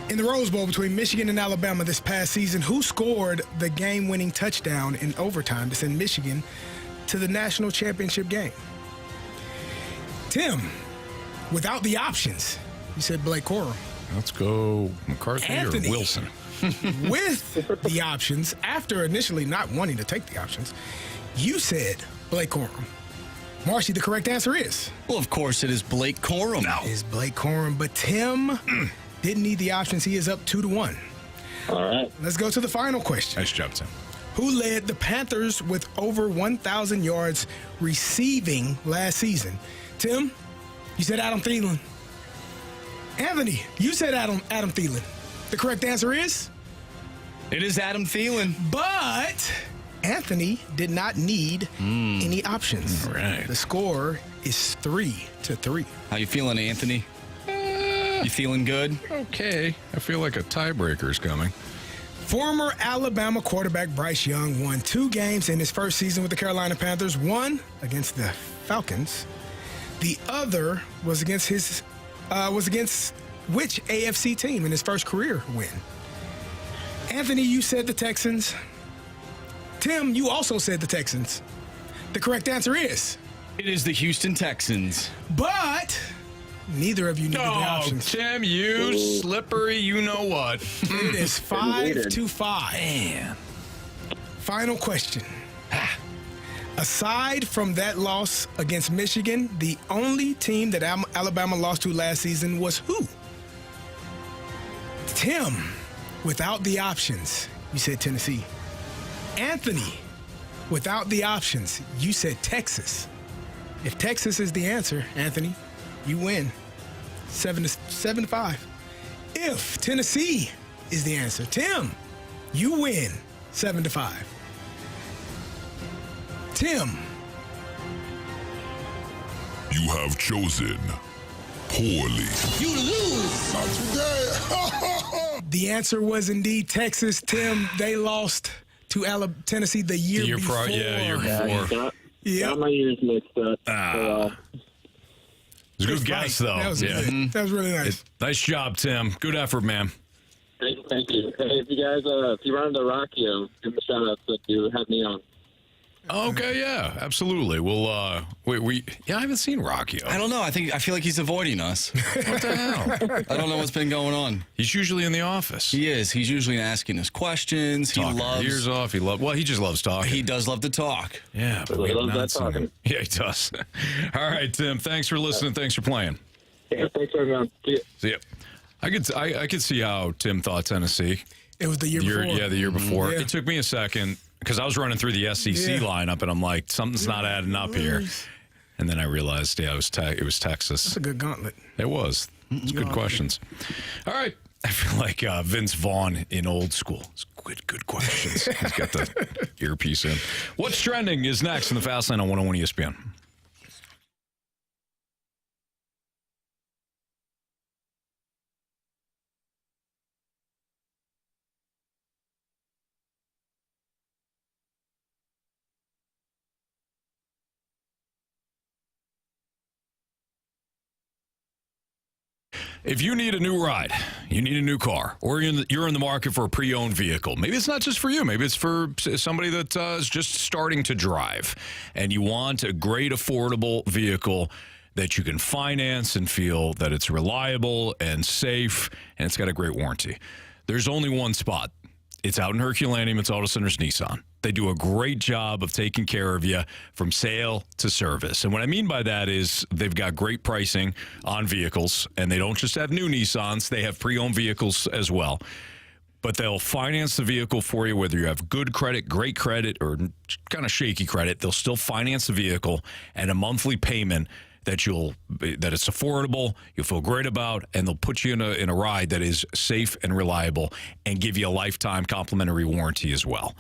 In the Rose Bowl between Michigan and Alabama this past season, who scored the game-winning touchdown in overtime to send Michigan to the national championship game? Tim, without the options, you said Blake Corum. Let's go McCarthy Anthony, or Wilson. With the options, after initially not wanting to take the options, you said Blake Corum. Marshy, the correct answer is? Well, of course it is Blake Corum. It is Blake Corum, but Tim didn't need the options. He is up 2-1. All right. Let's go to the final question. Nice job, Tim. Who led the Panthers with over 1,000 yards receiving last season? Tim, you said Adam Thielen. Anthony, you said Adam Thielen. The correct answer is? It is Adam Thielen. But Anthony did not need any options. All right. The score is 3-3. How you feeling, Anthony? You feeling good? Okay. I feel like a tiebreaker is coming. Former Alabama quarterback Bryce Young won 2 games in his first season with the Carolina Panthers. One against the Falcons. The other was against which AFC team in his first career win? Anthony, you said the Texans. Tim, you also said the Texans. The correct answer is? It is the Houston Texans. But neither of you needed the options. Tim, you slippery, you know what. It is 5-5. Man. Final question. Aside from that loss against Michigan, the only team that Alabama lost to last season was who? Tim, without the options, you said Tennessee. Anthony, without the options, you said Texas. If Texas is the answer, Anthony, you win 7-5. If Tennessee is the answer, Tim, you win 7-5. Tim, you have chosen poorly. You lose. Not today. The answer was indeed Texas. Tim, they lost to Tennessee the year before. Year before. Got my ears mixed up. It was a good guess, though. That was good. That was really nice. Nice job, Tim. Good effort, man. Thank you. Hey, if you guys, if you run into Rockio, give me a shout out that you had me on. Okay, yeah, absolutely. We'll, I haven't seen Rockio. I don't know. I feel like he's avoiding us. What the hell? I don't know what's been going on. He's usually in the office. He is. He's usually asking us questions. Talking he loves. Ears off. He just loves talking. He does love to talk. Yeah, but we have not seen him. Yeah, he does. All right, Tim. Thanks for listening. Thanks for playing. Yeah, thanks for everyone. See ya. I could see how Tim thought Tennessee. It was the year before. Yeah, the year before. Yeah. It took me a second because I was running through the SEC lineup, and I'm like, something's not adding up here. And then I realized, it was Texas. That's a good gauntlet. It was. It's good questions. All right. I feel like Vince Vaughn in Old School. It's good questions. He's got the earpiece in. What's trending is next in the Fast Lane on 101 ESPN. If you need a new ride, you need a new car, or you're in the market for a pre-owned vehicle, maybe it's not just for you. Maybe it's for somebody that is just starting to drive, and you want a great, affordable vehicle that you can finance and feel that it's reliable and safe, and it's got a great warranty. There's only one spot. It's out in Herculaneum. It's Auto Centers Nissan. They do a great job of taking care of you from sale to service. And what I mean by that is they've got great pricing on vehicles, and they don't just have new Nissans. They have pre-owned vehicles as well. But they'll finance the vehicle for you, whether you have good credit, great credit, or kind of shaky credit. They'll still finance the vehicle and a monthly payment that it's affordable, you'll feel great about, and they'll put you in a ride that is safe and reliable and give you a lifetime complimentary warranty as well.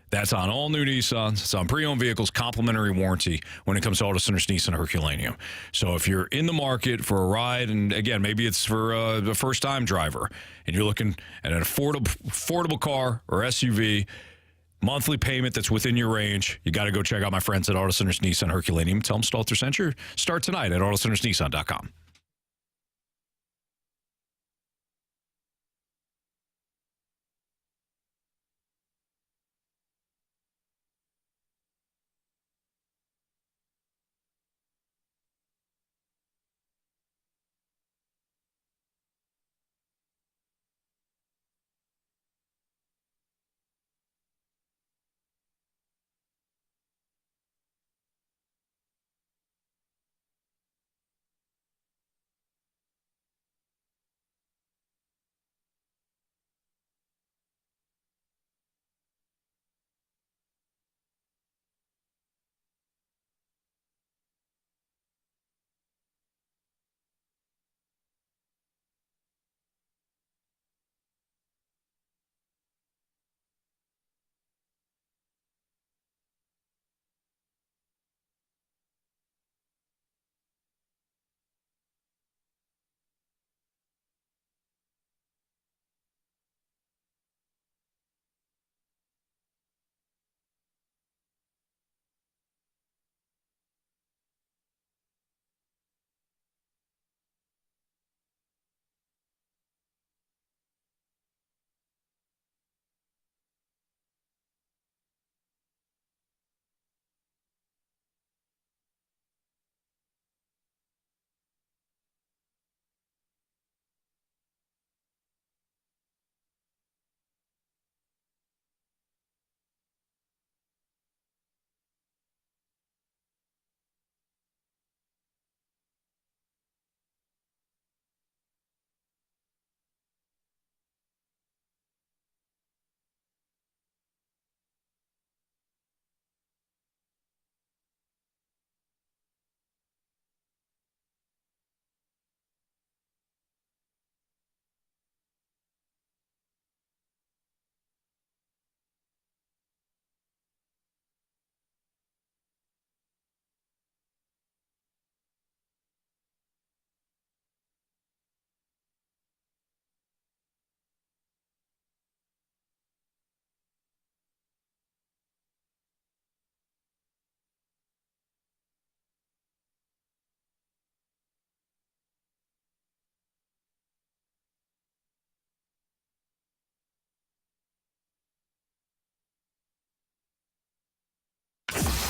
That's on all new Nissans. It's on pre-owned vehicles, complimentary warranty when it comes to Auto Centers Nissan Herculaneum. So if you're in the market for a ride, and again, maybe it's for a first-time driver, and you're looking at an affordable car or SUV, monthly payment that's within your range, you got to go check out my friends at Auto Centers Nissan Herculaneum. Tell them Stalter sent you. Start tonight at AutoCentersNissan.com.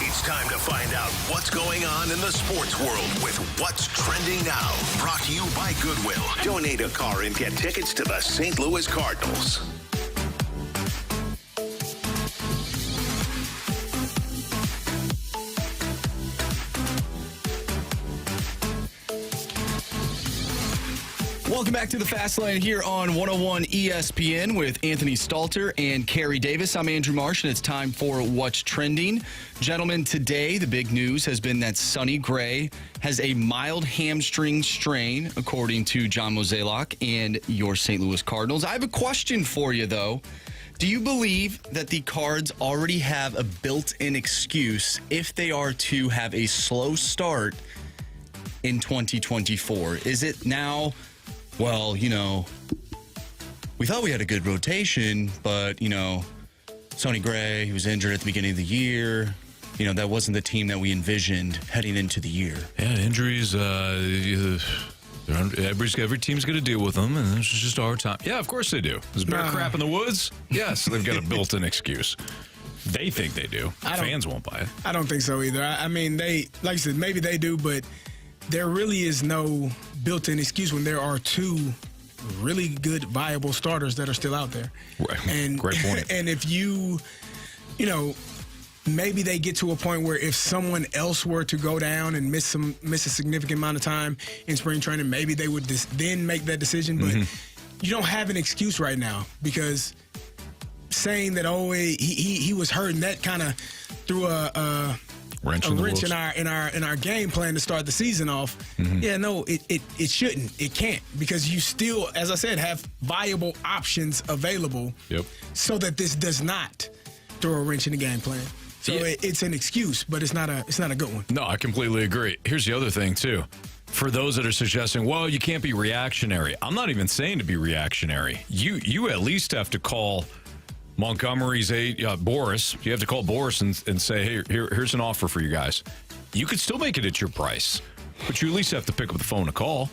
It's time to find out what's going on in the sports world with What's Trending Now. Brought to you by Goodwill. Donate a car and get tickets to the St. Louis Cardinals. Welcome back to the Fast Lane here on 101 ESPN with Anthony Stalter and Carey Davis. I'm Andrew Marsh, and it's time for What's Trending. Gentlemen, today the big news has been that Sonny Gray has a mild hamstring strain, according to John Mozeliak and your St. Louis Cardinals. I have a question for you, though. Do you believe that the Cards already have a built-in excuse if they are to have a slow start in 2024? Is it now, well, we thought we had a good rotation, but, Sonny Gray, he was injured at the beginning of the year. That wasn't the team that we envisioned heading into the year. Yeah, injuries, every team's going to deal with them, and it's just our time. Yeah, of course they do. Is bear crap in the woods? Yes, they've got a built-in excuse. They think they do. Fans won't buy it. I don't think so either. I mean, they, like I said, maybe they do, but there really is no built-in excuse when there are two really good, viable starters that are still out there. Right. And, great point. And if maybe they get to a point where if someone else were to go down and miss a significant amount of time in spring training, maybe they would then make that decision. But you don't have an excuse right now, because saying that he was hurt and that kind of threw a wrench in our game plan to start the season off. Yeah, no, it shouldn't. It can't, because you still, as I said, have viable options available. Yep. So that this does not throw a wrench in the game plan. So it's an excuse, but it's not a good one. No, I completely agree. Here's the other thing, too. For those that are suggesting, well, you can't be reactionary. I'm not even saying to be reactionary. You at least have to call Montgomery's Boris. You have to call Boris and say, hey, here's an offer for you guys. You could still make it at your price, but you at least have to pick up the phone and call,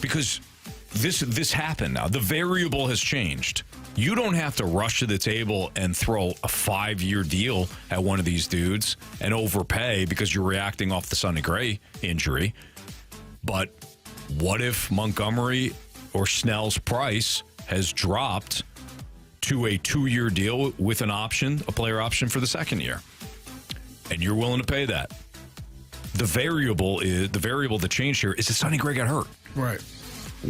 because this happened now. The variable has changed. You don't have to rush to the table and throw a 5-year deal at one of these dudes and overpay because you're reacting off the Sonny Gray injury. But what if Montgomery or Snell's price has dropped to a 2-year deal with an option, a player option for the second year, and you're willing to pay that? The variable that changed here is that Sonny Gray got hurt. Right.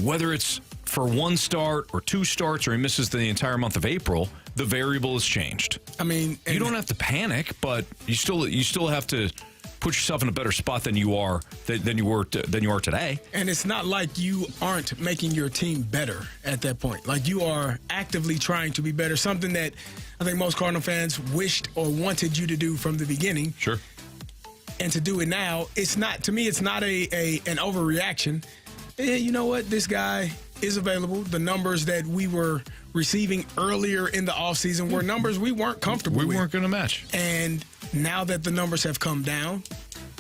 Whether it's for one start or two starts, or he misses the entire month of April, the variable has changed. I mean, you don't have to panic, but you still have to put yourself in a better spot than you are today. And it's not like you aren't making your team better at that point. Like, you are actively trying to be better, something that I think most Cardinal fans wished or wanted you to do from the beginning. Sure. And to do it now, it's not, to me, it's not an overreaction. You know what? This guy is available. The numbers that we were receiving earlier in the offseason were numbers we weren't comfortable with. We weren't going to match. And now that the numbers have come down,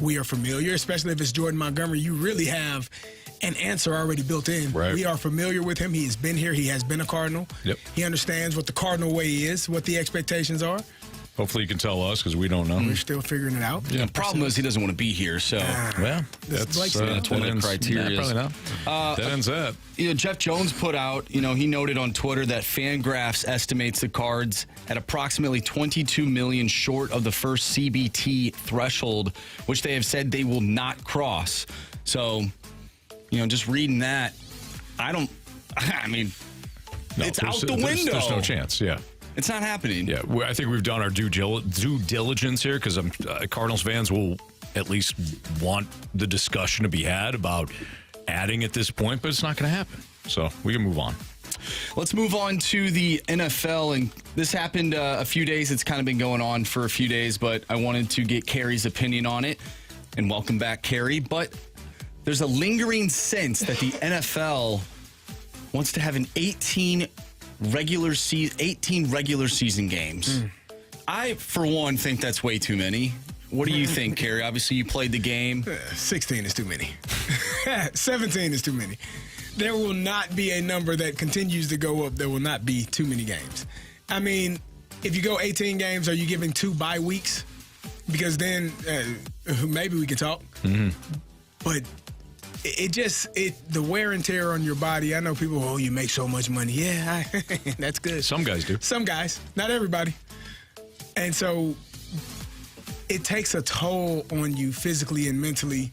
we are familiar, especially if it's Jordan Montgomery. You really have an answer already built in. Right. We are familiar with him. He has been here. He has been a Cardinal. Yep. He understands what the Cardinal way is, what the expectations are. Hopefully you can tell us, because we don't know. We're still figuring it out. Yeah, the problem is he doesn't want to be here, so that's one of the criteria. Probably not. That ends that. Jeff Jones put out, he noted on Twitter that Fangraphs estimates the Cards at approximately $22 million short of the first CBT threshold, which they have said they will not cross. So, just reading that, it's out the window. There's no chance, yeah. It's not happening. Yeah, I think we've done our due diligence here, because Cardinals fans will at least want the discussion to be had about adding at this point, but it's not going to happen. So we can move on. Let's move on to the NFL, and this happened a few days. It's kind of been going on for a few days, but I wanted to get Carey's opinion on it. And welcome back, Carey. But there's a lingering sense that the NFL wants to have an 18 regular season games. I, for one, think that's way too many. What do you think, Carey? Obviously, you played the game. 16 is too many. 17 is too many. There will not be a number that continues to go up. There will not be too many games. I mean, if you go 18 games, are you giving 2 bye weeks? Because then maybe we could talk. But the wear and tear on your body. I know people, you make so much money. Yeah, that's good. Some guys do. Some guys, not everybody. And so it takes a toll on you physically and mentally.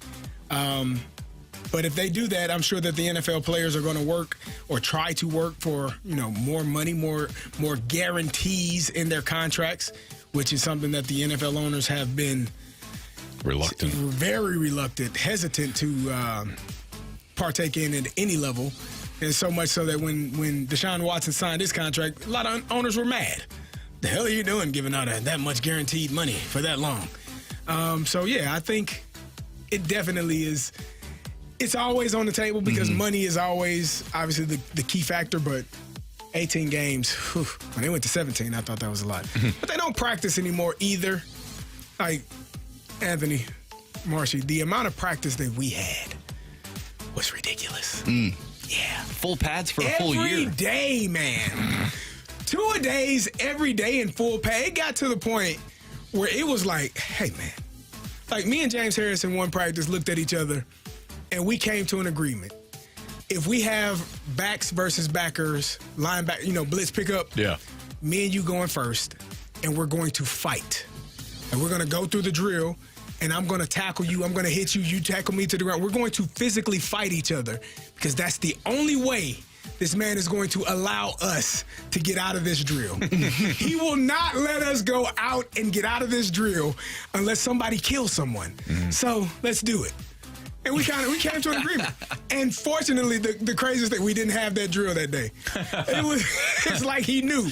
But if they do that, I'm sure that the NFL players are going to work or try to work for, more money, more guarantees in their contracts, which is something that the NFL owners have been very reluctant, hesitant to partake in at any level. And so much so that when Deshaun Watson signed his contract, a lot of owners were mad. The hell are you doing giving out that much guaranteed money for that long? I think it definitely is. It's always on the table because money is always obviously the key factor, but 18 games, when they went to 17, I thought that was a lot. But they don't practice anymore either. Like, Anthony, Marshy, the amount of practice that we had was ridiculous. Yeah. Full pads for a full year. Every day, man. 2-a-days every day in full pad. It got to the point where it was like, hey, man. Like, me and James Harris in one practice looked at each other, and we came to an agreement. If we have backs versus backers, linebacker, blitz pickup, me and you going first, and we're going to fight. And we're going to go through the drill, and I'm going to tackle you. I'm going to hit you. You tackle me to the ground. We're going to physically fight each other because that's the only way this man is going to allow us to get out of this drill. He will not let us go out and get out of this drill unless somebody kills someone. So let's do it. And we came to an agreement. And fortunately, the craziest thing, we didn't have that drill that day. It's like he knew.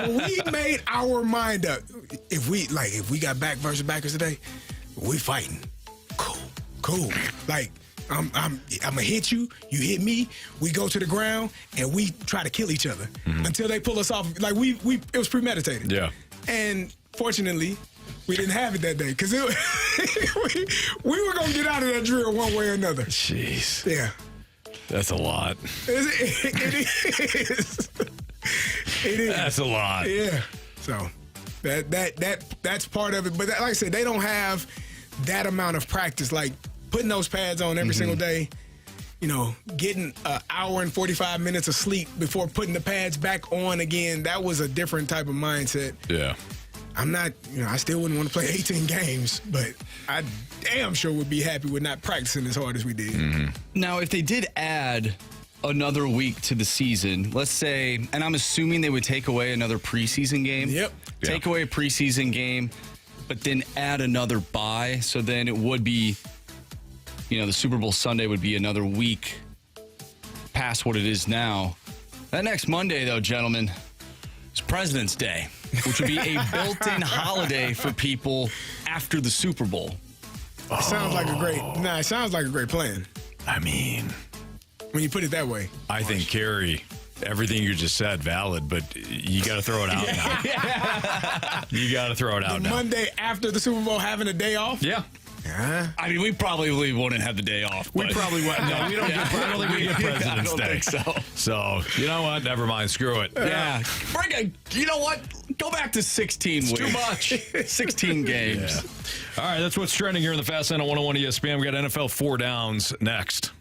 We made our mind up. If we got back versus backers today, we fighting. Cool. Like, I'm gonna hit you, you hit me, we go to the ground, and we try to kill each other until they pull us off. Like, it was premeditated. Yeah. And fortunately, we didn't have it that day because we were going to get out of that drill one way or another. Jeez. Yeah. That's a lot. It is. It is. That's a lot. Yeah. So that's part of it. But like I said, they don't have that amount of practice. Like putting those pads on every single day, getting an hour and 45 minutes of sleep before putting the pads back on again. That was a different type of mindset. Yeah. I'm not, I still wouldn't want to play 18 games, but I damn sure would be happy with not practicing as hard as we did. Now, if they did add another week to the season, let's say, and I'm assuming they would take away another preseason game. Yep. Take away a preseason game, but then add another bye. So then it would be, the Super Bowl Sunday would be another week past what it is now. That next Monday, though, gentlemen, is President's Day, which would be a built-in holiday for people after the Super Bowl. It sounds like a great plan. I mean, when you put it that way. I think, Carey, everything you just said, valid, but you got to throw it out now. You got to throw it out now. Monday after the Super Bowl having a day off? Yeah. I mean, we probably wouldn't have the day off. We probably wouldn't. No, we don't. I don't think we get President's Day. I don't think so. So, you know what? Never mind. Screw it. Yeah. You know what? Go back to 16 weeks. Too much. 16 games. Yeah. All right, that's what's trending here in the Fast Lane on 101 ESPN. We got NFL 4 Downs next.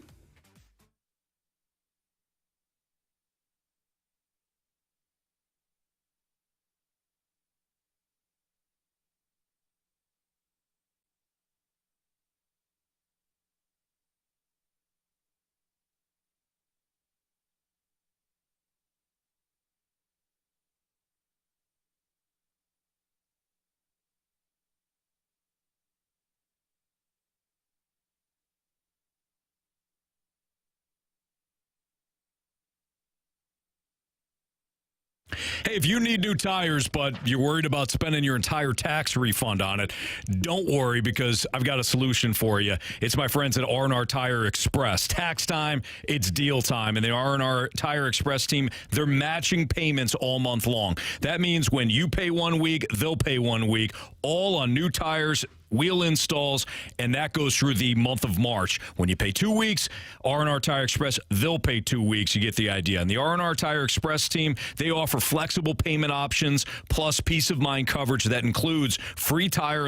Hey, if you need new tires, but you're worried about spending your entire tax refund on it, don't worry, because I've got a solution for you. It's my friends at R&R Tire Express. Tax time, it's deal time. And the R&R Tire Express team, they're matching payments all month long. That means when you pay 1 week, they'll pay 1 week, all on new tires, wheel installs, and that goes through the month of March. When you pay 2 weeks, R&R Tire Express, they'll pay 2 weeks. You get the idea. And the R&R Tire Express team, they offer flexible payment options plus peace of mind coverage that includes free tire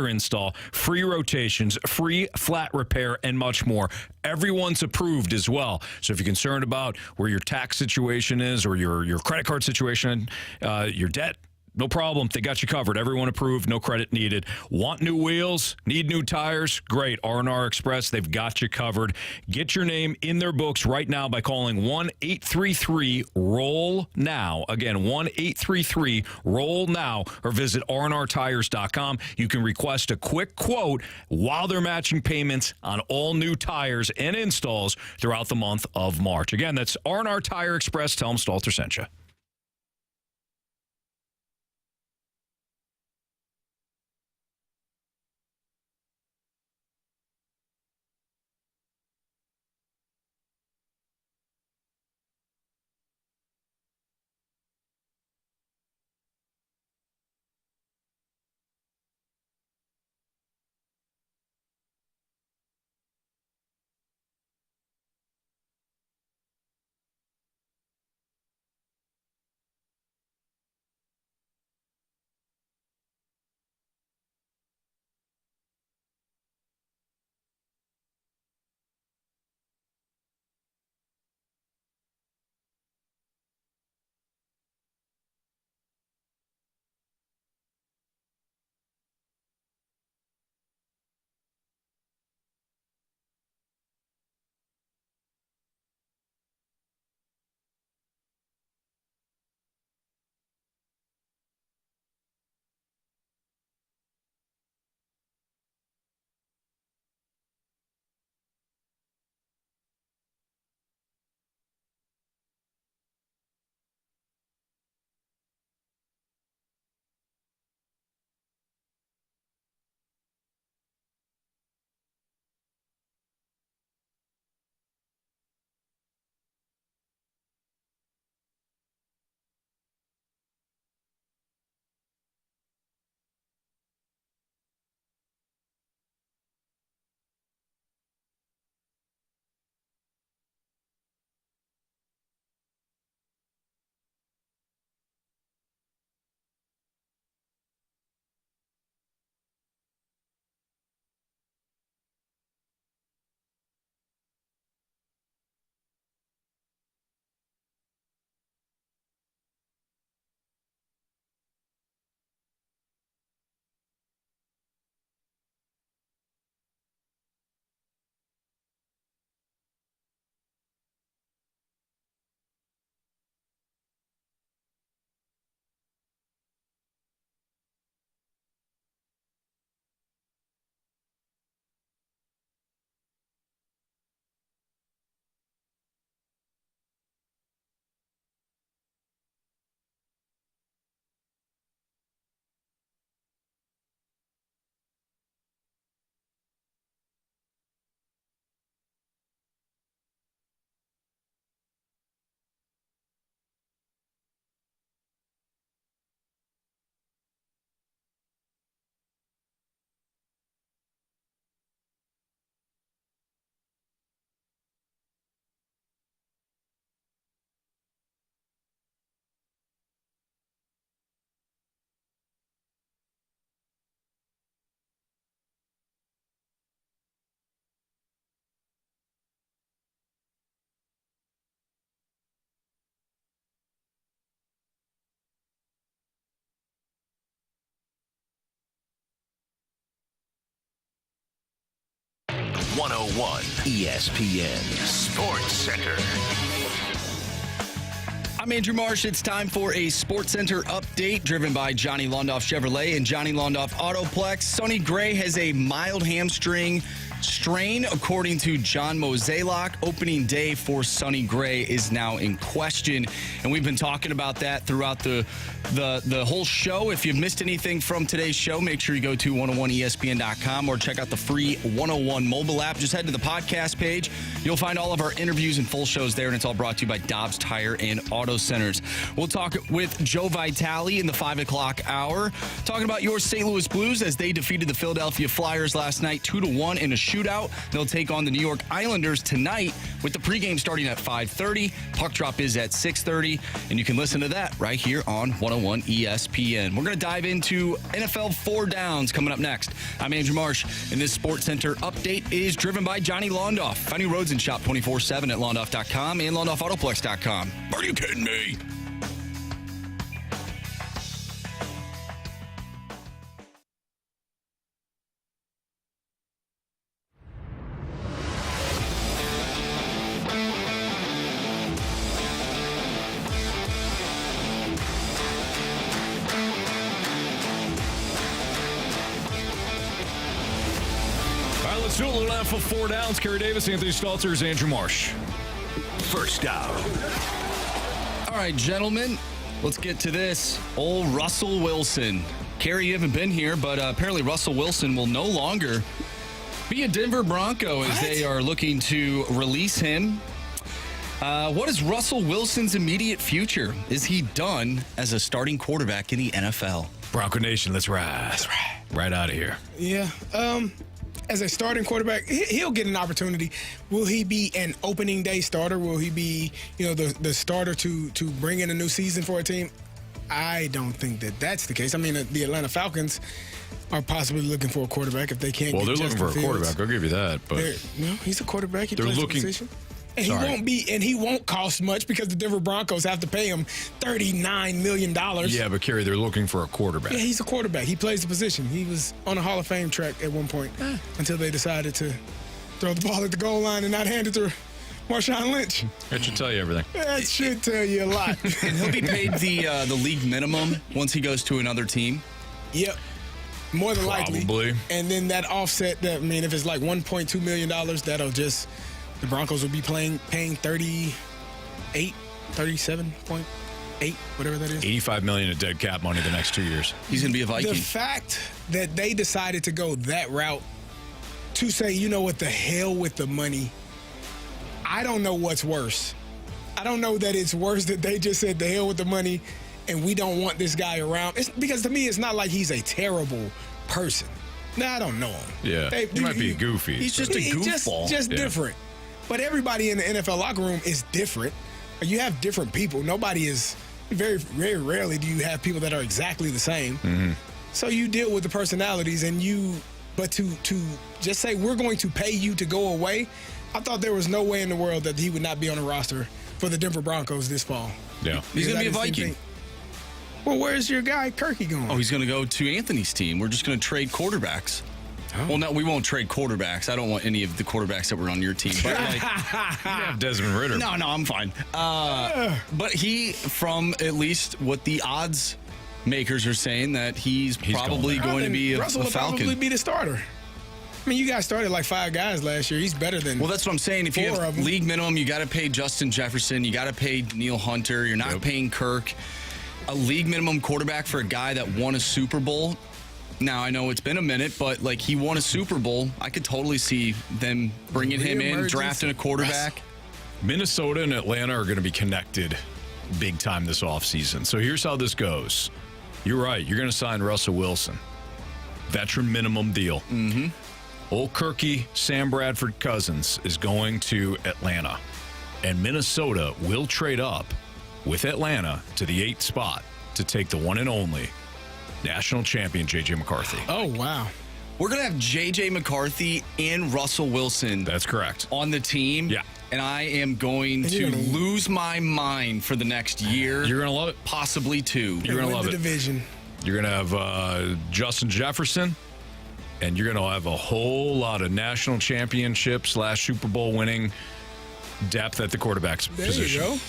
install, free rotations, free flat repair, and much more. Everyone's approved as well. So if you're concerned about where your tax situation is or your credit card situation, your debt No problem. They got you covered. Everyone approved. No credit needed. Want new wheels? Need new tires? Great. R&R Express, they've got you covered. Get your name in their books right now by calling 1-833-ROLL-NOW. Again, 1-833-ROLL-NOW, or visit rnrtires.com. You can request a quick quote while they're matching payments on all new tires and installs throughout the month of March. Again, that's R&R Tire Express. Tell them Stalter sent you. ESPN Sports Center. I'm Andrew Marsh. It's time for a Sports Center update driven by Johnny Londoff Chevrolet and Johnny Londoff Autoplex. Sonny Gray has a mild hamstring strain, according to John Mozeliak. Opening day for Sonny Gray is now in question, and we've been talking about that throughout the whole show. If you've missed anything from today's show, make sure you go to 101ESPN.com or check out the free 101 mobile app. Just head to the podcast page. You'll find all of our interviews and full shows there, and it's all brought to you by Dobbs Tire and Auto Centers. We'll talk with Joe Vitale in the 5 o'clock hour, talking about your St. Louis Blues as they defeated the Philadelphia Flyers last night 2-1 in a shootout. They'll take on the New York Islanders tonight with the pregame starting at 5:30. Puck drop is at 6:30, and you can listen to that right here on 101 ESPN. We're going to dive into NFL 4 Downs coming up next. I'm Andrew Marsh, and this Sports Center update is driven by Johnny Londoff. Find your roads and shop 24/7 at londoff.com and londoffautoplex.com. Are you kidding me? Stalter left for 4 downs. Carey Davis, Anthony Stalter, Andrew Marsh. First down. All right, gentlemen, let's get to this. Old Russell Wilson. Carey, you haven't been here, but apparently Russell Wilson will no longer be a Denver Bronco as they are looking to release him. What is Russell Wilson's immediate future? Is he done as a starting quarterback in the NFL? Bronco Nation, let's ride. Let's ride. Right out of here. Yeah. As a starting quarterback, he'll get an opportunity. Will he be an opening day starter? Will he be, the starter to bring in a new season for a team? I don't think that's the case. I mean, the Atlanta Falcons are possibly looking for a quarterback if they can't. Well, get they're looking for a quarterback. I'll give you that. But no, he's a quarterback. He they're plays looking. the position. And he won't cost much because the Denver Broncos have to pay him $39 million. Yeah, but Carey, they're looking for a quarterback. Yeah, he's a quarterback. He plays the position. He was on a Hall of Fame track at one point until they decided to throw the ball at the goal line and not hand it to Marshawn Lynch. That should tell you everything. That should tell you a lot. And he'll be paid the league minimum once he goes to another team? Yep. More than likely. Probably. And then that offset, if it's like $1.2 million, that'll just... The Broncos will be paying 37.8, whatever that is. $85 million of dead cap money the next 2 years. He's going to be a Viking. The fact that they decided to go that route to say, you know what, the hell with the money, I don't know what's worse. I don't know that it's worse that they just said the hell with the money and we don't want this guy around. Because to me, it's not like he's a terrible person. Nah, I don't know him. Yeah, he might be goofy. He's just a goofball. Just different. But everybody in the NFL locker room is different. You have different people. Nobody is very, very rarely do you have people that are exactly the same. Mm-hmm. So you deal with the personalities but to just say we're going to pay you to go away, I thought there was no way in the world that he would not be on the roster for the Denver Broncos this fall. Yeah. He's going to be a Viking. Well, where's your guy Kirky going? Oh, he's going to go to Anthony's team. We're just going to trade quarterbacks. Oh. Well, no, we won't trade quarterbacks. I don't want any of the quarterbacks that were on your team. But Desmond Ridder. No, I'm fine. But he, from at least what the odds makers are saying, that he's probably going to be a Russell will Falcon. Probably be the starter. I mean, you guys started like 5 guys last year. He's better than. Well, that's what I'm saying. If you have league minimum, you got to pay Justin Jefferson. You got to pay Neil Hunter. You're not paying Kirk. A league minimum quarterback for a guy that won a Super Bowl. Now, I know it's been a minute, but he won a Super Bowl. I could totally see them bringing him in, drafting a quarterback. Minnesota and Atlanta are going to be connected big time this offseason. So here's how this goes. You're right. You're going to sign Russell Wilson. Veteran minimum deal. Mm-hmm. Old Kirky, Sam Bradford Cousins is going to Atlanta. And Minnesota will trade up with Atlanta to the 8th spot to take the one and only national champion J.J. McCarthy. Oh, wow. We're going to have J.J. McCarthy and Russell Wilson. That's correct. On the team. Yeah. And I am going to lose my mind for the next year. You're going to love it. Possibly 2. You're going to love it. Division. You're going to have Justin Jefferson, and you're going to have a whole lot of national championship / Super Bowl winning depth at the quarterback's position. There you go.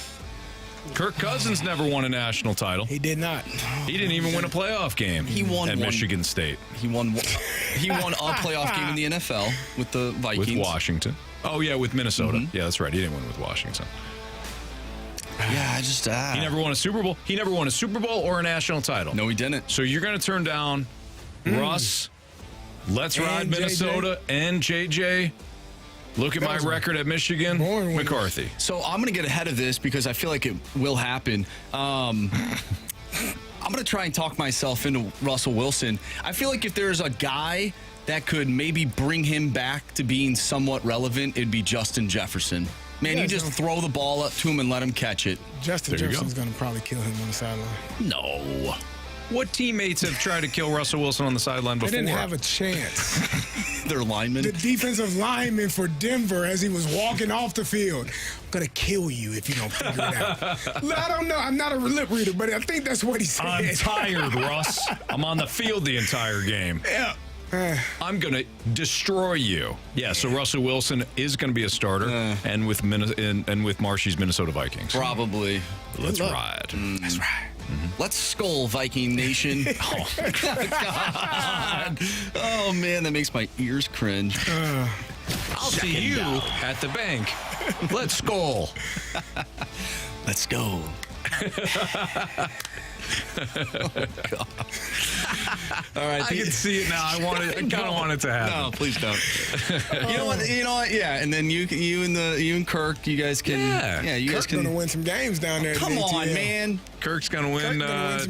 Kirk Cousins never won a national title. He did not. He didn't even win a playoff game. He won at Michigan State. He won a playoff game in the NFL with the Vikings. With Washington. Oh, yeah, with Minnesota. Mm-hmm. Yeah, that's right. He didn't win with Washington. Yeah, I just... He never won a Super Bowl. He never won a Super Bowl or a national title. No, he didn't. So you're going to turn down Russ, Let's Ride Minnesota, and JJ. Look at my record at Michigan, McCarthy. So I'm going to get ahead of this because I feel like it will happen. I'm going to try and talk myself into Russell Wilson. I feel like if there's a guy that could maybe bring him back to being somewhat relevant, it'd be Justin Jefferson. Man, you just throw the ball up to him and let him catch it. Justin Jefferson's going to probably kill him on the sideline. No. What teammates have tried to kill Russell Wilson on the sideline before? They didn't have a chance. They're linemen. The defensive lineman for Denver, as he was walking off the field, I'm going to kill you if you don't figure it out. I don't know. I'm not a lip reader, but I think that's what he said. I'm tired, Russ. I'm on the field the entire game. Yeah. I'm going to destroy you. Yeah, so Russell Wilson is going to be a starter, and with Marshy's Minnesota Vikings. Probably. Let's ride. That's right. Let's skull, Viking Nation. Oh, God. Oh, man, that makes my ears cringe. I'll see you at the bank. Let's skull. Let's go. Oh, God. All right, I can see it now. I kind of want it to happen. No, please don't. You know what? Yeah, and then you and Kirk, you guys can. Yeah, you Kirk's guys can gonna win some games down there. Come at on, ATL. man. Kirk's going to win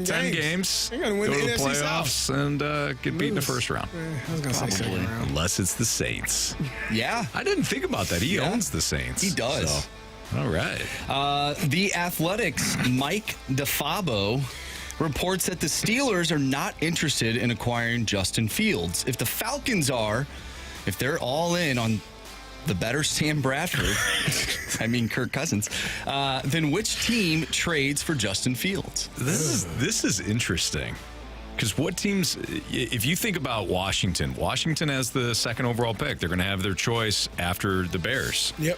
10 games. They're gonna win go the to the NFC playoffs South. and get beat in the first round. I was gonna say second round. Unless it's the Saints. Yeah, I didn't think about that. He owns the Saints. He does. So, all right. The Athletics' Mike DeFabo reports that the Steelers are not interested in acquiring Justin Fields. If the Falcons are, if they're all in on the better Sam Bradford, I mean Kirk Cousins, then which team trades for Justin Fields? This is interesting. Because what teams, if you think about Washington has the second overall pick. They're going to have their choice after the Bears. Yep.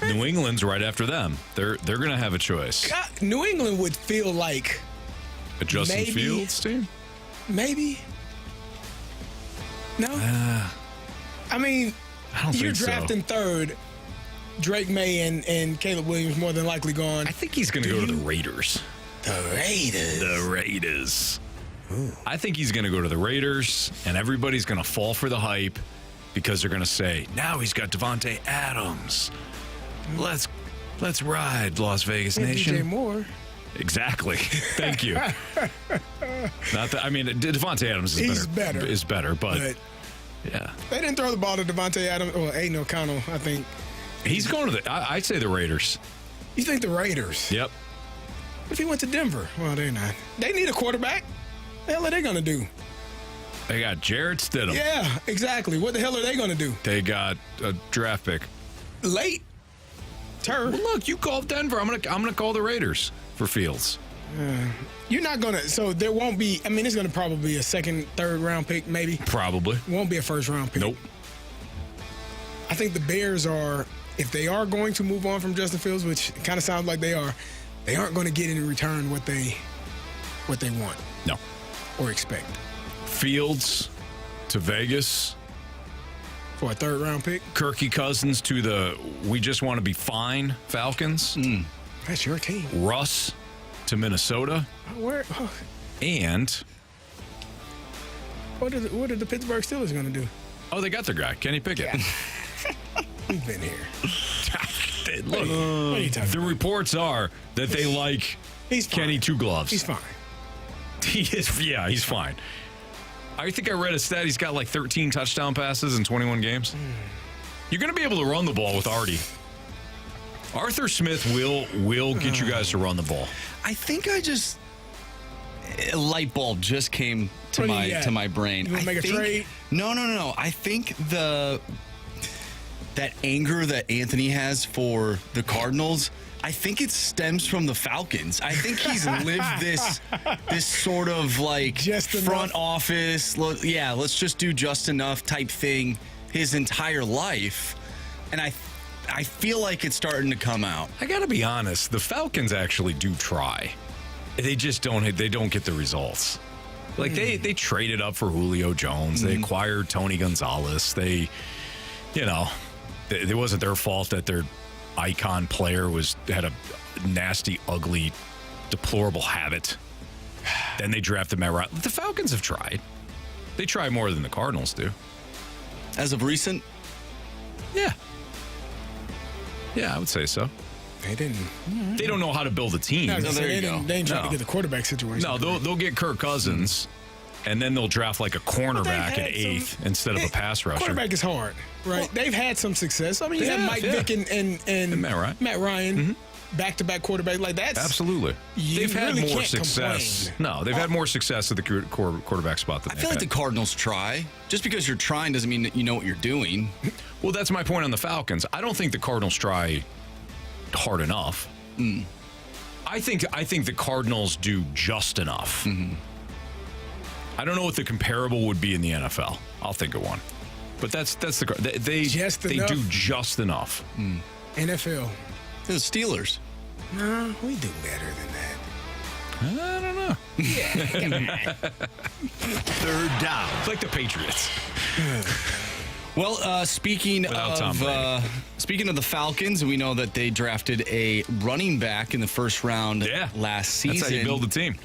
New England's right after them. They're going to have a choice. God, New England would feel like A Justin maybe, Fields team? Maybe. No. I mean, I don't you're think so. drafting third. Drake May and Caleb Williams more than likely gone. I think he's going to go to the Raiders. The Raiders. The Raiders. I think he's going to go to the Raiders, and everybody's going to fall for the hype because they're going to say, now he's got Devontae Adams. Let's ride, Las Vegas Nation. DJ Moore. Exactly. Thank you. Not that, I mean, Devontae Adams is better, but yeah. They didn't throw the ball to Devontae Adams or Aiden O'Connell, I think. He's going to I'd say the Raiders. You think the Raiders? Yep. What if he went to Denver? Well, they're not. They need a quarterback. The hell are they going to do? They got Jarrett Stidham. Yeah, exactly. What the hell are they going to do? They got a draft pick. Late. Well, look, you called Denver. I'm gonna call the Raiders for Fields. You're not going to. So there won't be. I mean, it's going to probably be a second, third round pick, maybe. Probably. Won't be a first round pick. Nope. I think the Bears are, if they are going to move on from Justin Fields, which kind of sounds like they aren't going to get in return what they want. No. Or expect. Fields to Vegas. For a third round pick? Kirky Cousins to the we just want to be fine Falcons. That's your team. Russ to Minnesota. And what are the Pittsburgh Steelers going to do? Oh, they got their guy, Kenny Pickett. Yeah. We've been here. Look, the reports are that they like Kenny Two Gloves. He's fine. He is, yeah, he's fine. I think I read a stat. He's got like 13 touchdown passes in 21 games. You're going to be able to run the ball with Artie. Arthur Smith will get you guys to run the ball. I think a light bulb just came to my brain. You want to make a trade? No. I think that anger that Anthony has for the Cardinals, I think it stems from the Falcons. I think he's lived this sort of like just front enough. office, let's just do just enough type thing his entire life. And I feel like it's starting to come out. I got to be honest. The Falcons actually do try. They just don't get the results. Like they traded up for Julio Jones. They acquired Tony Gonzalez. It wasn't their fault that their icon player had a nasty, ugly, deplorable habit. Then they drafted Matt Ryan. The Falcons have tried. They try more than the Cardinals do. As of recent? Yeah. Yeah, I would say so. They didn't. They don't know how to build a team. No, they ain't trying to get the quarterback situation. No, they'll get Kirk Cousins, and then they'll draft like a cornerback at 8th instead of a pass rusher. Quarterback is hard, right? Well, they've had some success. I mean, you have Mike Vick and Matt Ryan. Back-to-back quarterback like that. Absolutely. They've had really more can't success. complain. No, they've had more success at the quarterback spot than I feel like the Cardinals try. Just because you're trying doesn't mean that you know what you're doing. Well, that's my point on the Falcons. I don't think the Cardinals try hard enough. I think the Cardinals do just enough. I don't know what the comparable would be in the NFL. I'll think of one. But they do just enough. NFL. The Steelers. No, we do better than that. I don't know. Third down. It's like the Patriots. Well, speaking of the Falcons, we know that they drafted a running back in the first round last season. That's how you build a team.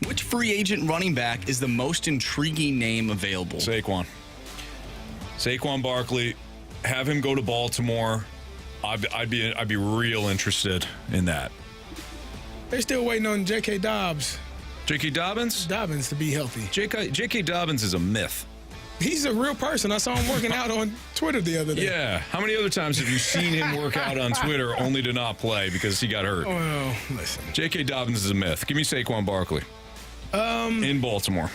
Which free agent running back is the most intriguing name available? Saquon Barkley. Have him go to Baltimore. I'd be real interested in that. They're still waiting on J.K. Dobbins. J.K. Dobbins? Dobbins to be healthy. J.K. Dobbins is a myth. He's a real person. I saw him working out on Twitter the other day. Yeah. How many other times have you seen him work out on Twitter only to not play because he got hurt? Well, listen. J.K. Dobbins is a myth. Give me Saquon Barkley. In Baltimore.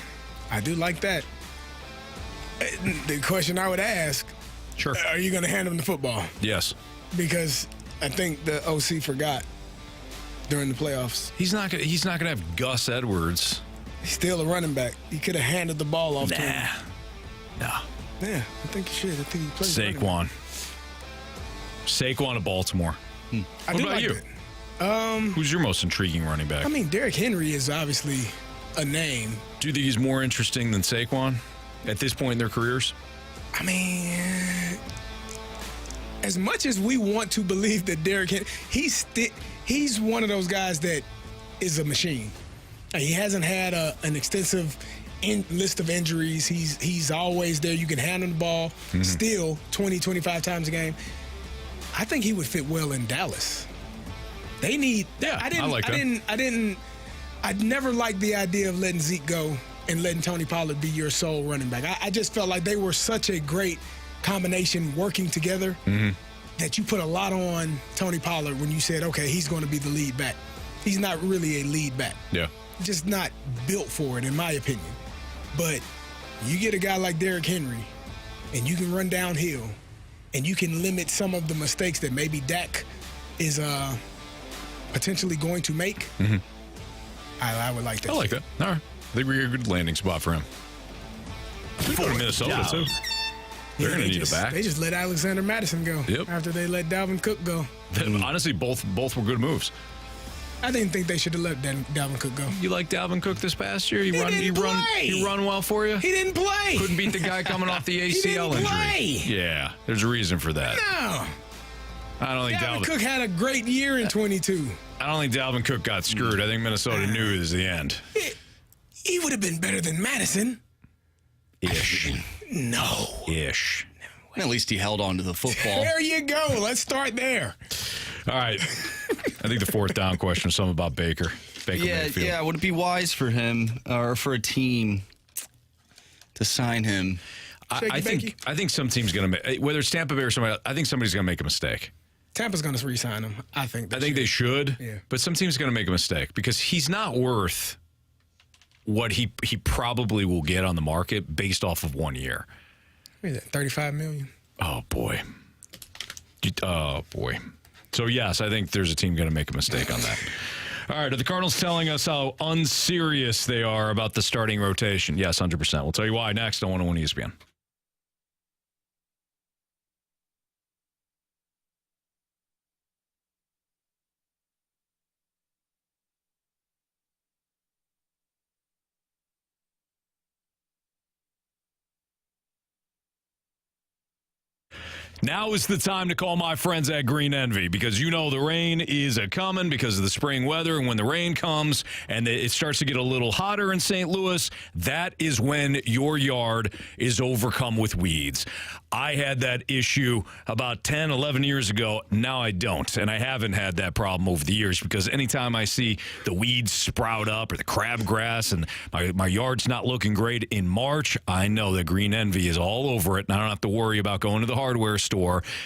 I do like that. The question I would ask, sure, are you going to hand him the football? Yes. Because I think the OC forgot during the playoffs. He's not going to have Gus Edwards. He's still a running back. He could have handed the ball off to him. No. Yeah, I think he should. I think he plays Saquon of Baltimore. I what do about like you? That. Who's your most intriguing running back? I mean, Derrick Henry is obviously a name. Do you think he's more interesting than Saquon at this point in their careers? I mean, as much as we want to believe that Derrick Henry, he's one of those guys that is a machine. He hasn't had an extensive list of injuries. He's always there. You can hand him the ball still 20, 25 times a game. I think he would fit well in Dallas. They need. Yeah, I like that. I'd never liked the idea of letting Zeke go and letting Tony Pollard be your sole running back. I just felt like they were such a great combination working together that you put a lot on Tony Pollard when you said, okay, he's going to be the lead back. He's not really a lead back. Yeah. Just not built for it, in my opinion. But you get a guy like Derrick Henry, and you can run downhill, and you can limit some of the mistakes that maybe Dak is potentially going to make. I would like that. I like that. All right. I think we're a good landing spot for him. We go to Minnesota, too. They're going to need a back. They just let Alexander Madison go after they let Dalvin Cook go. Honestly, both were good moves. I didn't think they should have let Dalvin Cook go. You like Dalvin Cook this past year? He run well for you? He didn't play. Couldn't beat the guy coming off the ACL injury. Play. Yeah, there's a reason for that. No. I don't think Dalvin Cook had a great year in 22. I don't think Dalvin Cook got screwed. I think Minnesota knew it was the end. He would have been better than Madison. Ish. No. Ish. At least he held on to the football. There you go. Let's start there. All right. I think the fourth down question is something about Baker Mayfield. Yeah. Would it be wise for him or for a team to sign him? I think some team's going to make, whether it's Tampa Bay or somebody else, I think somebody's going to make a mistake. Tampa's going to re-sign him. I think they should. Yeah. But some team's going to make a mistake because he's not worth what he probably will get on the market based off of 1 year. What is that, $35 million? Oh, boy. So, yes, I think there's a team going to make a mistake on that. All right, are the Cardinals telling us how unserious they are about the starting rotation? Yes, 100%. We'll tell you why next on 101 ESPN. Now is the time to call my friends at Green Envy because you know the rain is a-coming because of the spring weather. And when the rain comes and it starts to get a little hotter in St. Louis, that is when your yard is overcome with weeds. I had that issue about 10, 11 years ago. Now I don't. And I haven't had that problem over the years because anytime I see the weeds sprout up or the crabgrass and my yard's not looking great in March, I know that Green Envy is all over it. And I don't have to worry about going to the hardware store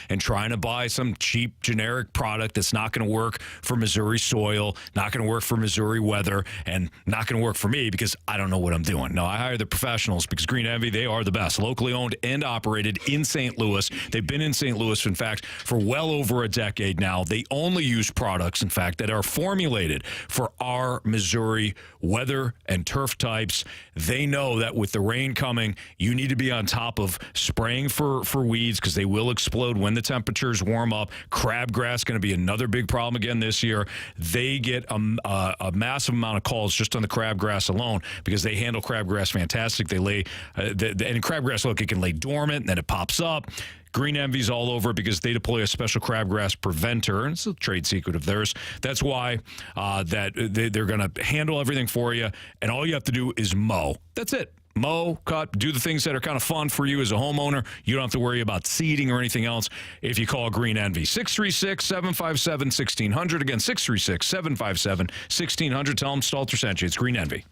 and trying to buy some cheap generic product that's not going to work for Missouri soil, not going to work for Missouri weather, and not going to work for me because I don't know what I'm doing. No, I hire the professionals because Green Envy, they are the best. Locally owned and operated in in St. Louis. They've been in St. Louis, in fact, for well over a decade now. They only use products, in fact, that are formulated for our Missouri weather and turf types. They know that with the rain coming, you need to be on top of spraying for weeds because they will explode when the temperatures warm up. Crabgrass going to be another big problem again this year. They get a massive amount of calls just on the crabgrass alone because they handle crabgrass fantastic. They lay, and crabgrass, look, it can lay dormant, and then it pops up. Green Envy's all over because they deploy a special crabgrass preventer, and it's a trade secret of theirs. That's why they're going to handle everything for you, and all you have to do is mow. That's it. Mow, cut, do the things that are kind of fun for you as a homeowner. You don't have to worry about seeding or anything else if you call Green Envy. 636-757-1600. Again, 636-757-1600. Tell them Stalter sent you. It's Green Envy.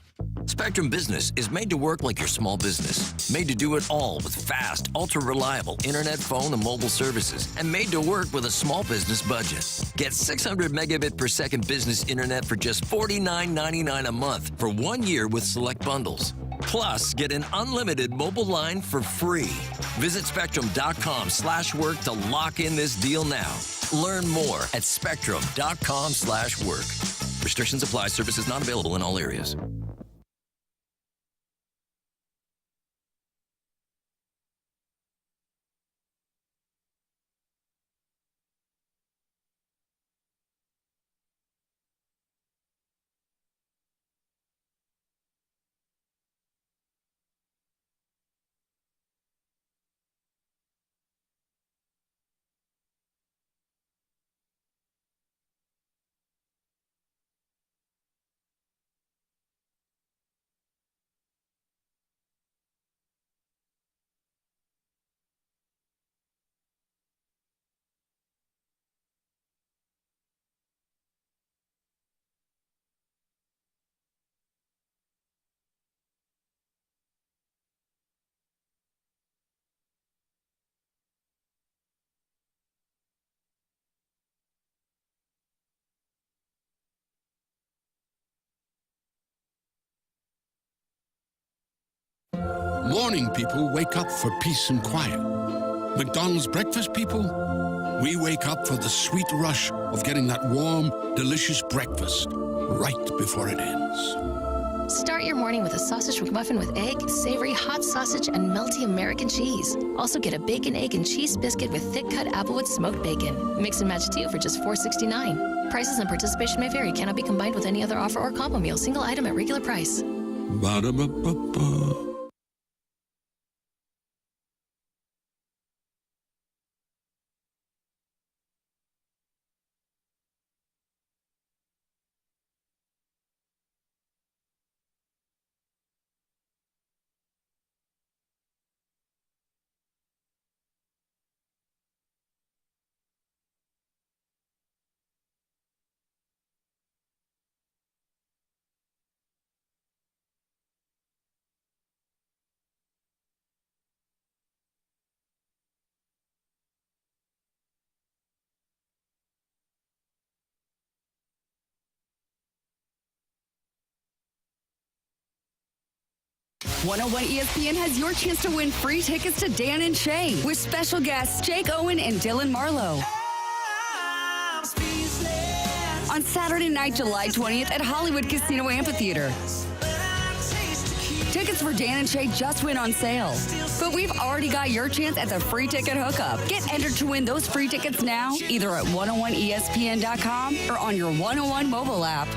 Spectrum Business is made to work like your small business. Made to do it all with fast, ultra-reliable internet, phone, and mobile services. And made to work with a small business budget. Get 600 megabit per second business internet for just $49.99 a month for 1 year with select bundles. Plus, get an unlimited mobile line for free. Visit spectrum.com/work to lock in this deal now. Learn more at spectrum.com/work. Restrictions apply. Services not available in all areas. Morning people wake up for peace and quiet. McDonald's breakfast people, we wake up for the sweet rush of getting that warm, delicious breakfast right before it ends. Start your morning with a sausage McMuffin with egg, savory hot sausage, and melty American cheese. Also get a bacon, egg, and cheese biscuit with thick-cut Applewood smoked bacon. Mix and match too for just $4.69. Prices and participation may vary. Cannot be combined with any other offer or combo meal. Single item at regular price. Ba-da-ba-ba-ba. ESPN has your chance to win free tickets to Dan and Shay with special guests Jake Owen and Dylan Marlowe. On Saturday night, July 20th at Hollywood Casino Amphitheater. Tickets for Dan and Shay just went on sale, but we've already got your chance at the free ticket hookup. Get entered to win those free tickets now, either at 101ESPN.com or on your 101 mobile app.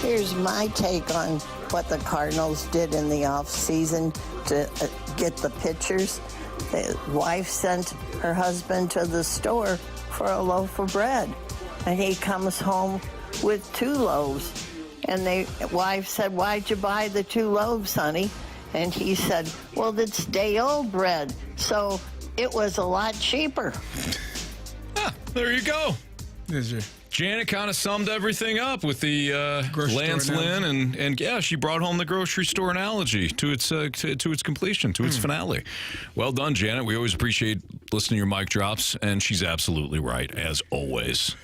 Here's my take on what the Cardinals did in the offseason to get the pitchers. The wife sent her husband to the store for a loaf of bread, and he comes home with 2 loaves. And the wife said, "Why'd you buy the 2 loaves, honey?" And he said, "Well, it's day-old bread, so it was a lot cheaper." there you go. Is your Janet kind of summed everything up with the Grocery Lance store Lynn, and yeah, she brought home the grocery store analogy to its completion, to its finale. Well done, Janet. We always appreciate listening to your mic drops, and she's absolutely right, as always.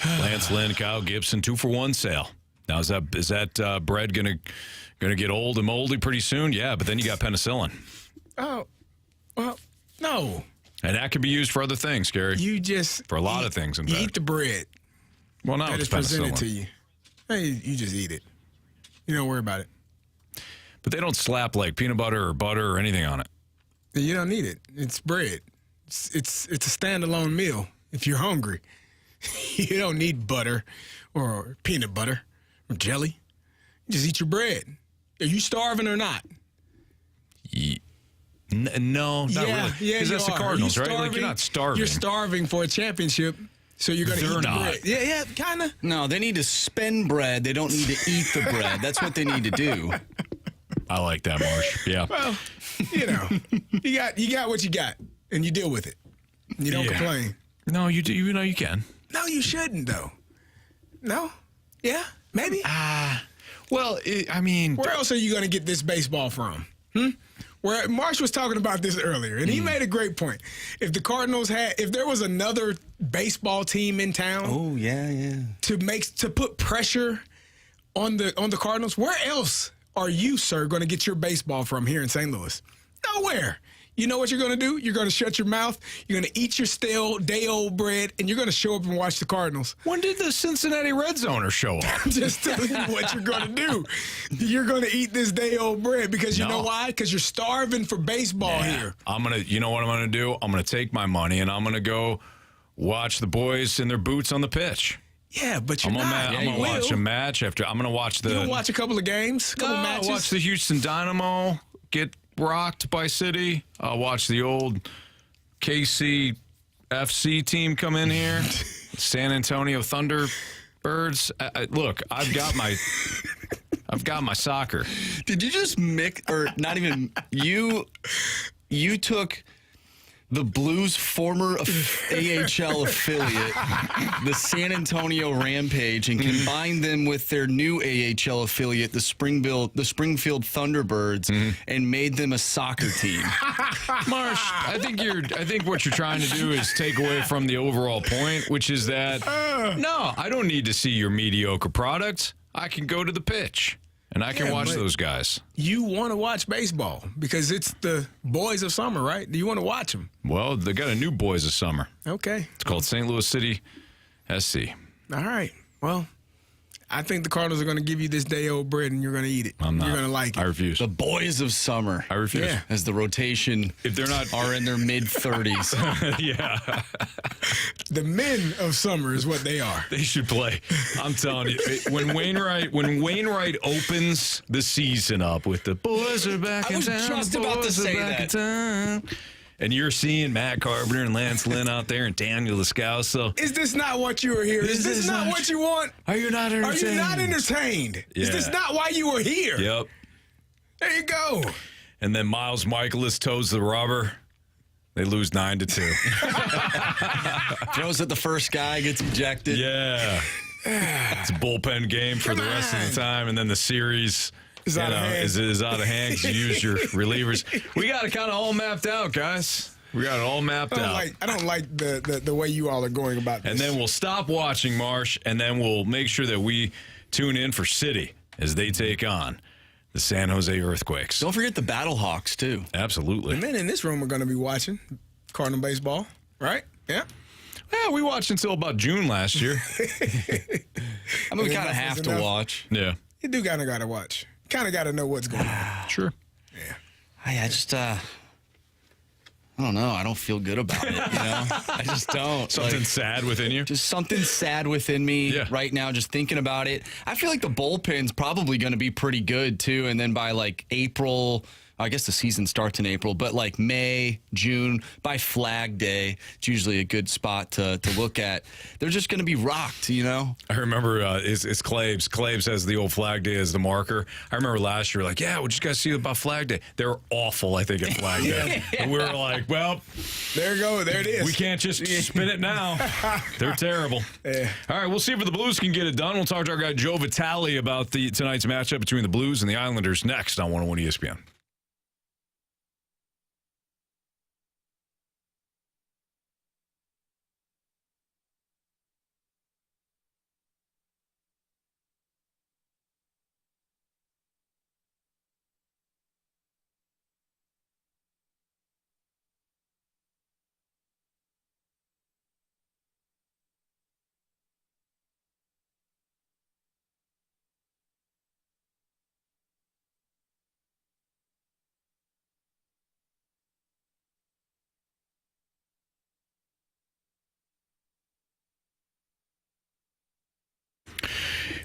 Lance Lynn, Kyle Gibson, 2-for-1 sale. Now, is that bread gonna get old and moldy pretty soon? Yeah, but then you got penicillin. Oh, well, no. And that could be used for other things, Carey. You just for a lot of things. In you fact, eat the bread. Well, now that it's is presented penicillin to you. Hey, you just eat it. You don't worry about it. But they don't slap like peanut butter or anything on it. You don't need it. It's bread. It's a standalone meal. If you're hungry, you don't need butter or peanut butter or jelly. You just eat your bread. Are you starving or not? No, not really. Yeah, because that's the Cardinals, right? Like, you're not starving. You're starving for a championship, so you're going to eat the bread. Yeah, kind of. No, they need to spend bread. They don't need to eat the bread. That's what they need to do. I like that, Marsh. Yeah. Well, you know, you got what you got, and you deal with it. You don't complain. No, you do. You know you can. No, you shouldn't, though. No? Yeah? Maybe? Well, I mean... Where else are you going to get this baseball from? Where Marsh was talking about this earlier, and he made a great point. If the Cardinals if there was another baseball team in town... Oh, yeah. To put pressure on the Cardinals, where else are you, sir, going to get your baseball from here in St. Louis? Nowhere. You know what you're going to do? You're going to shut your mouth. You're going to eat your stale, day-old bread, and you're going to show up and watch the Cardinals. When did the Cincinnati Reds owner show up? I'm just telling you what you're going to do. You're going to eat this day-old bread because you know why? Because you're starving for baseball here. You know what I'm going to do? I'm going to take my money, and I'm going to go watch the boys in their boots on the pitch. Yeah, but you're not. I'm going to watch a match after. I'm going to watch the... You going to watch a couple of games, matches? I'll watch the Houston Dynamo get rocked by City. I'll watch the old KC FC team come in here. San Antonio Thunderbirds. Look, I've got my soccer. Did you just mix or not even you took the Blues' former AHL affiliate, the San Antonio Rampage, and combined them with their new AHL affiliate, the Springfield Thunderbirds, and made them a soccer team. Marsh, I think what you're trying to do is take away from the overall point, which is that no, I don't need to see your mediocre product. I can go to the pitch. And I can watch those guys. You want to watch baseball because it's the boys of summer, right? Do you want to watch them? Well, they got a new boys of summer. Okay. It's called St. Louis City SC. All right. Well, I think the Cardinals are going to give you this day-old bread, and you're going to eat it. I'm not. You're going to like it. I refuse. The boys of summer. I refuse. Yeah. As the rotation, if they're not, are in their mid-30s. Yeah. The men of summer is what they are. They should play. I'm telling you, when Wainwright opens the season up with the boys are back in town. I was just about to say that. And you're seeing Matt Carpenter and Lance Lynn out there and Daniel Descalso. Is this not what you were here? Is this not what you want? Are you not entertained? Are you not entertained? Yeah. Is this not why you were here? Yep. There you go. And then Miles Michaelis toes the rubber. They lose 9-2. Throws at the first guy, gets ejected. Yeah. It's a bullpen game for the rest of the time, and then the series is out of hand because you use your relievers. We got it kind of all mapped out, guys. We got it all mapped out. I don't like the way you all are going about this. And then we'll stop watching Marsh, and then we'll make sure that we tune in for City as they take on the San Jose Earthquakes. Don't forget the Battlehawks, too. Absolutely. The men in this room are going to be watching Cardinal baseball, right? Yeah. Yeah, we watched until about June last year. I mean, we kind of have to watch. Yeah. You do kind of got to watch. Kind of got to know what's going on. Sure. Yeah. I just, I don't know. I don't feel good about it, you know? I just don't. Something sad within you? Just something sad within me right now, just thinking about it. I feel like the bullpen's probably going to be pretty good, too. And then by, like, April, I guess the season starts in April, but like May, June, by Flag Day, it's usually a good spot to look at. They're just going to be rocked, you know? I remember it's Claves. Claves has the old Flag Day as the marker. I remember last year, like, yeah, what did you guys see about Flag Day? They're awful, I think, at Flag Day. And we were like, well, there you go. There it is. We can't just spin it now. They're terrible. Yeah. All right, we'll see if the Blues can get it done. We'll talk to our guy Joe Vitale about tonight's matchup between the Blues and the Islanders next on 101 ESPN.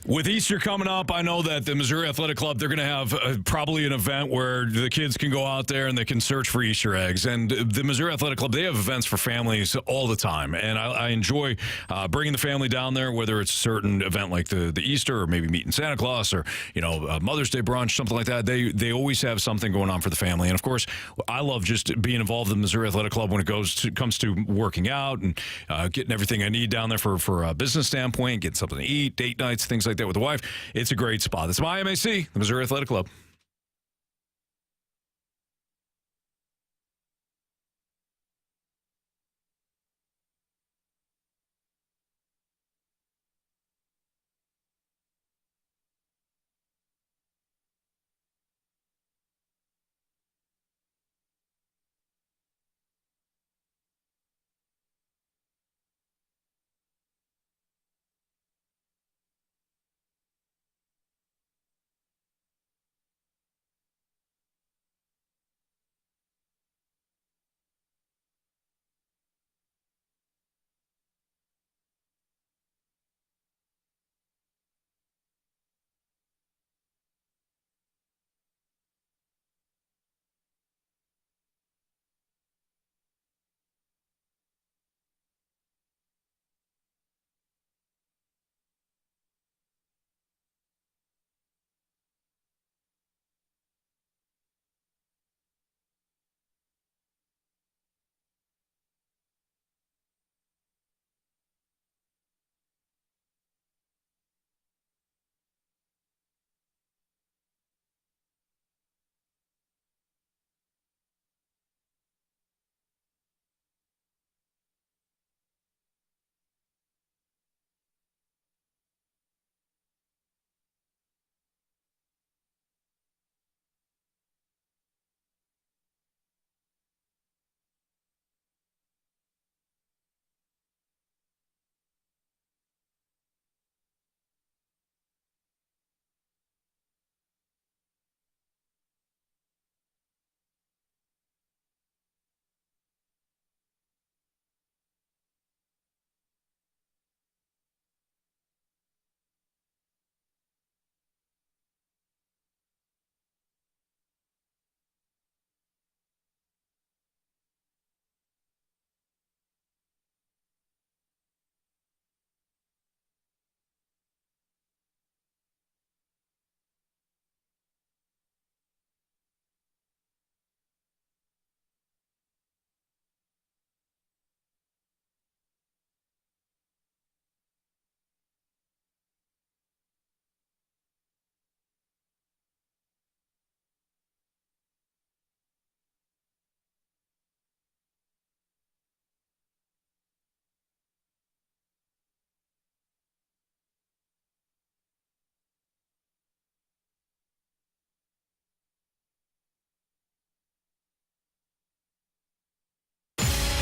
With Easter coming up, I know that the Missouri Athletic Club, they're going to have probably an event where the kids can go out there and they can search for Easter eggs. And the Missouri Athletic Club, they have events for families all the time. And I enjoy bringing the family down there, whether it's a certain event like the Easter or maybe meeting Santa Claus or, Mother's Day brunch, something like that. They always have something going on for the family. And, of course, I love just being involved in the Missouri Athletic Club when it comes to working out and getting everything I need down there for a business standpoint, getting something to eat, date nights, things like that with the wife. It's a great spot. It's my MAC, the Missouri Athletic Club.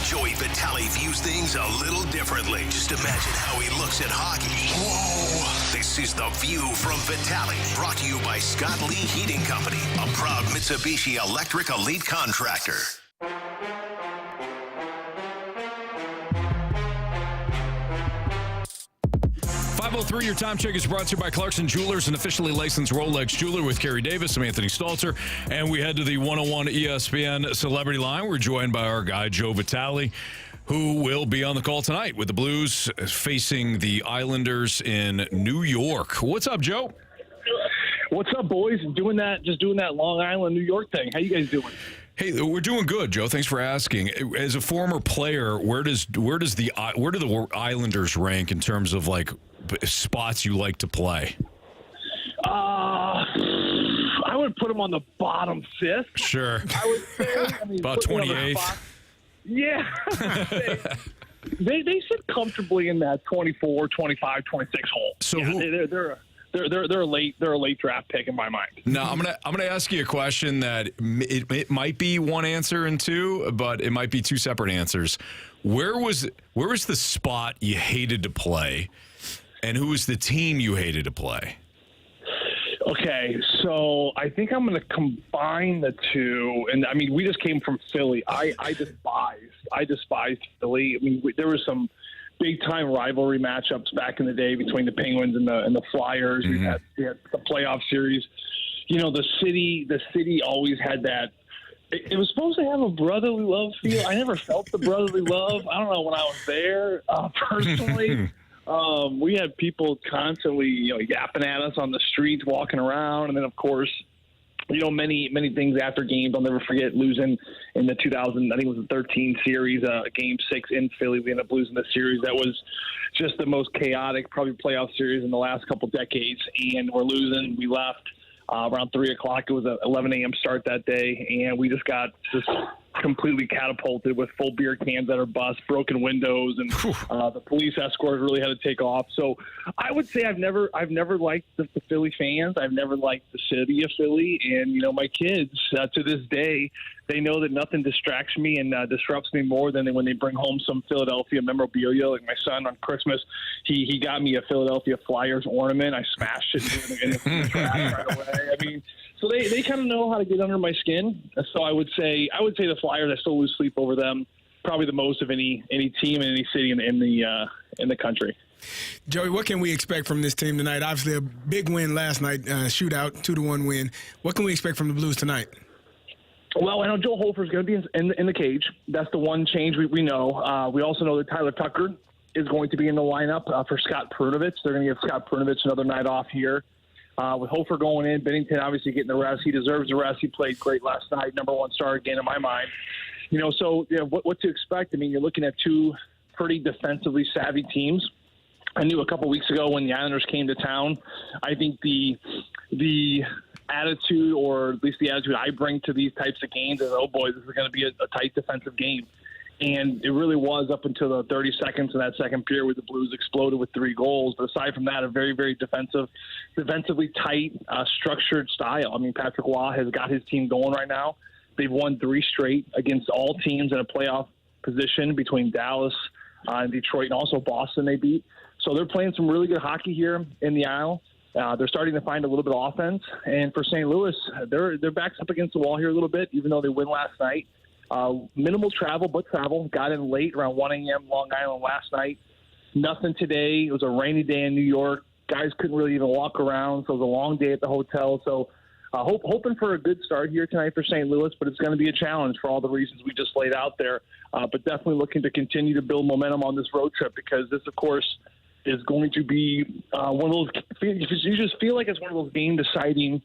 Joey Vitale views things a little differently. Just imagine how he looks at hockey. Whoa! This is The View from Vitale, brought to you by Scott Lee Heating Company, a proud Mitsubishi Electric Elite contractor. 5:03, your time check is brought to you by Clarkson Jewelers, an officially licensed Rolex jeweler with Carey Davis. I'm Anthony Stalter, and we head to the 101 ESPN Celebrity Line. We're joined by our guy, Joe Vitale, who will be on the call tonight with the Blues facing the Islanders in New York. What's up, Joe? What's up, boys? Doing that Long Island, New York thing. How you guys doing? Hey, we're doing good, Joe. Thanks for asking. As a former player, where do the Islanders rank in terms of like spots you like to play? I would put them on the bottom fifth. Sure. I would say. About 28th. Yeah. they sit comfortably in that 24, 25, 26 hole. So they're a late draft pick in my mind. Now I'm gonna ask you a question that it might be one answer and two, but it might be two separate answers. Where was the spot you hated to play, and who was the team you hated to play? Okay, so I think I'm going to combine the two, and I mean we just came from Philly. I despised Philly. I mean there was some big time rivalry matchups back in the day between the Penguins and the Flyers. Mm-hmm. We had the playoff series. You know, the city always had that. It was supposed to have a brotherly love feel. I never felt the brotherly love. I don't know when I was there personally. We had people constantly, yapping at us on the streets, walking around, and then of course, many things after games. I'll never forget losing in the 2013 series, Game 6 in Philly. We ended up losing the series. That was just the most chaotic, probably playoff series in the last couple decades. And we're losing. We left around 3 o'clock. It was an 11 a.m. start that day, and we just got completely catapulted with full beer cans at our bus, broken windows, and the police escort really had to take off. So I would say I've never liked the Philly fans. I've never liked the city of Philly, and my kids to this day, they know that nothing distracts me and disrupts me more than when they bring home some Philadelphia memorabilia. Like my son on Christmas, he got me a Philadelphia Flyers ornament. I smashed it in the trash right away. I mean, so they kind of know how to get under my skin. So I would say the Flyers, I still lose sleep over them, probably the most of any team in any city in the country. Joey, what can we expect from this team tonight? Obviously, a big win last night, shootout, 2-1 win. What can we expect from the Blues tonight? Well, I know Joe Hofer's going to be in the cage. That's the one change we know. We also know that Tyler Tucker is going to be in the lineup for Scott Perunovich. They're going to give Scott Perunovich another night off here. With Hofer going in, Binnington obviously getting the rest. He deserves the rest. He played great last night. Number one star again in my mind. What to expect? I mean, you're looking at two pretty defensively savvy teams. I knew a couple weeks ago when the Islanders came to town, I think the attitude, or at least the attitude I bring to these types of games is, oh boy, this is going to be a tight defensive game. And it really was up until the 30 seconds in that second period where the Blues exploded with 3 goals. But aside from that, a very, very defensively tight, structured style. I mean, Patrick Waugh has got his team going right now. They've won 3 straight against all teams in a playoff position between Dallas and Detroit, and also Boston they beat. So they're playing some really good hockey here in the Isle. They're starting to find a little bit of offense. And for St. Louis, their back's up against the wall here a little bit, even though they win last night. Minimal travel, but travel. Got in late, around 1 a.m. Long Island last night. Nothing today. It was a rainy day in New York. Guys couldn't really even walk around, so it was a long day at the hotel. So hoping for a good start here tonight for St. Louis, but it's going to be a challenge for all the reasons we just laid out there. But definitely looking to continue to build momentum on this road trip, because this, of course, is going to be one of those – you just feel like it's one of those game-deciding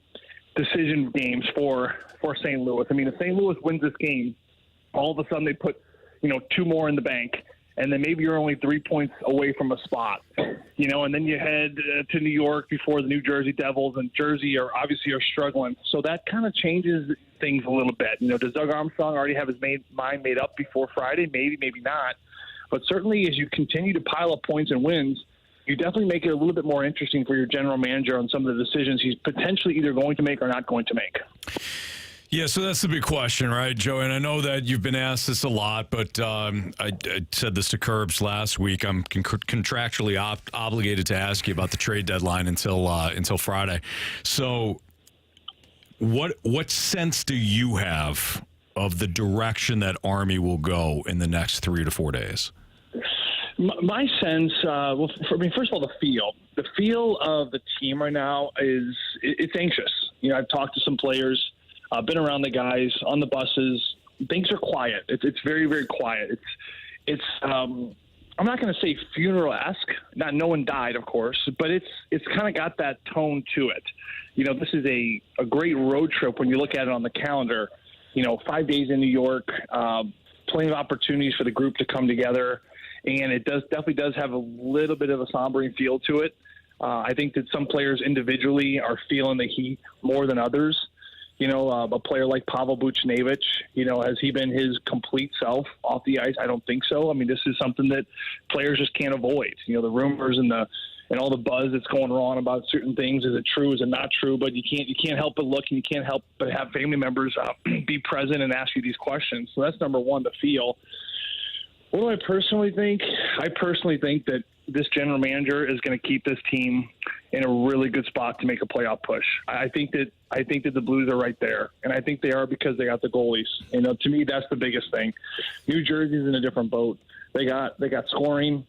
decision games for St. Louis. I mean, if St. Louis wins this game, all of a sudden they put, 2 more in the bank, and then maybe you're only 3 points away from a spot, and then you head to New York before the New Jersey Devils, and Jersey are struggling. So that kind of changes things a little bit. Does Doug Armstrong already have his mind made up before Friday? Maybe, maybe not. But certainly as you continue to pile up points and wins, you definitely make it a little bit more interesting for your general manager on some of the decisions he's potentially either going to make or not going to make. Yeah, so that's the big question, right, Joe? And I know that you've been asked this a lot, but I said this to Curbs last week. I'm contractually obligated to ask you about the trade deadline until Friday. So what sense do you have of the direction that Army will go in the next 3 to 4 days? My sense, first of all, the feel of the team right now it's anxious. I've talked to some players, been around the guys on the buses. Things are quiet. It's very, very quiet. It's I'm not going to say funeral-esque. No one died, of course, but it's kind of got that tone to it. This is a great road trip when you look at it on the calendar. 5 days in New York, plenty of opportunities for the group to come together. And it definitely does have a little bit of a sombering feel to it. I think that some players individually are feeling the heat more than others. A player like Pavel Buchnevich, has he been his complete self off the ice? I don't think so. I mean, this is something that players just can't avoid. The rumors and all the buzz that's going on about certain things. Is it true? Is it not true? But you can't help but look, and you can't help but have family members be present and ask you these questions. So that's number one, the feel. What do I personally think? I personally think that this general manager is going to keep this team in a really good spot to make a playoff push. I think that the Blues are right there, and I think they are because they got the goalies. To me, that's the biggest thing. New Jersey's in a different boat. They got scoring.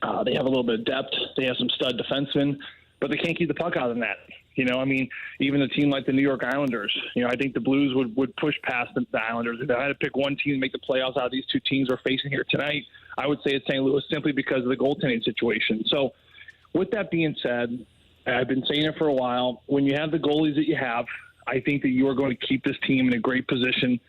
They have a little bit of depth. They have some stud defensemen, but they can't keep the puck out of the net. Even a team like the New York Islanders, I think the Blues would push past the Islanders. If I had to pick one team to make the playoffs out of these two teams we're facing here tonight, I would say it's St. Louis simply because of the goaltending situation. So with that being said, I've been saying it for a while, when you have the goalies that you have, I think that you are going to keep this team in a great position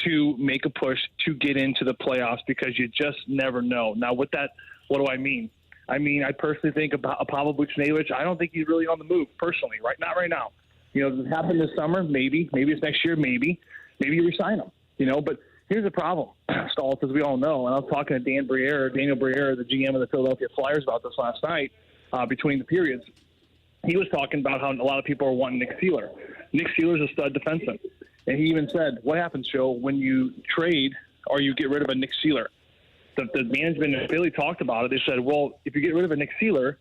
to make a push to get into the playoffs because you just never know. Now, with that, what do I mean? I personally think about Pavel Buchnevich. I don't think he's really on the move, personally. Not right now. Does it happen this summer? Maybe. Maybe it's next year. Maybe you resign him. But here's the problem, Stalter, as we all know. And I was talking to Daniel Briere, the GM of the Philadelphia Flyers, about this last night between the periods. He was talking about how a lot of people are wanting Nick Seeler. Nick Seeler's a stud defenseman. And he even said, what happens, Joe, when you trade or you get rid of a Nick Seeler? The management in Philly talked about it. They said, well, if you get rid of a Nick Seeler,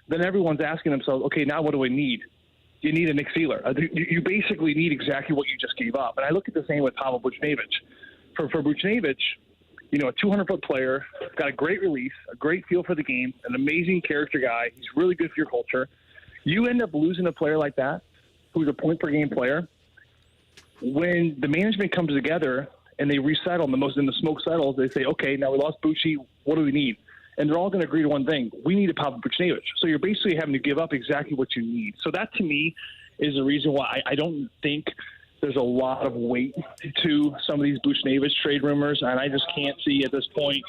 then everyone's asking themselves, okay, now what do I need? You need a Nick Seeler. You basically need exactly what you just gave up. And I look at the same with Pavel Buchnevich. For Buchnevich, a 200-foot player, got a great release, a great feel for the game, an amazing character guy. He's really good for your culture. You end up losing a player like that, who's a point-per-game player. When the management comes together and they resettle, and the smoke settles, they say, okay, now we lost Bucci, what do we need? And they're all going to agree to one thing. We need a Pavel Buchnevich. So you're basically having to give up exactly what you need. So that, to me, is the reason why I don't think there's a lot of weight to some of these Buchnevich trade rumors, and I just can't see at this point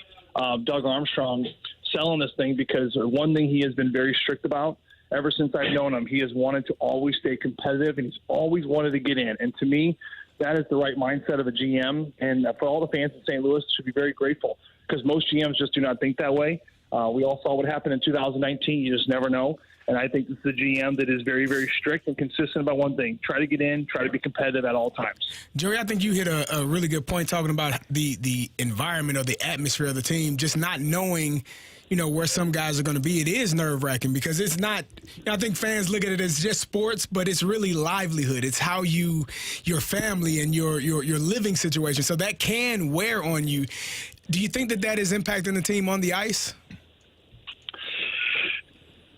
Doug Armstrong selling this thing because one thing he has been very strict about ever since I've known him, he has wanted to always stay competitive, and he's always wanted to get in. And to me, that is the right mindset of a GM. And for all the fans in St. Louis, should be very grateful because most GMs just do not think that way. We all saw what happened in 2019. You just never know. And I think this is a GM that is very, very strict and consistent about one thing. Try to get in, try to be competitive at all times. Jerry, I think you hit a really good point talking about the environment or the atmosphere of the team, just not knowing – where some guys are going to be. It is nerve-wracking because it's not, I think fans look at it as just sports, but it's really livelihood. It's how your family and your living situation. So that can wear on you. Do you think that is impacting the team on the ice?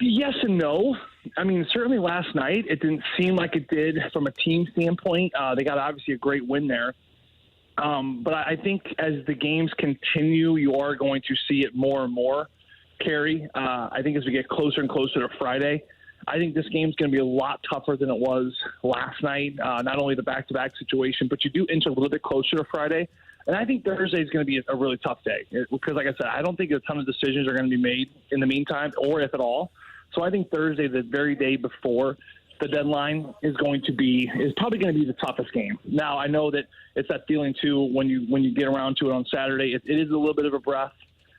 Yes and no. Certainly last night it didn't seem like it did from a team standpoint. They got obviously a great win there. But I think as the games continue, you are going to see it more and more. Carey, I think as we get closer and closer to Friday, I think this game's going to be a lot tougher than it was last night. Not only the back-to-back situation, but you do inch a little bit closer to Friday. And I think Thursday is going to be a really tough day because, like I said, I don't think a ton of decisions are going to be made in the meantime, or if at all. So I think Thursday, the very day before the deadline, is probably going to be the toughest game. Now, I know that it's that feeling, too, when you get around to it on Saturday. It is a little bit of a breath.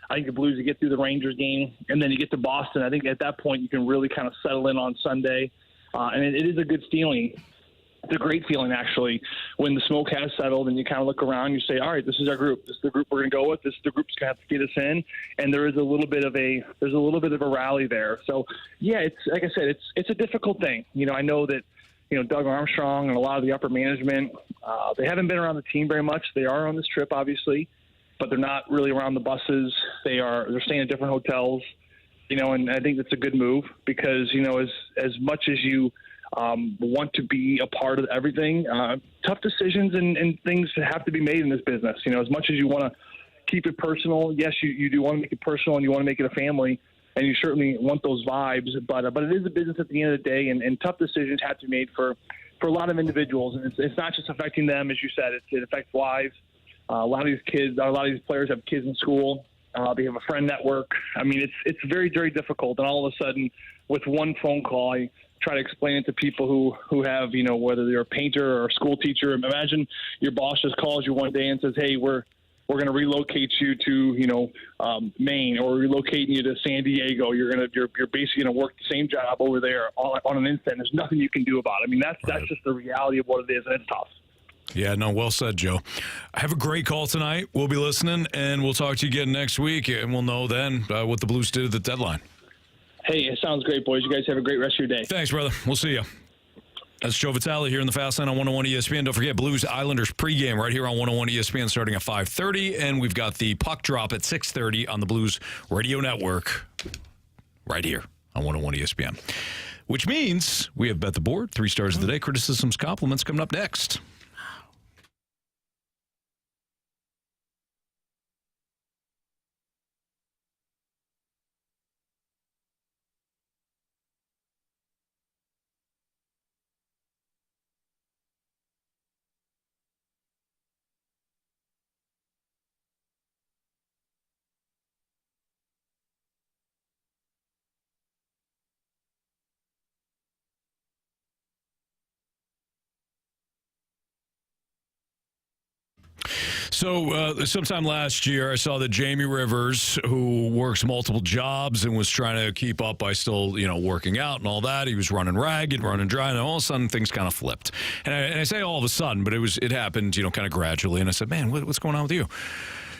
I think the Blues, you get through the Rangers game, and then you get to Boston. I think at that point you can really kind of settle in on Sunday. And it is a good feeling. It's a great feeling, actually, when the smoke has settled and you kind of look around and you say, all right, this is our group. This is the group we're going to go with. This is the group that's going to have to get us in. And there is a little bit of a rally there. So, yeah, it's like I said, it's a difficult thing. I know that, Doug Armstrong and a lot of the upper management, they haven't been around the team very much. They are on this trip, obviously. but they're not really around the buses. They're staying at different hotels, and I think that's a good move because, as much as you want to be a part of everything, tough decisions and things have to be made in this business. As much as you want to keep it personal, yes, you do want to make it personal and you want to make it a family, and you certainly want those vibes, but it is a business at the end of the day, and tough decisions have to be made for a lot of individuals, and it's not just affecting them, as you said, it affects wives. A lot of these players have kids in school. They have a friend network. I mean, it's very, very difficult, and all of a sudden, with one phone call, I try to explain it to people who have, whether they're a painter or a school teacher. Imagine your boss just calls you one day and says, hey, we're going to relocate you to, Maine, or relocating you to San Diego. You're basically going to work the same job over there on an instant. There's nothing you can do about it. I mean, that's just the reality of what it is, and it's tough. Yeah, no, well said, Joe. Have a great call tonight. We'll be listening, and we'll talk to you again next week, and we'll know then what the Blues did at the deadline. Hey, it sounds great, boys. You guys have a great rest of your day. Thanks, brother. We'll see you. That's Joe Vitale here in the Fast Lane on 101 ESPN. Don't forget Blues Islanders pregame right here on 101 ESPN starting at 5:30, and we've got the puck drop at 6:30 on the Blues Radio Network right here on 101 ESPN. Which means we have Bet the Board, 3 stars of the day, criticisms, compliments coming up next. So sometime last year, I saw that Jamie Rivers, who works multiple jobs and was trying to keep up by still, working out and all that, he was running ragged, running dry, and all of a sudden things kind of flipped. And I say all of a sudden, but it happened, kind of gradually. And I said, man, what's going on with you?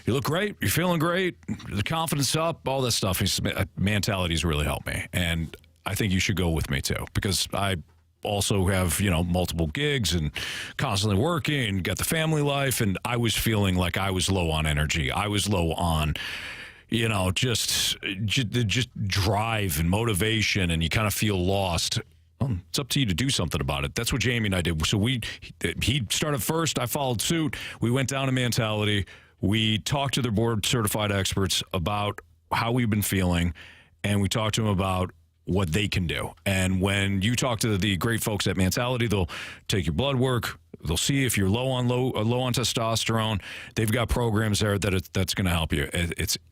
You look great. You're feeling great. The confidence up, all that stuff. He said, mentality's really helped me. And I think you should go with me, too, because I also have, multiple gigs and constantly working, got the family life, and I was feeling like I was low on energy. I was low on, just drive and motivation, and you kind of feel lost. It's up to you to do something about it. That's what Jamie and I did. So he started first. I followed suit. We went down to Mentality. We talked to their board-certified experts about how we've been feeling, and we talked to them about what they can do. And when you talk to the great folks at Mentality, they'll take your blood work. They'll see if you're low on testosterone. They've got programs there that's going to help you.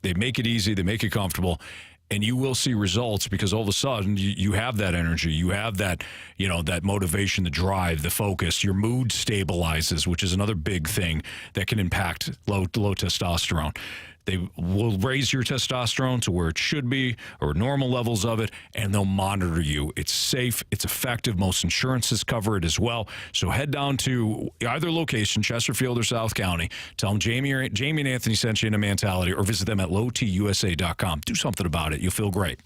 They make it easy. They make it comfortable. And you will see results because all of a sudden you have that energy. You have that, that motivation, the drive, the focus. Your mood stabilizes, which is another big thing that can impact low testosterone. They will raise your testosterone to where it should be or normal levels of it, and they'll monitor you. It's safe. It's effective. Most insurances cover it as well. So head down to either location, Chesterfield or South County. Tell them Jamie and Anthony sent you into Mentality, or visit them at lowtusa.com. Do something about it. You'll feel great.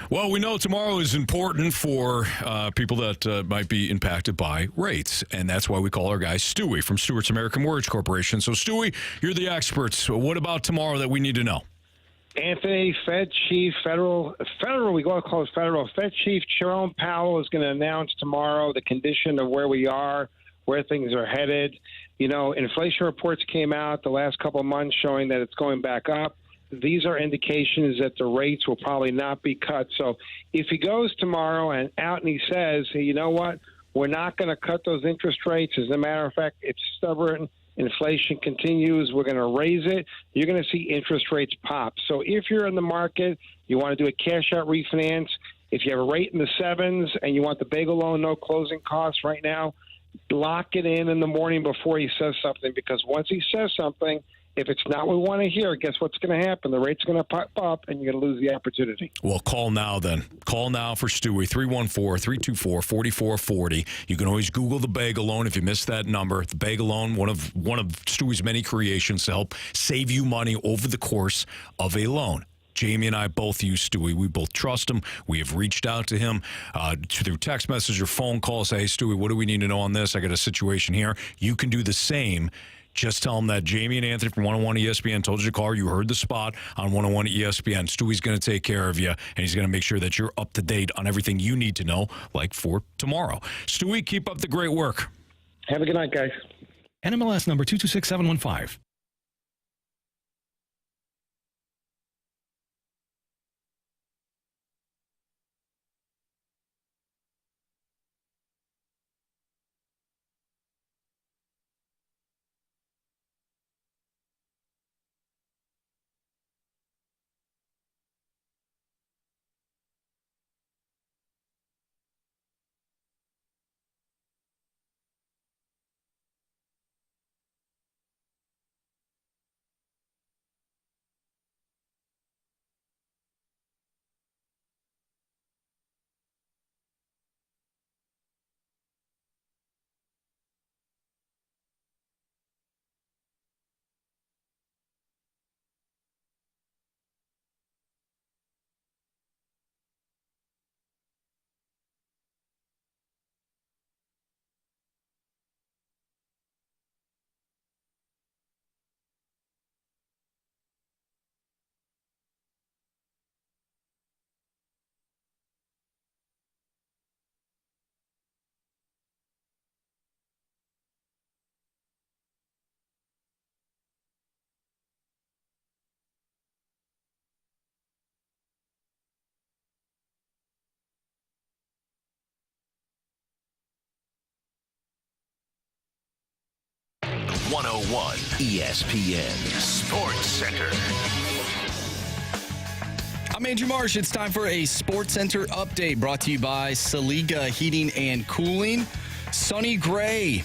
Well, we know tomorrow is important for people that might be impacted by rates, and that's why we call our guy Stewie from Stewart's American Mortgage Corporation. So, Stewie, you're the expert. So what about tomorrow that we need to know? Anthony, Fed Chief, Federal, we got to close Federal. Fed Chief Jerome Powell is going to announce tomorrow the condition of where we are, where things are headed. Inflation reports came out the last couple of months showing that it's going back up. These are indications that the rates will probably not be cut. So if he goes tomorrow and he says, hey, you know what, we're not going to cut those interest rates. As a matter of fact, it's stubborn. Inflation continues. We're going to raise it. You're going to see interest rates pop. So if you're in the market, you want to do a cash out refinance. If you have a rate in the 7s and you want the bagel loan, no closing costs right now, lock it in the morning before he says something, because once he says something, if it's not what we want to hear, guess what's going to happen? The rate's going to pop up, and you're going to lose the opportunity. Well, call now then. Call now for Stewie, 314-324-4440. You can always Google the bagel loan if you missed that number. The bagel loan, one of Stewie's many creations to help save you money over the course of a loan. Jamie and I both use Stewie. We both trust him. We have reached out to him through text message or phone call. Say, hey, Stewie, what do we need to know on this? I got a situation here. You can do the same. Just tell them that Jamie and Anthony from 101 ESPN told you to call. You heard the spot on 101 ESPN. Stewie's going to take care of you, and he's going to make sure that you're up to date on everything you need to know, like for tomorrow. Stewie, keep up the great work. Have a good night, guys. NMLS number 226715. ESPN Sports Center. I'm Andrew Marsh. It's time for a Sports Center update brought to you by Saliga Heating and Cooling. Sonny Gray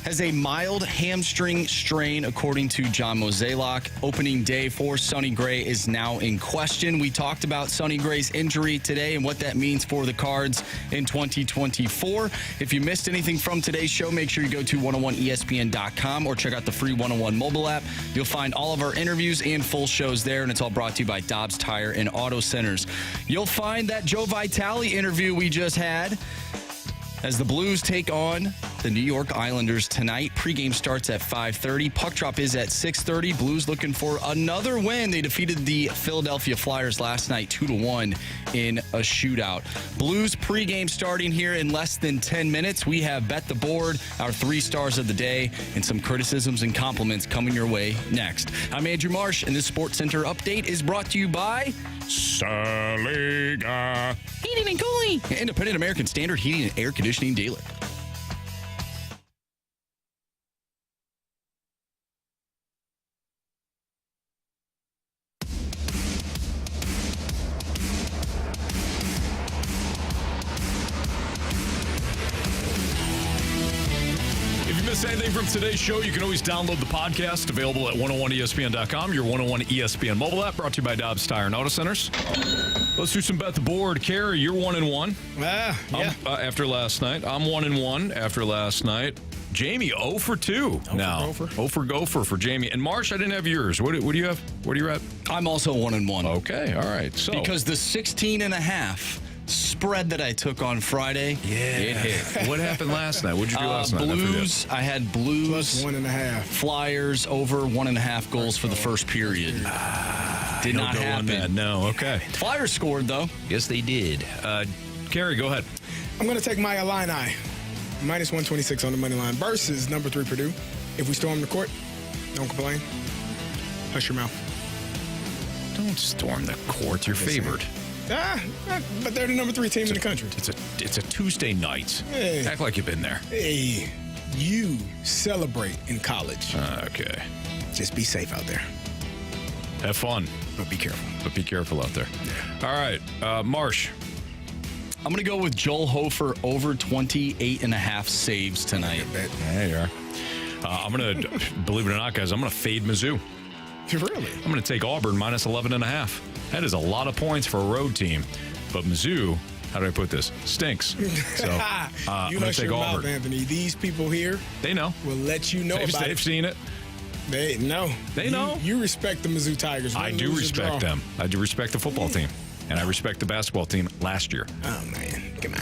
has a mild hamstring strain, according to John Mozeliak. Opening day for Sonny Gray is now in question. We talked about Sonny Gray's injury today and what that means for the Cards in 2024. If you missed anything from today's show, make sure you go to 101ESPN.com or check out the free 101 mobile app. You'll find all of our interviews and full shows there, and it's all brought to you by Dobbs Tire and Auto Centers. You'll find that Joe Vitale interview we just had as the Blues take on the New York Islanders tonight. Pregame starts at 5:30. Puck drop is at 6:30. Blues looking for another win. They defeated the Philadelphia Flyers last night 2-1 in a shootout. Blues pregame starting here in less than 10 minutes. We have Bet the Board, our 3 stars of the day, and some criticisms and compliments coming your way next. I'm Andrew Marsh, and this Sports Center update is brought to you by Saliga Heating and Cooling, independent American Standard Heating and Air Conditioning dealer. Anything from today's show, you can always download the podcast, available at 101ESPN.com, your 101 ESPN mobile app, brought to you by Dobbs Tire and Auto Centers. Let's do some Bet the Board. Carey, you're 1-1. Yeah. After last night. I'm 1-1 after last night. Jamie, 0 for 2 now. 0 for gopher for Jamie. And Marsh, I didn't have yours. What do you have? Where are you at? I'm also 1-1. Okay, all right. So because the 16.5 spread that I took on Friday, it hit. What happened last night? What'd you do last night? Blues. I had Blues plus 1.5. Flyers over 1.5 goals for the first period. Did not happen. No. Okay. Flyers scored though. Yes, they did. Carey, go ahead. I'm going to take my Illini. Minus 126 on the money line versus number 3 Purdue. If we storm the court, don't complain. Hush your mouth. Don't storm the court. You're favored. But they're the number 3 team in the country. It's a Tuesday night. Hey. Act like you've been there. Hey, you celebrate in college. Okay. Just be safe out there. Have fun. But be careful. But be careful out there. All right. Marsh. I'm going to go with Joel Hofer over 28.5 saves tonight. There you are. I'm going to, believe it or not, guys, I'm going to fade Mizzou. Really? I'm going to take Auburn minus 11.5. That is a lot of points for a road team. But Mizzou, how do I put this? Stinks. So I'm you going to take your Auburn. mouth, Anthony. These people here, they know. Will let you know about They've seen it. They know. They know. You respect the Mizzou Tigers. I do respect them. I do respect the football team. And I respect the basketball team last year. Oh, man. Come on.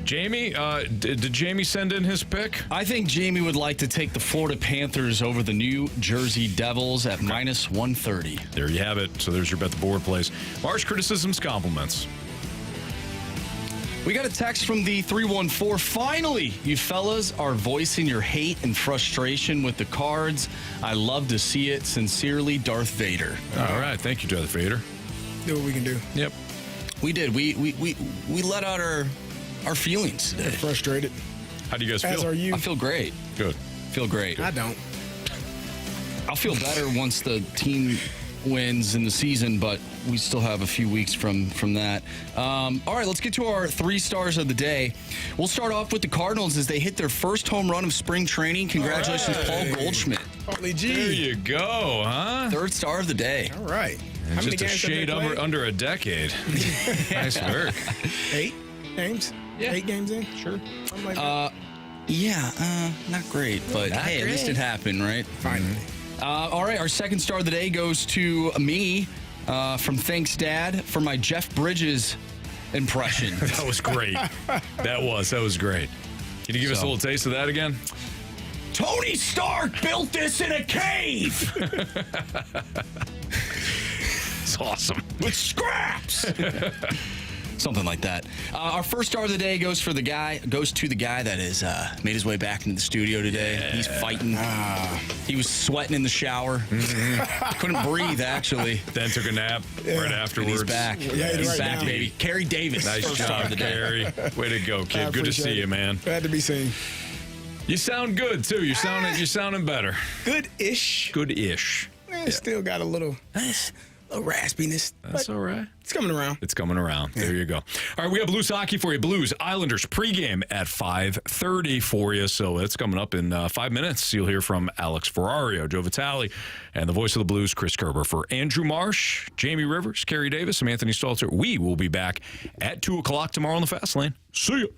Jamie, did Jamie send in his pick? I think Jamie would like to take the Florida Panthers over the New Jersey Devils at minus 130. There you have it. So there's your bet the board plays. Marsh, criticisms, compliments. We got a text from the 314. Finally, you fellas are voicing your hate and frustration with the Cards. I love to see it. Sincerely, Darth Vader. All right. Thank you, Darth Vader. Do what we can do. Yep. We did. We let out our feelings today. Frustrated. How do you guys feel? As are you. I feel great. Good. Feel great. I don't. I'll feel better once the team wins in the season, but we still have a few weeks from that. All right, let's get to our 3 stars of the day. We'll start off with the Cardinals as they hit their first home run of spring training. Congratulations, Paul Goldschmidt. Holy gee. There you go, huh? 3rd star of the day. All right. And How many just a games have they shade played? under a decade. Nice work. 8 games? Yeah. 8 games in? Sure. Something like that. Yeah, not great, but Not hey, great. at least it happened, right? Finally. All right, our 2nd star of the day goes to me from Thanks Dad for my Jeff Bridges impression. That was great. That was great. Can you give us a little taste of that again? Tony Stark built this in a cave It's awesome. with scraps. Something like that. Our 1st star of the day goes to the guy that has made his way back into the studio today. Yeah. He's fighting. He was sweating in the shower. Couldn't breathe, actually. Then took a nap right afterwards. He's back. Yeah, He's right back, down. baby. Carey Davis. Nice first star job, of the day. Carey. Way to go, kid. I Good to see appreciate you, it. man. Glad to be seen. You sound good, too. You're sounding better. Good-ish. Good-ish. Still got a little raspiness. That's all right. It's coming around. It's coming around. There you go. All right, we have Blues hockey for you. Blues Islanders pregame at 5:30 for you. So it's coming up in 5 minutes. You'll hear from Alex Ferrario, Joe Vitale, and the voice of the Blues, Chris Kerber. For Andrew Marsh, Jamie Rivers, Carey Davis, I'm Anthony Stalter. We will be back at 2 o'clock tomorrow on the Fast Lane. See you.